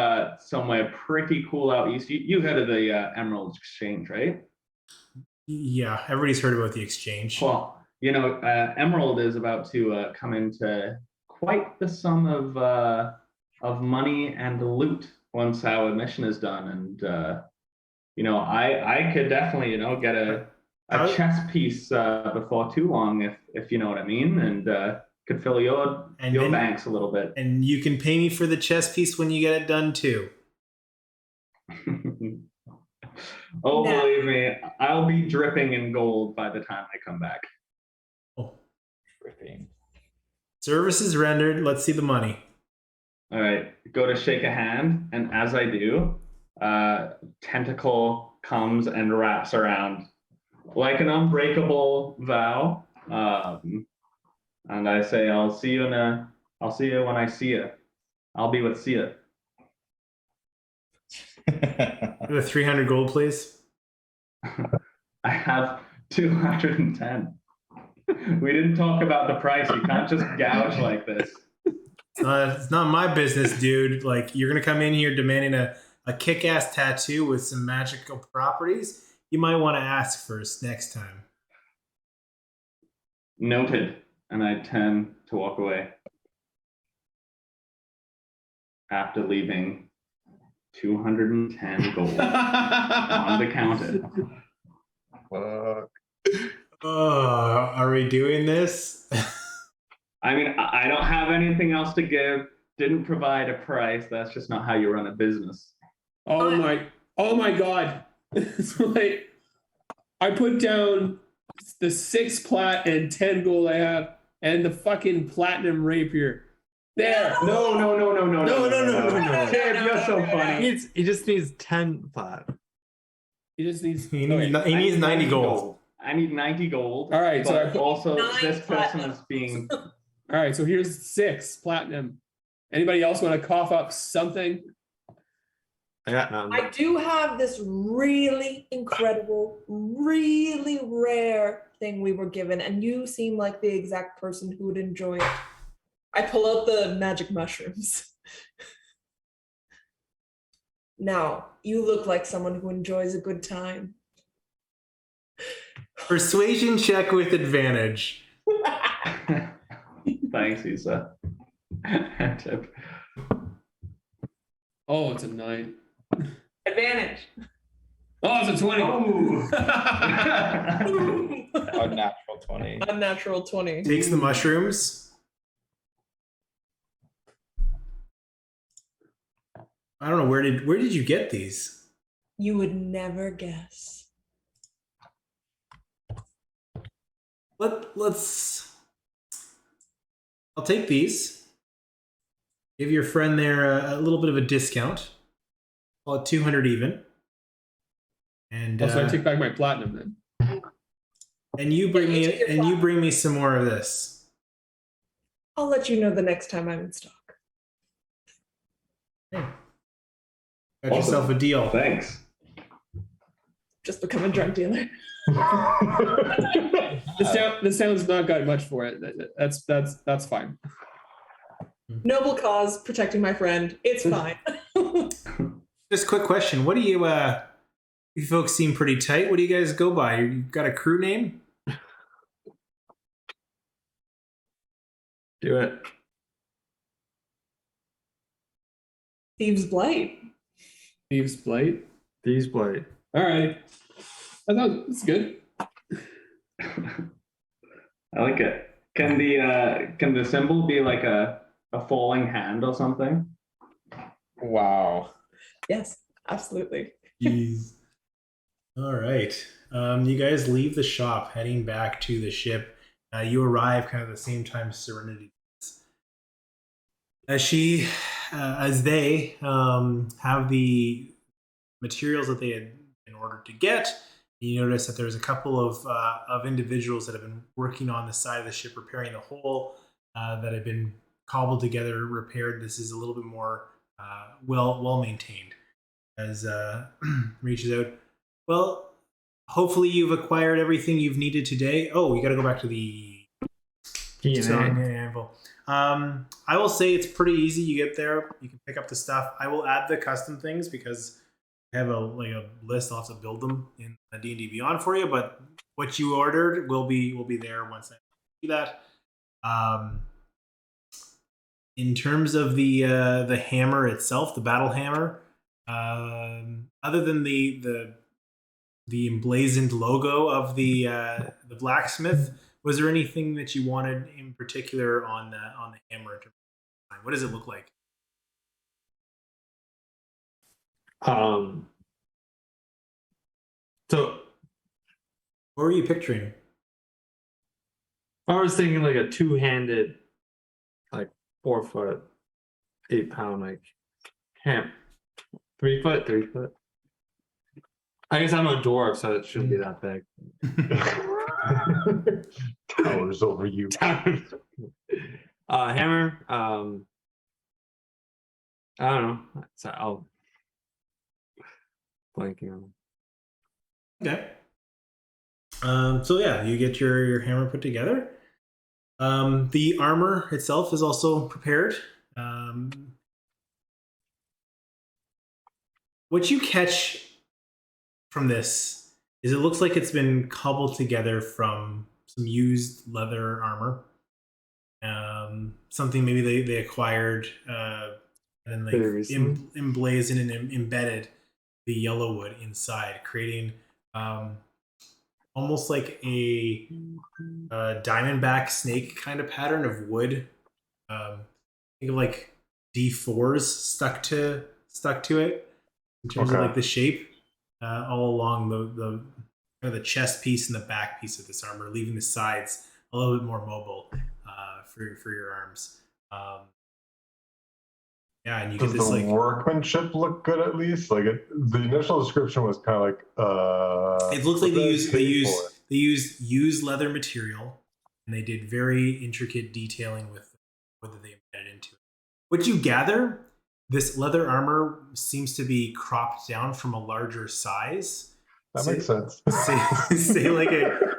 somewhere pretty cool out east. You heard of the Emerald Exchange, right? Yeah, everybody's heard about the exchange. Well, Emerald is about to come into quite the sum of money and loot once our mission is done, and I could definitely get a chess piece before too long, if you know what I mean, and could fill your banks a little bit. And you can pay me for the chess piece when you get it done too. Oh, no. Believe me, I'll be dripping in gold by the time I come back. Oh, dripping. Services rendered. Let's see the money. All right, go to shake a hand, and as I do, tentacle comes and wraps around like an unbreakable vow. And I say, I'll see you when I see you. I'll be with Sia. The 300 gold, please. I have 210. We didn't talk about the price. You can't just gouge like this. It's not my business, dude. Like, you're gonna come in here demanding a kick-ass tattoo with some magical properties. You might want to ask first next time. Noted. And I tend to walk away after leaving 210 gold on the counter. Are we doing this? I mean, I don't have anything else to give. Didn't provide a price. That's just not how you run a business. Oh my God. Like, I put down the 6 plat and 10 gold I have, and the fucking platinum rapier. There. No. Kid, you're so funny. He just needs 10 plat. He just needs. He needs 90 gold. I need 90 gold. All right, so also this person is being. All right, so here's 6 platinum Anybody else want to cough up something? I got none. I do have this really incredible, really rare thing we were given, and you seem like the exact person who would enjoy it. I pull out the magic mushrooms. Now, you look like someone who enjoys a good time. Persuasion check with advantage. Thanks, Isa. Tip. Oh, it's a 9. Advantage. Oh, it's a 20. Unnatural 20. Unnatural 20. Takes the mushrooms. I don't know, where did you get these? You would never guess. I'll take these. Give your friend there a little bit of a discount. Call it 200 even. And Also, I take back my platinum then. and you bring me some more of this. I'll let you know the next time I'm in stock. Hey. Got yourself a deal. Thanks. Just become a drug dealer. This sounds not got much for it. That's fine. Noble cause, protecting my friend. It's fine. Just a quick question. What do you you folks seem pretty tight. What do you guys go by? You got a crew name? Do it. Thieves' Blight. Thieves' Blight. Thieves' Blight. All right. That's good. I like it. Can the symbol be like a falling hand or something? Wow. Yes, absolutely. Jeez. All right. You guys leave the shop, heading back to the ship. You arrive kind of the same time Serenity does. As they have the materials that they had in order to get, you notice that there's a couple of individuals that have been working on the side of the ship, repairing the hull that have been cobbled together, repaired. This is a little bit more well maintained. As reaches out, well, hopefully you've acquired everything you've needed today. Oh, you got to go back to the anvil. I will say it's pretty easy. You get there, you can pick up the stuff. I will add the custom things because I have a list. I'll have to build them in D&D Beyond for you. But what you ordered will be there once I do that. In terms of the hammer itself, the battle hammer, other than the emblazoned logo of the blacksmith, was there anything that you wanted in particular on the hammer? What does it look like? So What were you picturing? I was thinking like a two-handed, like 4 foot, 8 pound, like ham. 3 foot, 3 foot. I guess I'm a dwarf, so it shouldn't be that big. Towers over you. Hammer. I don't know. So I'll blanking on. Okay. So yeah, you get your hammer put together. The armor itself is also prepared. What you catch from this is it looks like it's been cobbled together from some used leather armor. Something maybe they acquired and then emblazoned and embedded the yellow wood inside, creating almost like a diamondback snake kind of pattern of wood. Think of like D4s stuck to it in terms of like the shape all along the kind of the chest piece and the back piece of this armor, leaving the sides a little bit more mobile for your arms. Yeah, and you Does get this the like workmanship look good at least? Like the initial description was kind of like it looks like they used leather material, and they did very intricate detailing with wood that they embedded into it. what you gather, this leather armor seems to be cropped down from a larger size. That makes sense. Say like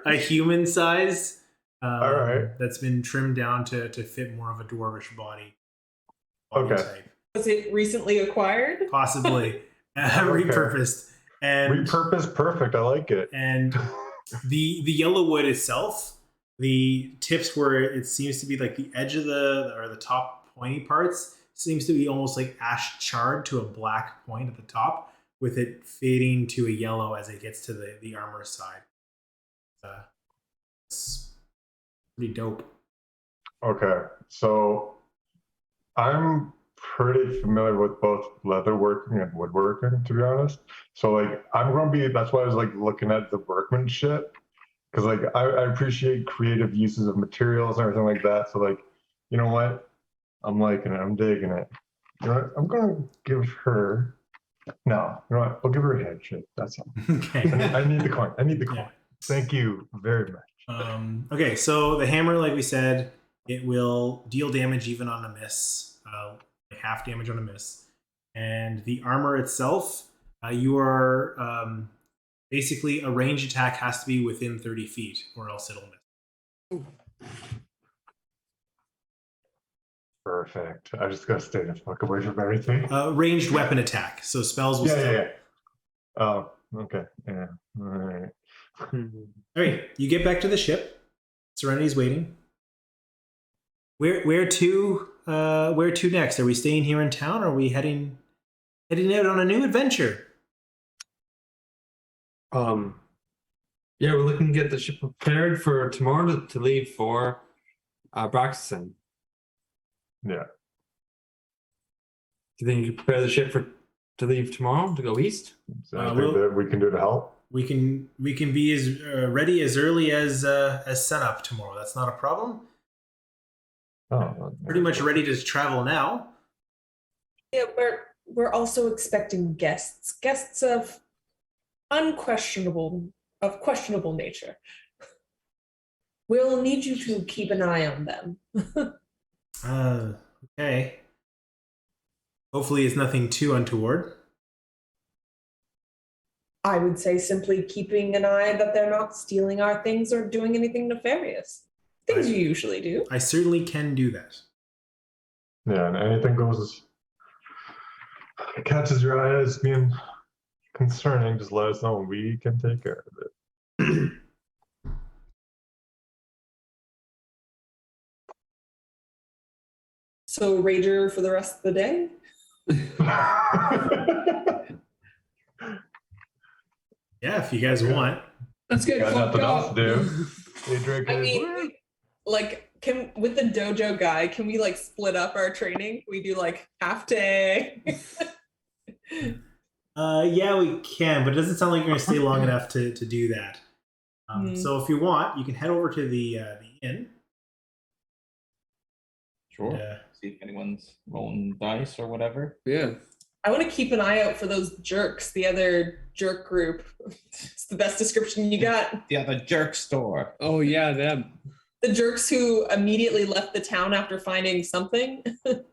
a human size. All right. That's been trimmed down to fit more of a dwarvish body Okay. type. Was it recently acquired? Possibly repurposed. And Repurposed, perfect. I like it. And the yellow wood itself, the tips where it seems to be like the edge of the top pointy parts seems to be almost like ash charred to a black point at the top, with it fading to a yellow as it gets to the armor side. It's pretty dope. Okay, so I'm pretty familiar with both leatherworking and woodworking, to be honest. So like I'm going to be, that's why I was like looking at the workmanship, because like I appreciate creative uses of materials and everything like that. So like, you know what? I'm liking it. I'm digging it. You know what? I'm going to give her, no, you know what? I'll give her a headship. That's all. Okay. I need the coin. I need the coin. Yeah. Thank you very much. Okay, so the hammer, like we said, it will deal damage even on a miss, half damage on a miss. And the armor itself, you are basically a range attack has to be within 30 feet or else it'll miss. Perfect. I just gotta stay the fuck away from everything. Ranged weapon attack, so spells will still. Yeah. Oh, okay. Yeah. All right. All right, you get back to the ship. Serenity's waiting. Where to next? Are we staying here in town, or are we heading out on a new adventure? Yeah, we're looking to get the ship prepared for tomorrow to leave for Braxton. Yeah. Do you think you can prepare the ship to leave tomorrow to go east? Is there anything that we can do to help? We can be as ready as early as sunup tomorrow. That's not a problem. Oh, Pretty much ready to travel now. Yeah, we're also expecting guests of questionable nature. We'll need you to keep an eye on them. Okay. Hopefully it's nothing too untoward. I would say simply keeping an eye that they're not stealing our things or doing anything nefarious. Things you usually do. I certainly can do that. Yeah, and anything catches your eye as being concerning, just let us know and we can take care of it. So Rager for the rest of the day? Yeah, if you guys want. Let's get Got fucked nothing else up. to do. They drink I it. mean, with the dojo guy, can we like split up our training? We do like half day. Yeah, we can, but it doesn't sound like you're going to stay long enough to do that. So if you want, you can head over to the inn. Sure. See if anyone's rolling dice or whatever. Yeah. I want to keep an eye out for those jerks, the other jerk group. It's the best description you got. The other jerk store. Oh yeah, them. The jerks who immediately left the town after finding something. I've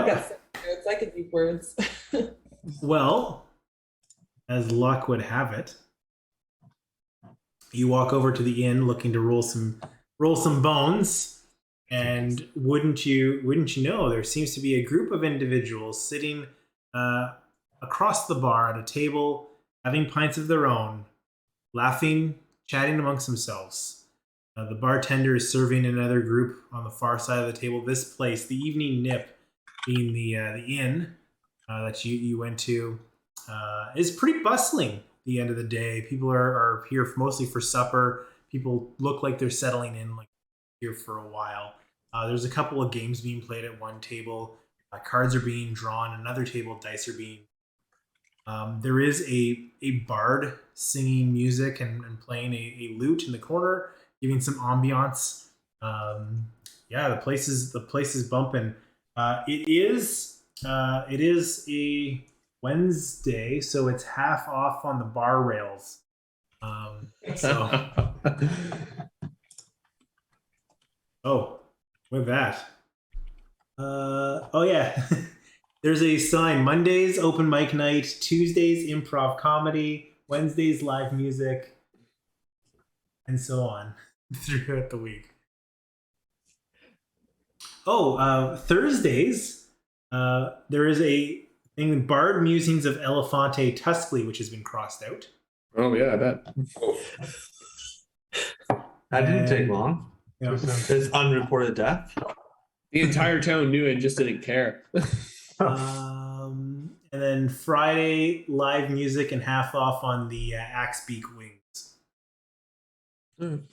got some notes. I could use words. Well, as luck would have it, you walk over to the inn looking to roll some bones. And wouldn't you know, there seems to be a group of individuals sitting across the bar at a table, having pints of their own, laughing, chatting amongst themselves. The bartender is serving another group on the far side of the table. This place, the Evening Nip, being the inn that you went to, is pretty bustling at the end of the day. People are here mostly for supper. People look like they're settling in, like here for a while. There's a couple of games being played at one table. Cards are being drawn. Another table, dice are being. There is a bard singing music and playing a lute in the corner, giving some ambiance. Yeah, the place is bumping. It is a Wednesday, so it's half off on the bar rails. So. Oh, with that, Oh yeah. There's a sign. Mondays open mic night, Tuesdays improv comedy, Wednesdays live music, and so on throughout the week. Oh, Thursdays, there is a thing, Bard Musings of Elefante Tuscany, which has been crossed out. Oh yeah, I bet. That didn't take And- long. Yeah. It's unreported death. The entire town knew it, just didn't care. And then Friday, live music and half off on the Axbeak Wings. Can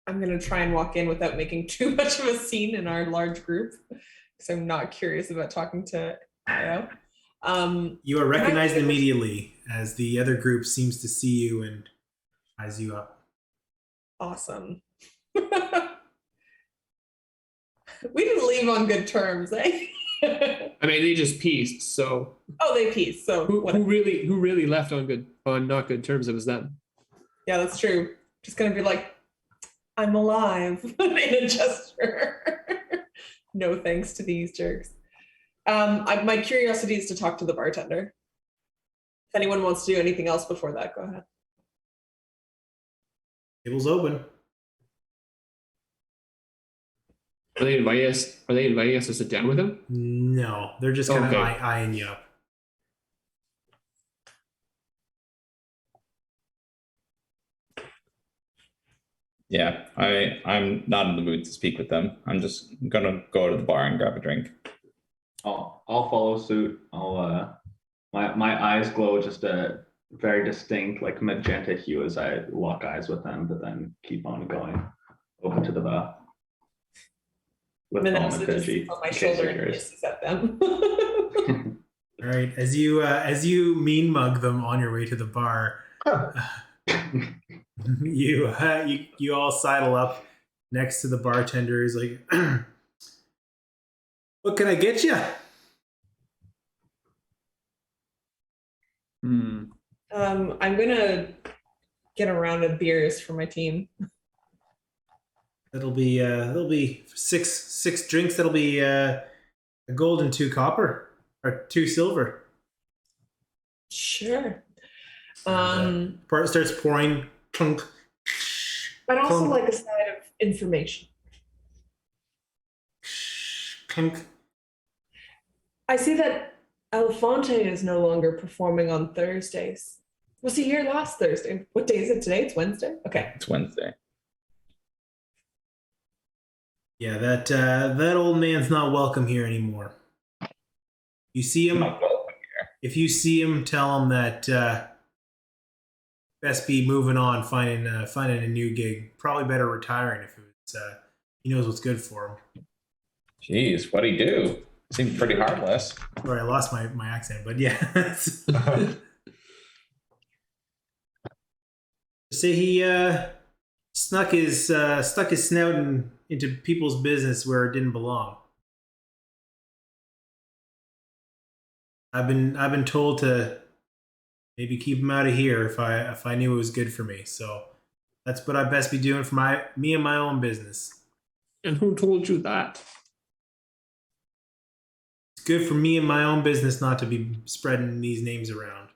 I'm going to try and walk in without making too much of a scene in our large group because I'm not curious about talking to Io. You are recognized immediately as the other group seems to see you and eyes you up. Awesome. We didn't leave on good terms, eh? I mean, they just pieced. So Oh, they pieced. So who whatever. really left on not good terms? It was them. Yeah, that's true. Just gonna be like, I'm alive in a gesture. No thanks to these jerks. My curiosity is to talk to the bartender. If anyone wants to do anything else before that, go ahead. Table's open. Are they inviting us to sit down with them? No, they're just kind of Okay. eyeing you up. Yeah, I'm not in the mood to speak with them. I'm just gonna go to the bar and grab a drink. I'll follow suit. My eyes glow just a very distinct like magenta hue as I lock eyes with them, but then keep on going over to the bar. With Vanessa just thaumaturgy, sits on my in case shoulder you're and curious. hisses at them. All right, as you mean mug them on your way to the bar, you all sidle up next to the bartender. He's like, "What can I get you?" I'm gonna get a round of beers for my team. That'll be six drinks. That'll be a gold and 2 copper or 2 silver. Sure. Part starts pouring. Clunk. I'd also Clunk. like a side of information. Clunk. I see that Elefante is no longer performing on Thursdays. Was he here last Thursday? What day is it today? It's Wednesday? Okay. It's Wednesday. Yeah, that old man's not welcome here anymore. You see him? Not welcome here. If you see him, tell him that best be moving on, finding a new gig. Probably better retiring if it's he knows what's good for him. Jeez, what'd he do? Seemed pretty harmless. Sorry, I lost my accent, but yeah. Say he stuck his snout into people's business where it didn't belong. I've been told to maybe keep him out of here if I knew it was good for me. So that's what I best be doing for me and my own business. And who told you that? It's good for me and my own business not to be spreading these names around.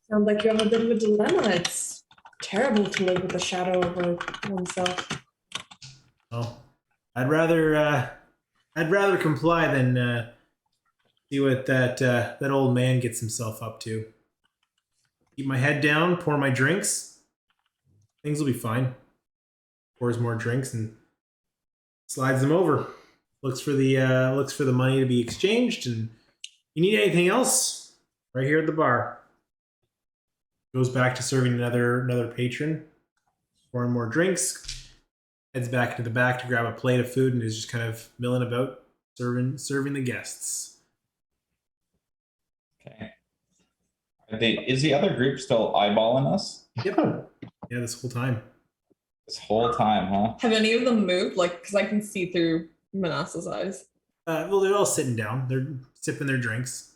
Sounds like you have a bit of a dilemma. It's terrible to live with a shadow over oneself. Well, I'd rather comply than see what that old man gets himself up to. Keep my head down, pour my drinks. Things will be fine. Pours more drinks and slides them over. Looks for the money to be exchanged. And you need anything else? Right here at the bar. Goes back to serving another patron, pouring more drinks. Heads back into the back to grab a plate of food and is just kind of milling about, serving the guests. Okay. Is the other group still eyeballing us Yep. Yeah, this whole time. this whole time, huh? Have any of them moved? Like, because I can see through Manasseh's eyes. Well, they're all sitting down. They're sipping their drinks.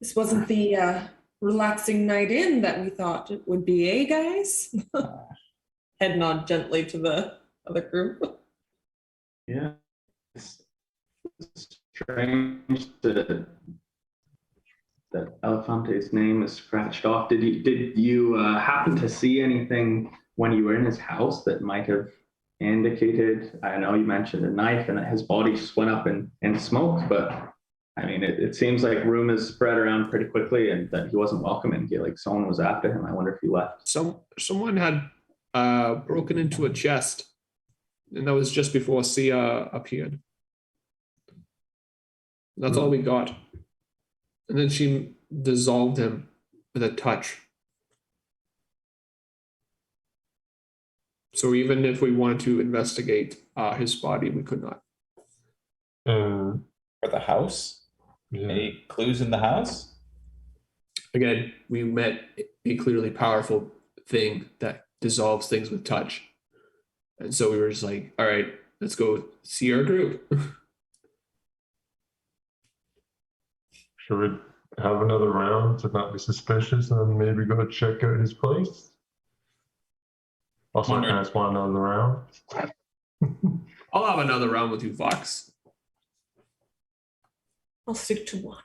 This wasn't the relaxing night in that we thought it would be, eh, guys? Head nod gently to the other group. Yeah. It's strange that Elefante's name is scratched off. Did you happen to see anything when you were in his house that might have indicated? I know you mentioned a knife and that his body just went up in smoke, but I mean, it seems like rumors spread around pretty quickly and that he wasn't welcome and like someone was after him. I wonder if he left. Someone had broken into a chest, and that was just before Sia appeared. That's all we got. And then she dissolved him with a touch. So even if we wanted to investigate his body, we could not. And For the house? yeah. Any clues in the house? Again, we met a clearly powerful thing that dissolves things with touch. And so we were just like, all right, let's go see our group. Should we have another round to not be suspicious and maybe go check out his place? Also, I Wondering- just want another round. I'll have another round with you, Vox. I'll stick to one.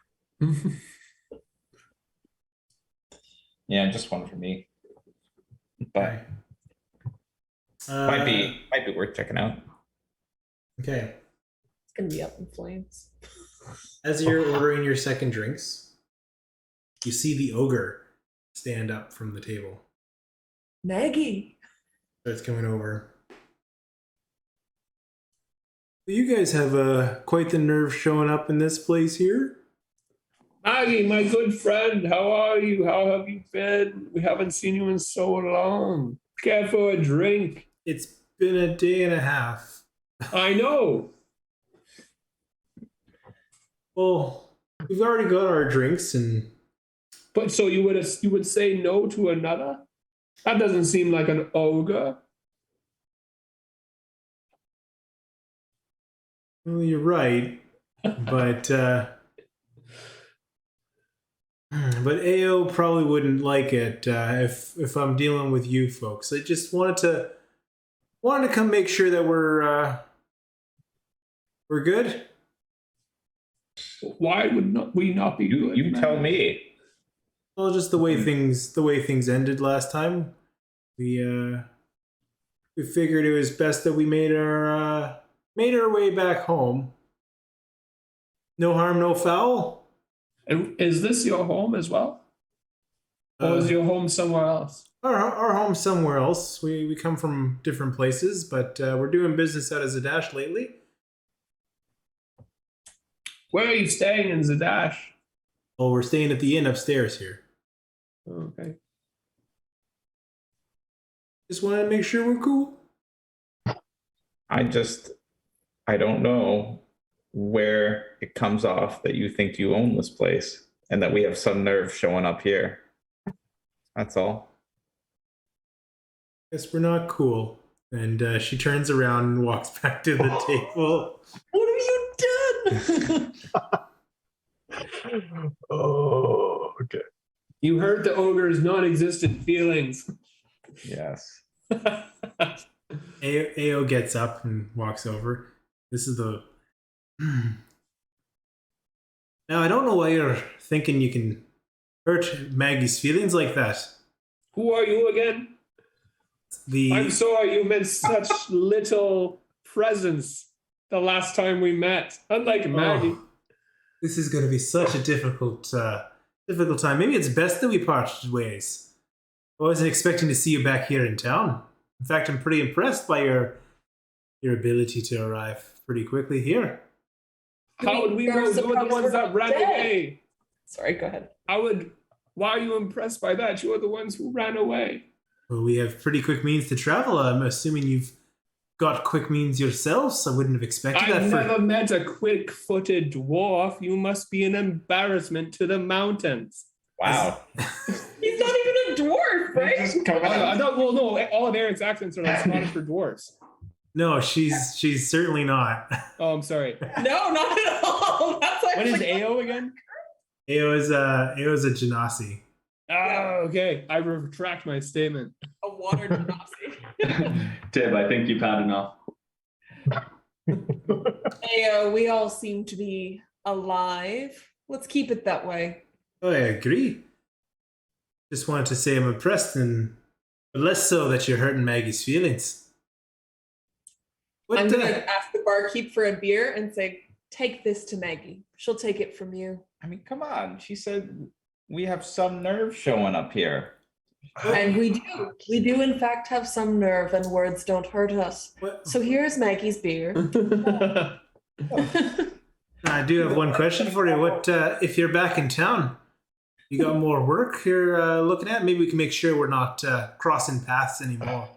Yeah, just one for me. But Okay. might be worth checking out. Okay. It's gonna be up in flames. As you're ordering your second drinks, you see the ogre stand up from the table. Maggie. Starts coming over. You guys have quite the nerve showing up in this place here. Maggie, my good friend, how are you? How have you been? We haven't seen you in so long. Care for a drink? It's been a day and a half. I know. Well, we've already got our drinks, and But so you would say no to another? That doesn't seem like an ogre. well, you're right. But AO probably wouldn't like it if I'm dealing with you folks. I just wanted to come make sure that we're good. Why would we not be good? You tell me. Well, just the way things ended last time. We figured it was best that we made our way back home. No harm, no foul. And is this your home as well? Or is your home somewhere else? Our home somewhere else. We come from different places, but we're doing business out of Zadash lately. Where are you staying in Zadash? Oh, we're staying at the inn upstairs here. Okay. Just wanted to make sure we're cool. I don't know where it comes off that you think you own this place and that we have some nerve showing up here. That's all. Guess we're not cool. And she turns around and walks back to the table. What have you done? Oh, okay. You hurt the ogre's non-existent feelings. Yes. AO gets up and walks over. This is the... Now, I don't know why you're thinking you can hurt Maggie's feelings like that. Who are you again? I'm sorry you meant such little presence the last time we met. Unlike Maggie. Oh, this is going to be such a difficult time. Maybe it's best that we parted ways. I wasn't expecting to see you back here in town. In fact, I'm pretty impressed by your ability to arrive pretty quickly here. How would we know? You were the ones that ran away. Sorry, go ahead. Why are you impressed by that? You are the ones who ran away. Well, we have pretty quick means to travel. I'm assuming you've got quick means yourselves. I wouldn't have expected that. I've never met a quick-footed dwarf. You must be an embarrassment to the mountains. Wow. He's not even a dwarf, right? Well, no, all of Eric's accents are like Scottish for dwarves. No, she's certainly not. Oh, I'm sorry. No, not at all. That's like What is AO again? Ao's a genasi. Oh, okay. I retract my statement. A water genasi. Tib, I think you've had enough. Hey, we all seem to be alive. Let's keep it that way. Oh, I agree. Just wanted to say I'm impressed, but less so that you're hurting Maggie's feelings. I'm gonna ask the barkeep for a beer and say, "Take this to Maggie. She'll take it from you." I mean, come on. She said we have some nerve showing up here. And we do. We do, in fact, have some nerve, and words don't hurt us. What? So here's Maggie's beer. I do have one question for you. What if you're back in town? You got more work you're looking at? Maybe we can make sure we're not crossing paths anymore.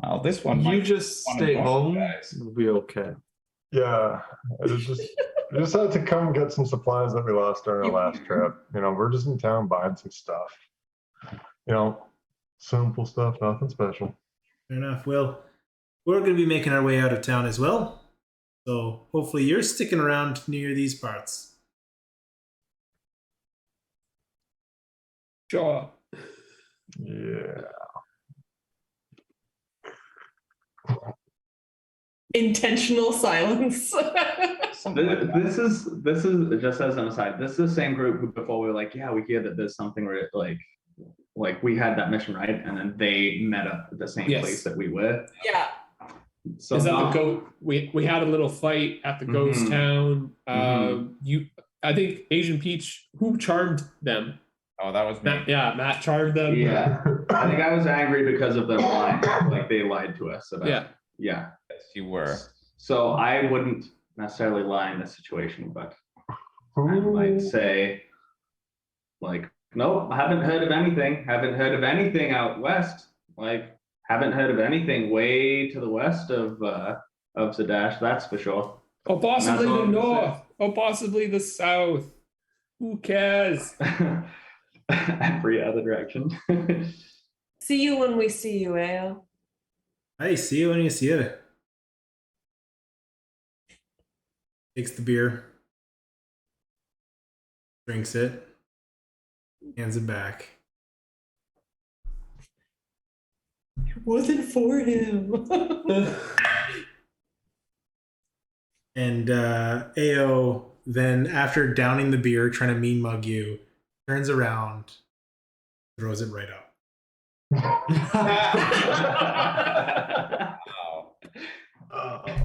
Well, this one. You might just wanna stay join home. you guys. It'll be okay. Yeah, I just had to come get some supplies that we lost during our last trip. You know, we're just in town buying some stuff. You know, simple stuff, nothing special. Fair enough. Well, we're going to be making our way out of town as well. So hopefully you're sticking around near these parts. Sure. Yeah. Intentional silence. This is just as an aside. This is the same group who before we were like, yeah, we hear that there's something where like we had that mission right, and then they met up at the same Yes. place that we were. Yeah. So Is that now- the goat? We had a little fight at the ghost Mhm. town. Mhm. I think Asian Peach, who charmed them? Oh, that was me. Matt charmed them. Yeah, I think I was angry because of them lying. Like they lied to us about. Yeah. Yeah. Yes, you were. So I wouldn't necessarily lie in this situation, but I Ooh. might say, like, nope, I haven't heard of anything. Haven't heard of anything out west. Like, haven't heard of anything way to the west of Zadash. That's for sure. Or possibly That's all the I'm gonna north. Or possibly the south. Who cares? Every other direction. See you when we see you, Ao. Hey, see you when you see it. Takes the beer, drinks it, hands it back. It wasn't for him. And Ao then, after downing the beer, trying to mean mug you, turns around, throws it right up.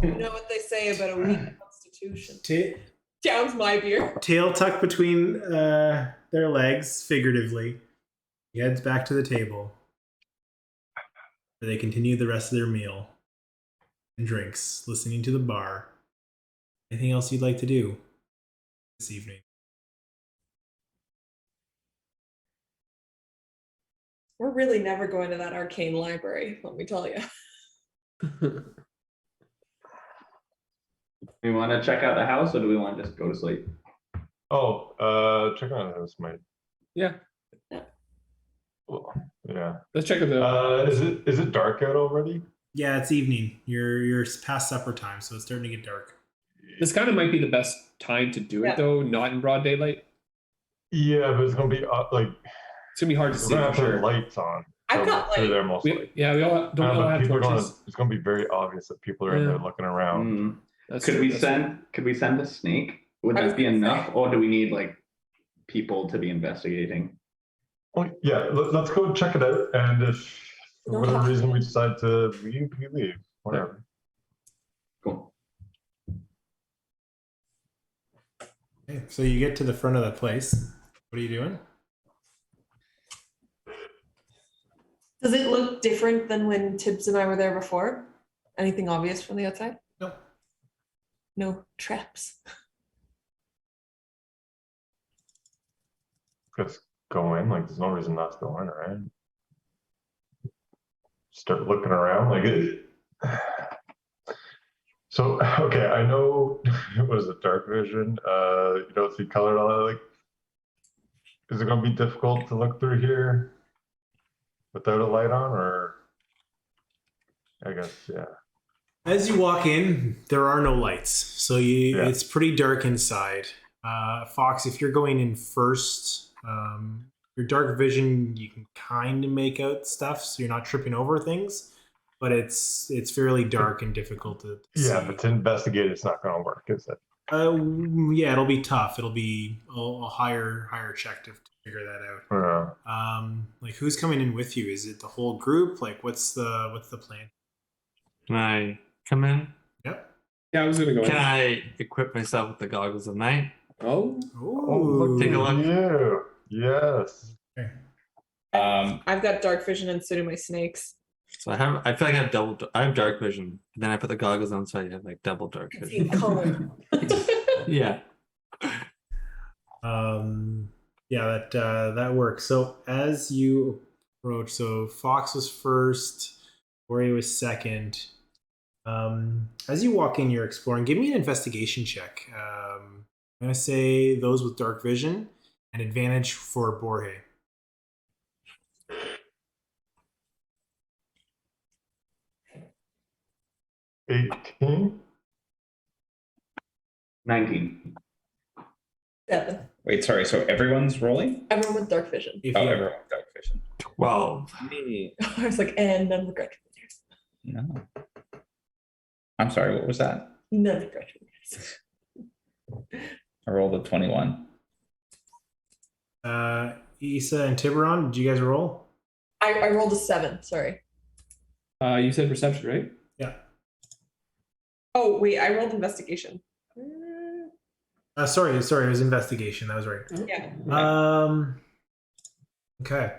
You know what they say about a weak constitution. Ta- Down's my beer. tail tucked between their legs, figuratively. He heads back to the table, where they continue the rest of their meal and drinks, listening to the bar. Anything else you'd like to do this evening? We're really never going to that arcane library, let me tell you. We want to check out the house, or do we want to just go to sleep? Oh, check out the house, mate. Yeah. Well, yeah. Let's check out the. Is it dark out already? Yeah, it's evening. You're past supper time, so it's starting to get dark. This kind of might be the best time to do Yeah. it, though. Not in broad daylight. Yeah, but it's gonna be like It's gonna be hard to we're see. gonna For have to have sure. lights on. I've got through light. there mostly. We all don't all But have people are gonna, torches. it's gonna be very obvious that people are in Yeah. there looking around. Mm. That's Could true, we that's send a snake? Would I was that be gonna enough, say. or do we need like people to be investigating? Well, yeah, let's go check it out. And if for No. whatever reason we decide to leave, we leave. Whatever. Cool. Okay, so you get to the front of the place. What are you doing? Does it look different than when Tibbs and I were there before? Anything obvious from the outside? No. No traps. Just go in. Like, there's no reason not to go in, right? Start looking around. Like it. So okay, I know it was a dark vision. You don't see color and all that. Like, is it gonna be difficult to look through here without a light on, or? I guess yeah. As you walk in, there are no lights, so Yeah. it's pretty dark inside. Fox, if you're going in first, your dark vision, you can kind of make out stuff, so you're not tripping over things. But it's fairly dark and difficult to see. Yeah, but to investigate, it's not going to work, is it? Yeah, it'll be tough. It'll be a higher check to figure that out. Like who's coming in with you? Is it the whole group? Like what's the plan? Can I come in? Yep. Yeah, I was gonna go. Can I equip myself with the goggles of night? Oh, Ooh. Take a look. Yeah. Yes. Okay. I've got dark vision and so do my snakes. So I feel like I have dark vision. Then I put the goggles on, so I have like double dark I see vision. color. Yeah. Yeah, that works. So as you approach, so Fox was first, Ori was second. As you walk in, you're exploring. Give me an investigation check. I'm gonna say those with dark vision and advantage for Borhe. 18. 19. 7. Wait, sorry. So everyone's rolling? Everyone with dark vision. If Oh, you- everyone with dark vision. 12. Me. I was like, and none with dark vision. No. I'm sorry. What was that? None with dark vision. I rolled a 21. Issa and Tiburon, did you guys roll? I rolled a 7. Sorry. you said perception, right? Yeah. Oh wait, I rolled investigation. Sorry, it was investigation. That was right. Yeah. Okay.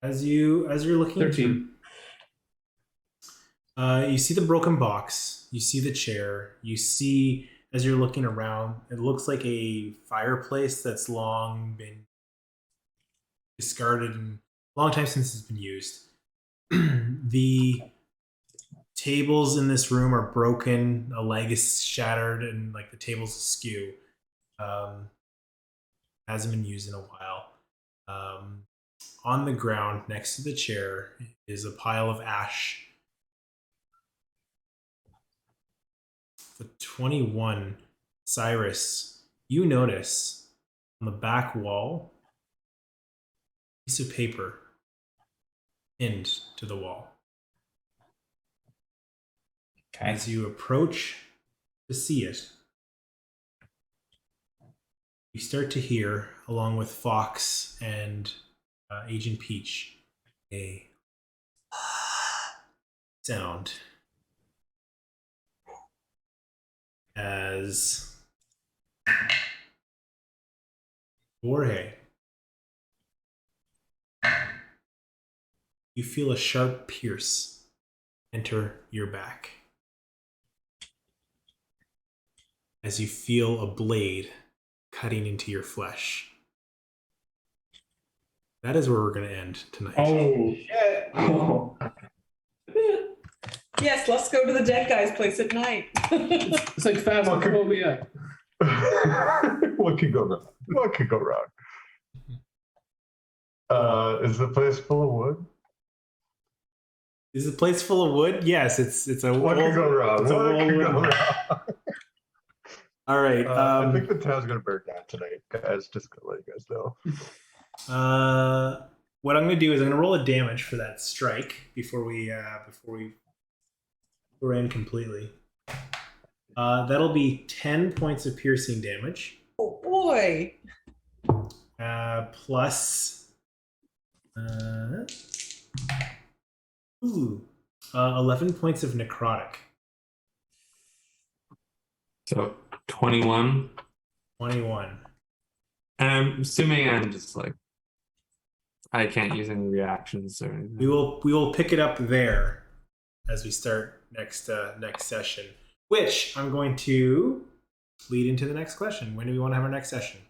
As you're looking 13. You see the broken box, you see the chair, you see as you're looking around, it looks like a fireplace that's long been discarded and a long time since it's been used. The tables in this room are broken, a leg is shattered, and like the table's askew. Hasn't been used in a while. On the ground next to the chair is a pile of ash. The 21, Cyrus, you notice on the back wall a piece of paper pinned to the wall. Okay. As you approach to see it, you start to hear, along with Fox and Agent Peach, a sound as Jorge, you feel a sharp pierce enter your back as you feel a blade cutting into your flesh. That is where we're going to end tonight. Oh, Shit. Oh. Yes, let's go to the dead guy's place at night. it's like phasmophobia. What could go wrong? What could go wrong? Is the place full of wood? Is the place full of wood? Yes, it's a What could go wrong? It's a What old could go wood. wrong? All right. I think the town's gonna burn down tonight, guys. Just gonna let you guys know. What I'm going to do is I'm going to roll a damage for that strike before we end completely. That'll be 10 points of piercing damage. Oh boy. Plus 11 points of necrotic. So 21. 21. And I'm assuming I'm just like, I can't use any reactions or anything. We will pick it up there as we start next session, which I'm going to lead into the next question. When do we want to have our next session?